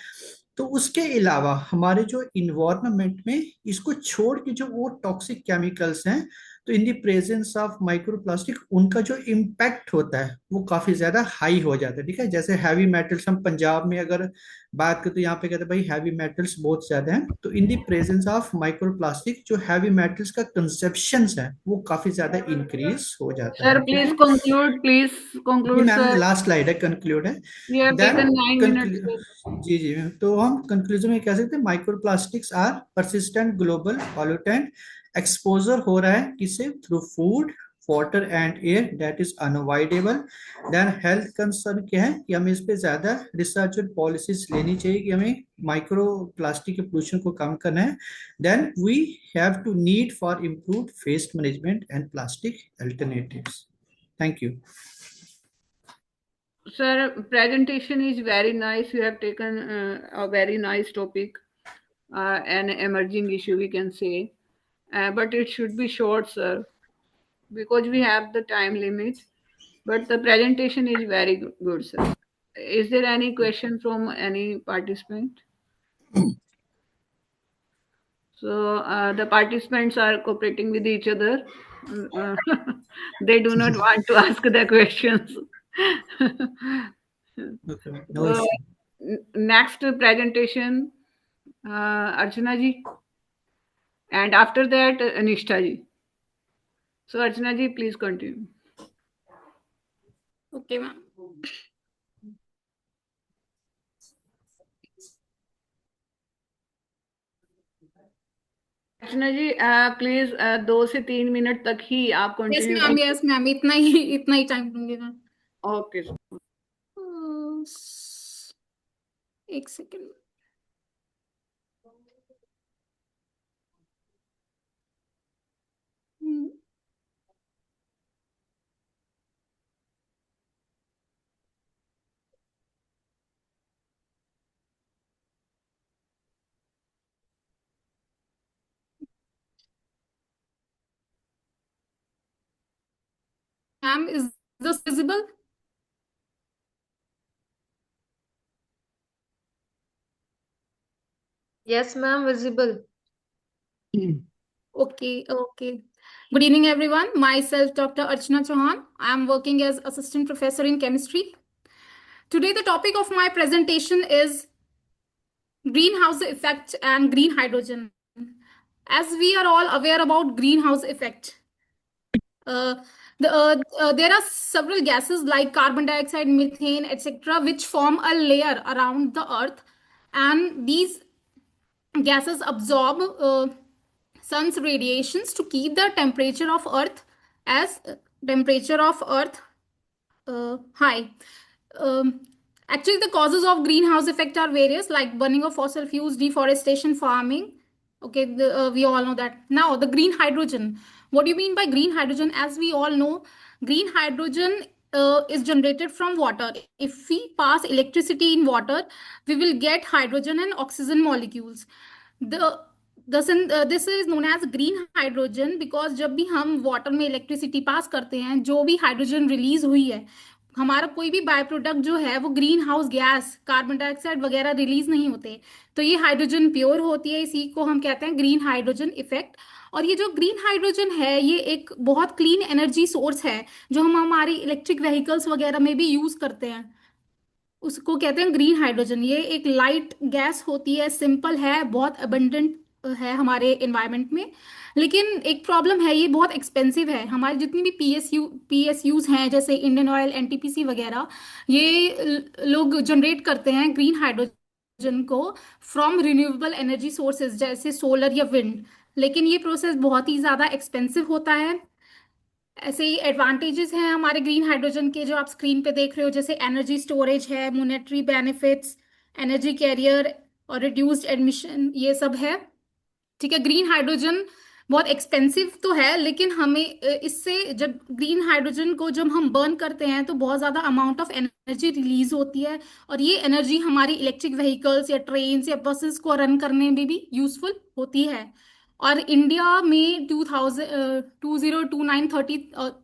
तो उसके अलावा हमारे जो इन्वायरमेंट में इसको छोड़ के जो और टॉक्सिक केमिकल्स हैं तो in the presence of microplastic उनका जो इम्पैक्ट होता है वो काफी ज्यादा हाई हो जाता है, ठीक है। जैसे हैवी मेटल्स, हम पंजाब में अगर बात करें तो यहाँ पे कहते हैं भाई हैवी मेटल्स बहुत ज्यादा हैं, तो in the presence of microplastic जो हैवी मेटल्स का कंसेप्शन है वो काफी ज्यादा इंक्रीज हो जाता है। Sir, please conclude. Please conclude, ma'am sir. Last slide है, कंक्लूड है। We have Then taken 9 minutes. Sir. जी जी मैम, तो हम कंक्लूजन में कह सकते हैं microplastics are persistent global pollutant. Exposure हो रहा है किसे, through food water and air, that is unavoidable. Then health concern क्या है कि हमें इस पे ज्यादा रिसर्च और पॉलिसीज लेनी चाहिए कि हमें माइक्रो प्लास्टिक के पोल्यूशन को कम करना है। Then we have to need for improved waste management and plastic alternatives. Thank you. Sir, presentation is very nice. You have taken a very nice topic, an emerging issue we can say, but it should be short, sir, because we have the time limit. But the presentation is very good, sir. Is there any question from any participant? So the participants are cooperating with each other. They do not want to ask the questions. Okay, no issue. Next presentation, Archana ji, and after that Nishtha ji. So Archana ji, please continue. Okay, ma'am. Archana ji please 2 से 3 minute तक ही आप Yes, continue ma'am. Yes, ma'am. इतना ही time दूंगी मैं. Okay. एक second. Ma'am, is this visible? Yes, ma'am, visible. Okay, okay. Good evening, everyone. Myself, Dr. Archana Chauhan. I am working as assistant professor in chemistry. Today, the topic of my presentation is greenhouse effect and green hydrogen. As we are all aware about greenhouse effect, there are several gases like carbon dioxide, methane, etc., which form a layer around the earth, and these gases absorb sun's radiations to keep the temperature of earth as high. um, Actually, the causes of greenhouse effect are various, like burning of fossil fuels, deforestation, farming. Okay, we all know that. Now, the green hydrogen. What do you mean by green hydrogen? As we all know, green hydrogen is generated from water. If we pass electricity in water, we will get hydrogen and oxygen molecules. This is known as green hydrogen because जब भी हम water में electricity pass करते हैं, जो भी hydrogen release हुई है, हमारा कोई भी बाय प्रोडक्ट जो है वो green house gas, carbon dioxide वगैरह रिलीज नहीं होते, तो ये हाइड्रोजन प्योर होती है. इसी को हम कहते हैं ग्रीन हाइड्रोजन इफेक्ट. और ये जो ग्रीन हाइड्रोजन है, ये एक बहुत क्लीन एनर्जी सोर्स है जो हम हमारी इलेक्ट्रिक व्हीकल्स वगैरह में भी यूज करते हैं. उसको कहते हैं ग्रीन हाइड्रोजन. ये एक लाइट गैस होती है, सिंपल है, बहुत अबंडेंट है हमारे एनवायरनमेंट में. लेकिन एक प्रॉब्लम है, ये बहुत एक्सपेंसिव है. हमारी जितनी भी पीएसयूज हैं, जैसे इंडियन ऑयल, एनटीपीसी वगैरह, ये लोग जनरेट करते हैं ग्रीन हाइड्रोजन को फ्रॉम रिन्यूएबल एनर्जी सोर्सेज जैसे सोलर या विंड. लेकिन ये प्रोसेस बहुत ही ज़्यादा एक्सपेंसिव होता है. ऐसे ही एडवांटेजेस हैं हमारे ग्रीन हाइड्रोजन के जो आप स्क्रीन पे देख रहे हो, जैसे एनर्जी स्टोरेज है, मॉनेटरी बेनिफिट्स, एनर्जी कैरियर और रिड्यूस्ड एमिशन, ये सब है. ठीक है, ग्रीन हाइड्रोजन बहुत एक्सपेंसिव तो है, लेकिन हमें इससे जब ग्रीन हाइड्रोजन को जब हम बर्न करते हैं तो बहुत ज़्यादा अमाउंट ऑफ एनर्जी रिलीज होती है, और ये एनर्जी हमारी इलेक्ट्रिक व्हीकल्स या ट्रेन या बसेस को रन करने में भी यूजफुल होती है. और इंडिया में 2029-30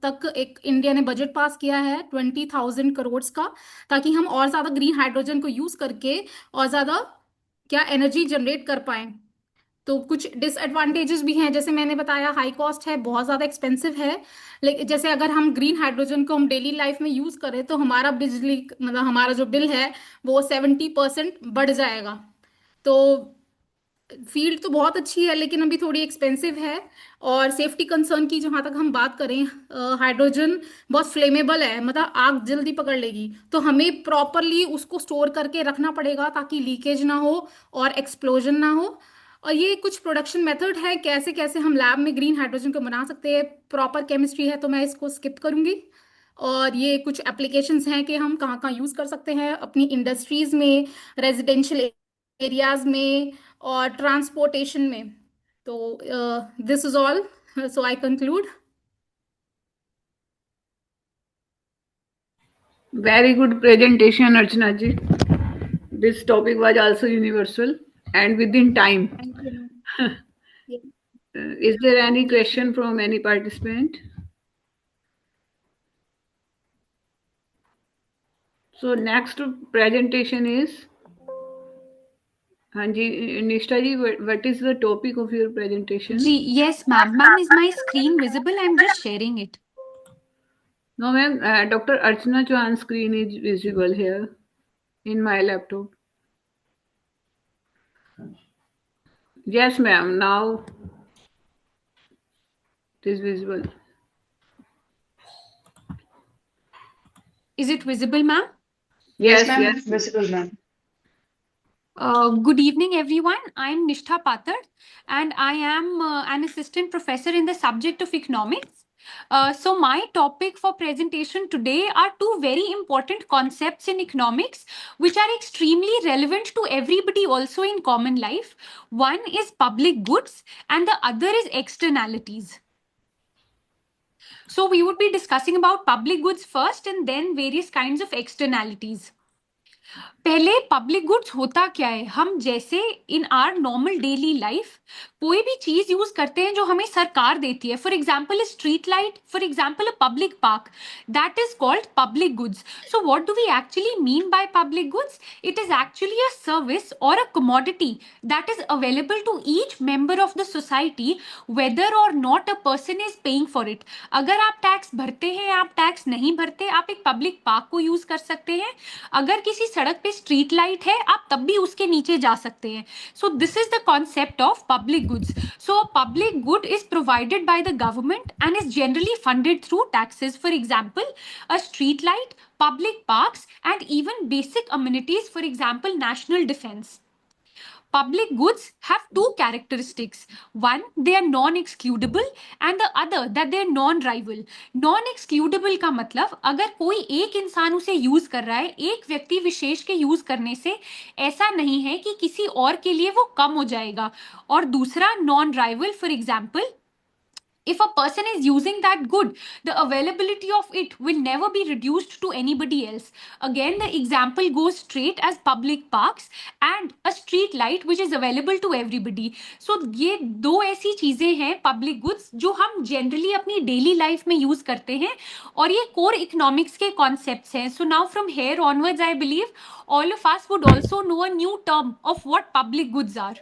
तक एक इंडिया ने बजट पास किया है 20,000 करोड़ का, ताकि हम और ज़्यादा ग्रीन हाइड्रोजन को यूज़ करके और ज़्यादा क्या एनर्जी जनरेट कर पाएं. तो कुछ डिसएडवांटेजेस भी हैं, जैसे मैंने बताया, हाई कॉस्ट है, बहुत ज़्यादा एक्सपेंसिव है. लेकिन जैसे अगर हम ग्रीन हाइड्रोजन को हम डेली लाइफ में यूज़ करें तो हमारा बिजली, मतलब हमारा जो बिल है वो 70% बढ़ जाएगा. तो फील्ड तो बहुत अच्छी है, लेकिन अभी थोड़ी एक्सपेंसिव है. और सेफ्टी कंसर्न की जहाँ तक हम बात करें, हाइड्रोजन बहुत फ्लेमेबल है, मतलब आग जल्दी पकड़ लेगी, तो हमें प्रॉपरली उसको स्टोर करके रखना पड़ेगा ताकि लीकेज ना हो और एक्सप्लोजन ना हो. और ये कुछ प्रोडक्शन मेथड है, कैसे कैसे हम लैब में ग्रीन हाइड्रोजन को बना सकते हैं. प्रॉपर केमिस्ट्री है तो मैं इसको स्किप करूंगी. और ये कुछ एप्लीकेशंस हैं कि हम कहाँ कहाँ यूज़ कर सकते हैं अपनी इंडस्ट्रीज में, रेजिडेंशियल एरियाज में और ट्रांसपोर्टेशन में. तो this is all, so I conclude. Very good presentation, Archana ji. This topic was also universal and within time. Thank you. Is there any question from any participant? So next presentation is, Hanji, Nishtha ji, what is the topic of your presentation? Yes, ma'am. Ma'am, is my screen visible? I'm just sharing it. No, ma'am. Dr. Archana Chauhan's screen is visible here in my laptop. Yes, ma'am. Now it is visible. Is it visible, ma'am? Yes, ma'am. Yes. Visible, ma'am. Good evening, everyone. I'm Nishtha Pathak, and I am an assistant professor in the subject of economics. So my topic for presentation today are two very important concepts in economics, which are extremely relevant to everybody also in common life. One is public goods and the other is externalities. So we would be discussing about public goods first and then various kinds of externalities. पहले public goods होता क्या है? हम जैसे इन are normal daily life कोई भी चीज use करते हैं जो हमें सरकार देती है. For example street light, for example a public park, that is called public goods. So what do we actually mean by public goods? It is actually a service or a commodity that is available to each member of the society whether or not a person is paying for it. अगर आप tax भरते हैं, आप tax नहीं भरते, आप एक public park को यूज कर सकते हैं. अगर किसी सड़क पे स्ट्रीट लाइट है, आप तब भी उसके नीचे जा सकते हैं. सो this is the concept of public goods. So public good is provided by the government and is generally funded through taxes. For example, a street light, public parks, and even basic amenities, for example, national defense. Public goods have two characteristics. One, they are non-excludable, and the other that they are non-rival. Non-excludable का मतलब अगर कोई एक इंसान उसे use कर रहा है, एक व्यक्ति विशेष के यूज करने से ऐसा नहीं है कि किसी और के लिए वो कम हो जाएगा. और दूसरा non-rival, for example, if a person is using that good, the availability of it will never be reduced to anybody else. Again, the example goes straight as public parks and a street light which is available to everybody. So ये दो ऐसी चीजें हैं public goods जो हम generally अपनी daily life में use करते हैं और ये core economics के concepts हैं. So now from here onwards, I believe all of us would also know a new term of what public goods are.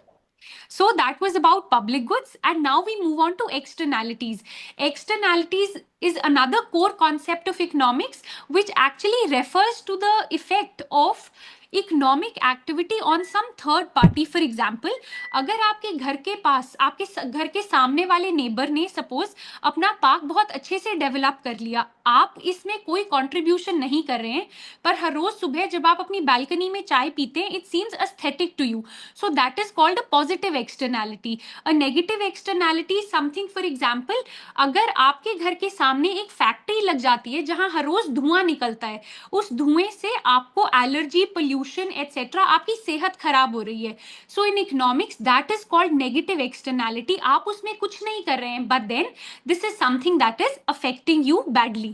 So that was about public goods, and now we move on to externalities. Externalities is another core concept of economics, which actually refers to the effect of economic activity on some third party. For example, अगर आपके घर के पास, आपके घर के सामने वाले neighbour ने सपोज अपना पार्क बहुत अच्छे से डेवलप कर लिया, आप इसमें कोई कंट्रीब्यूशन नहीं कर रहे हैं, पर हर रोज सुबह जब आप अपनी बालकनी में चाय पीते हैं, it seems aesthetic to you. So that is called a positive externality. A negative externality something, for example, अगर आपके घर के सामने एक फैक्ट्री लग जाती है जहां हर रोज धुआं निकलता है, उस धुएं से आपको एलर्जी, पोल्यूशन एटसेट्रा, आपकी सेहत खराब हो रही है. So in economics that is called negative externality. आप उसमें कुछ नहीं कर रहे हैं, but then this is something that is affecting you badly.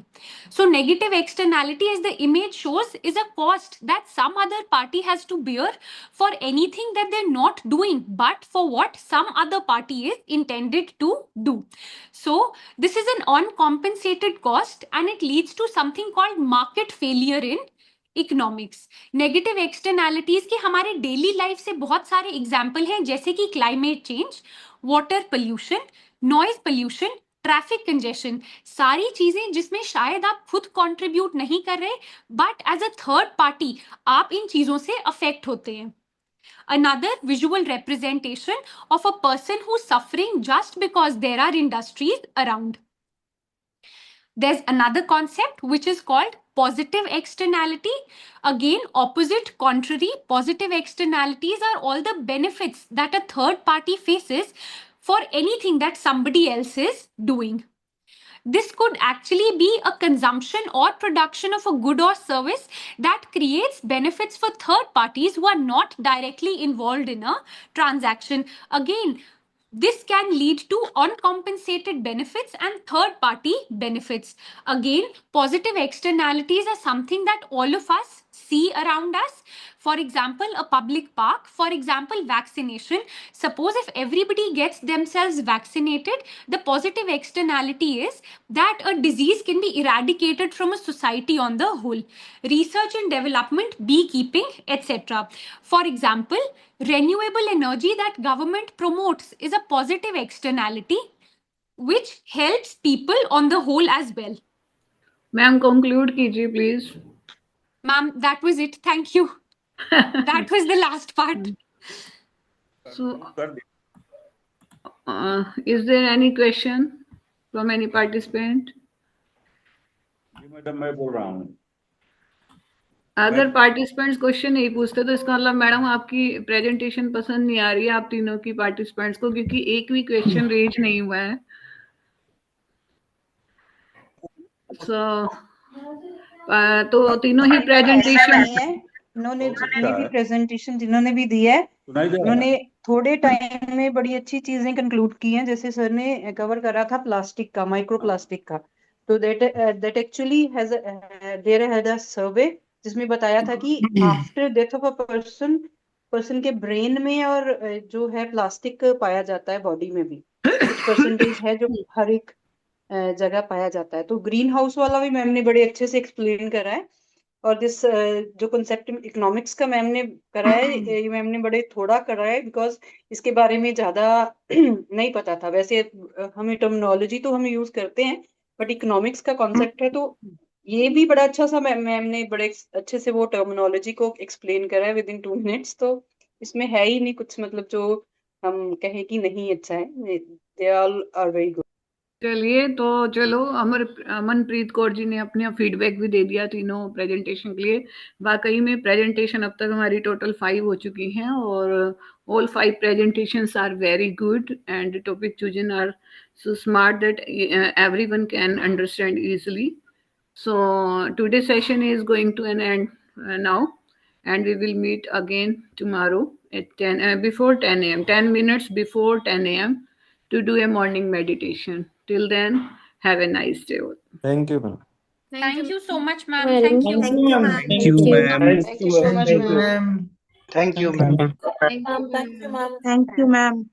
So negative externality, as the image shows, is a cost that some other party has to bear for anything that they're not doing, but for what some other party is intended to do. So this is an uncompensated cost, and it leads to something called market failure in economics. Negative externalities के हमारे daily life से बहुत सारे example हैं, जैसे कि climate change, water pollution, noise pollution, traffic congestion. सारी चीजें जिसमें शायद आप खुद कंट्रीब्यूट नहीं कर रहे, but as a third party आप इन चीजों से अफेक्ट होते हैं. Another visual representation of a person who's suffering just because there are industries around. There's another concept which is called positive externality. Again, opposite, contrary. Positive externalities are all the benefits that a third party faces for anything that somebody else is doing. This could actually be a consumption or production of a good or service that creates benefits for third parties who are not directly involved in a transaction. Again, this can lead to uncompensated benefits and third party benefits. Again, positive externalities are something that all of us see around us. For example, a public park, for example, vaccination. Suppose if everybody gets themselves vaccinated, the positive externality is that a disease can be eradicated from a society on the whole. Research and development, beekeeping, etc. For example, renewable energy that government promotes is a positive externality which helps people on the whole as well. Ma'am conclude कीजिए please. Ma'am, that was it. Thank you. That was the last part. So, is there any question from any participant? Madam मैं बोल रहा हूँ. अगर participants question नहीं पूछते तो इसका मतलब मैडम आपकी प्रेजेंटेशन पसंद नहीं आ रही है आप तीनों की पार्टिसिपेंट्स को, क्योंकि एक भी क्वेश्चन रेज नहीं हुआ है. So, तो तीनों ही ऐसा प्रेजेंटेशन नहीं है, इन्होंने जितने भी प्रेजेंटेशन जिन्होंने भी दी है, उन्होंने थोड़े टाइम में बड़ी अच्छी चीजें कंक्लूड की हैं। जैसे सर ने कवर करा था प्लास्टिक का, माइक्रो प्लास्टिक का, तो that actually has there had a survey जिसमें बताया था कि after death of a person के ब्रेन में और जो है प्लास्टिक पाया जाता है बॉडी में भी, कुछ परसेंटेज है जो हर एक जगह पाया जाता है। तो ग्रीन हाउस वाला भी मैम ने बड़े अच्छे से एक्सप्लेन करा है। और दिस जो कंसेप्ट इकोनॉमिक्स का मैम ने करा है, ये मैम ने बड़े थोड़ा करा है, बिकॉज इसके बारे में ज्यादा नहीं पता था। वैसे हमें टर्मिनोलॉजी तो हम यूज करते हैं, बट इकोनॉमिक्स का कॉन्सेप्ट है, तो ये भी बड़ा अच्छा सा मैम ने बड़े अच्छे से वो टर्मिनोलॉजी को एक्सप्लेन करा है विद इन 2 मिनट्स। तो इसमें है ही नहीं कुछ मतलब जो हम कहें कि नहीं अच्छा है, they all are very good. चलिए, तो चलो, अमनप्रीत कौर जी ने अपना फीडबैक भी दे दिया तीनों प्रेजेंटेशन के लिए। वाकई में प्रेजेंटेशन अब तक हमारी टोटल 5 हो चुकी हैं, और all 5 presentations are very good, and the topic chosen are so smart that everyone can understand easily. So today's session is going to an end now, and we will meet again tomorrow at 10 before 10 a.m. 10 minutes before 10 a.m. to do a morning meditation. Till then, have a nice day. Thank you, ma'am. Thank you so much, ma'am. Thank you. Thank you, ma'am. Thank you, ma'am. Thank you so much, ma'am. Thank you, ma'am. Thank you, ma'am. Thank you, ma'am. Thank you, ma'am.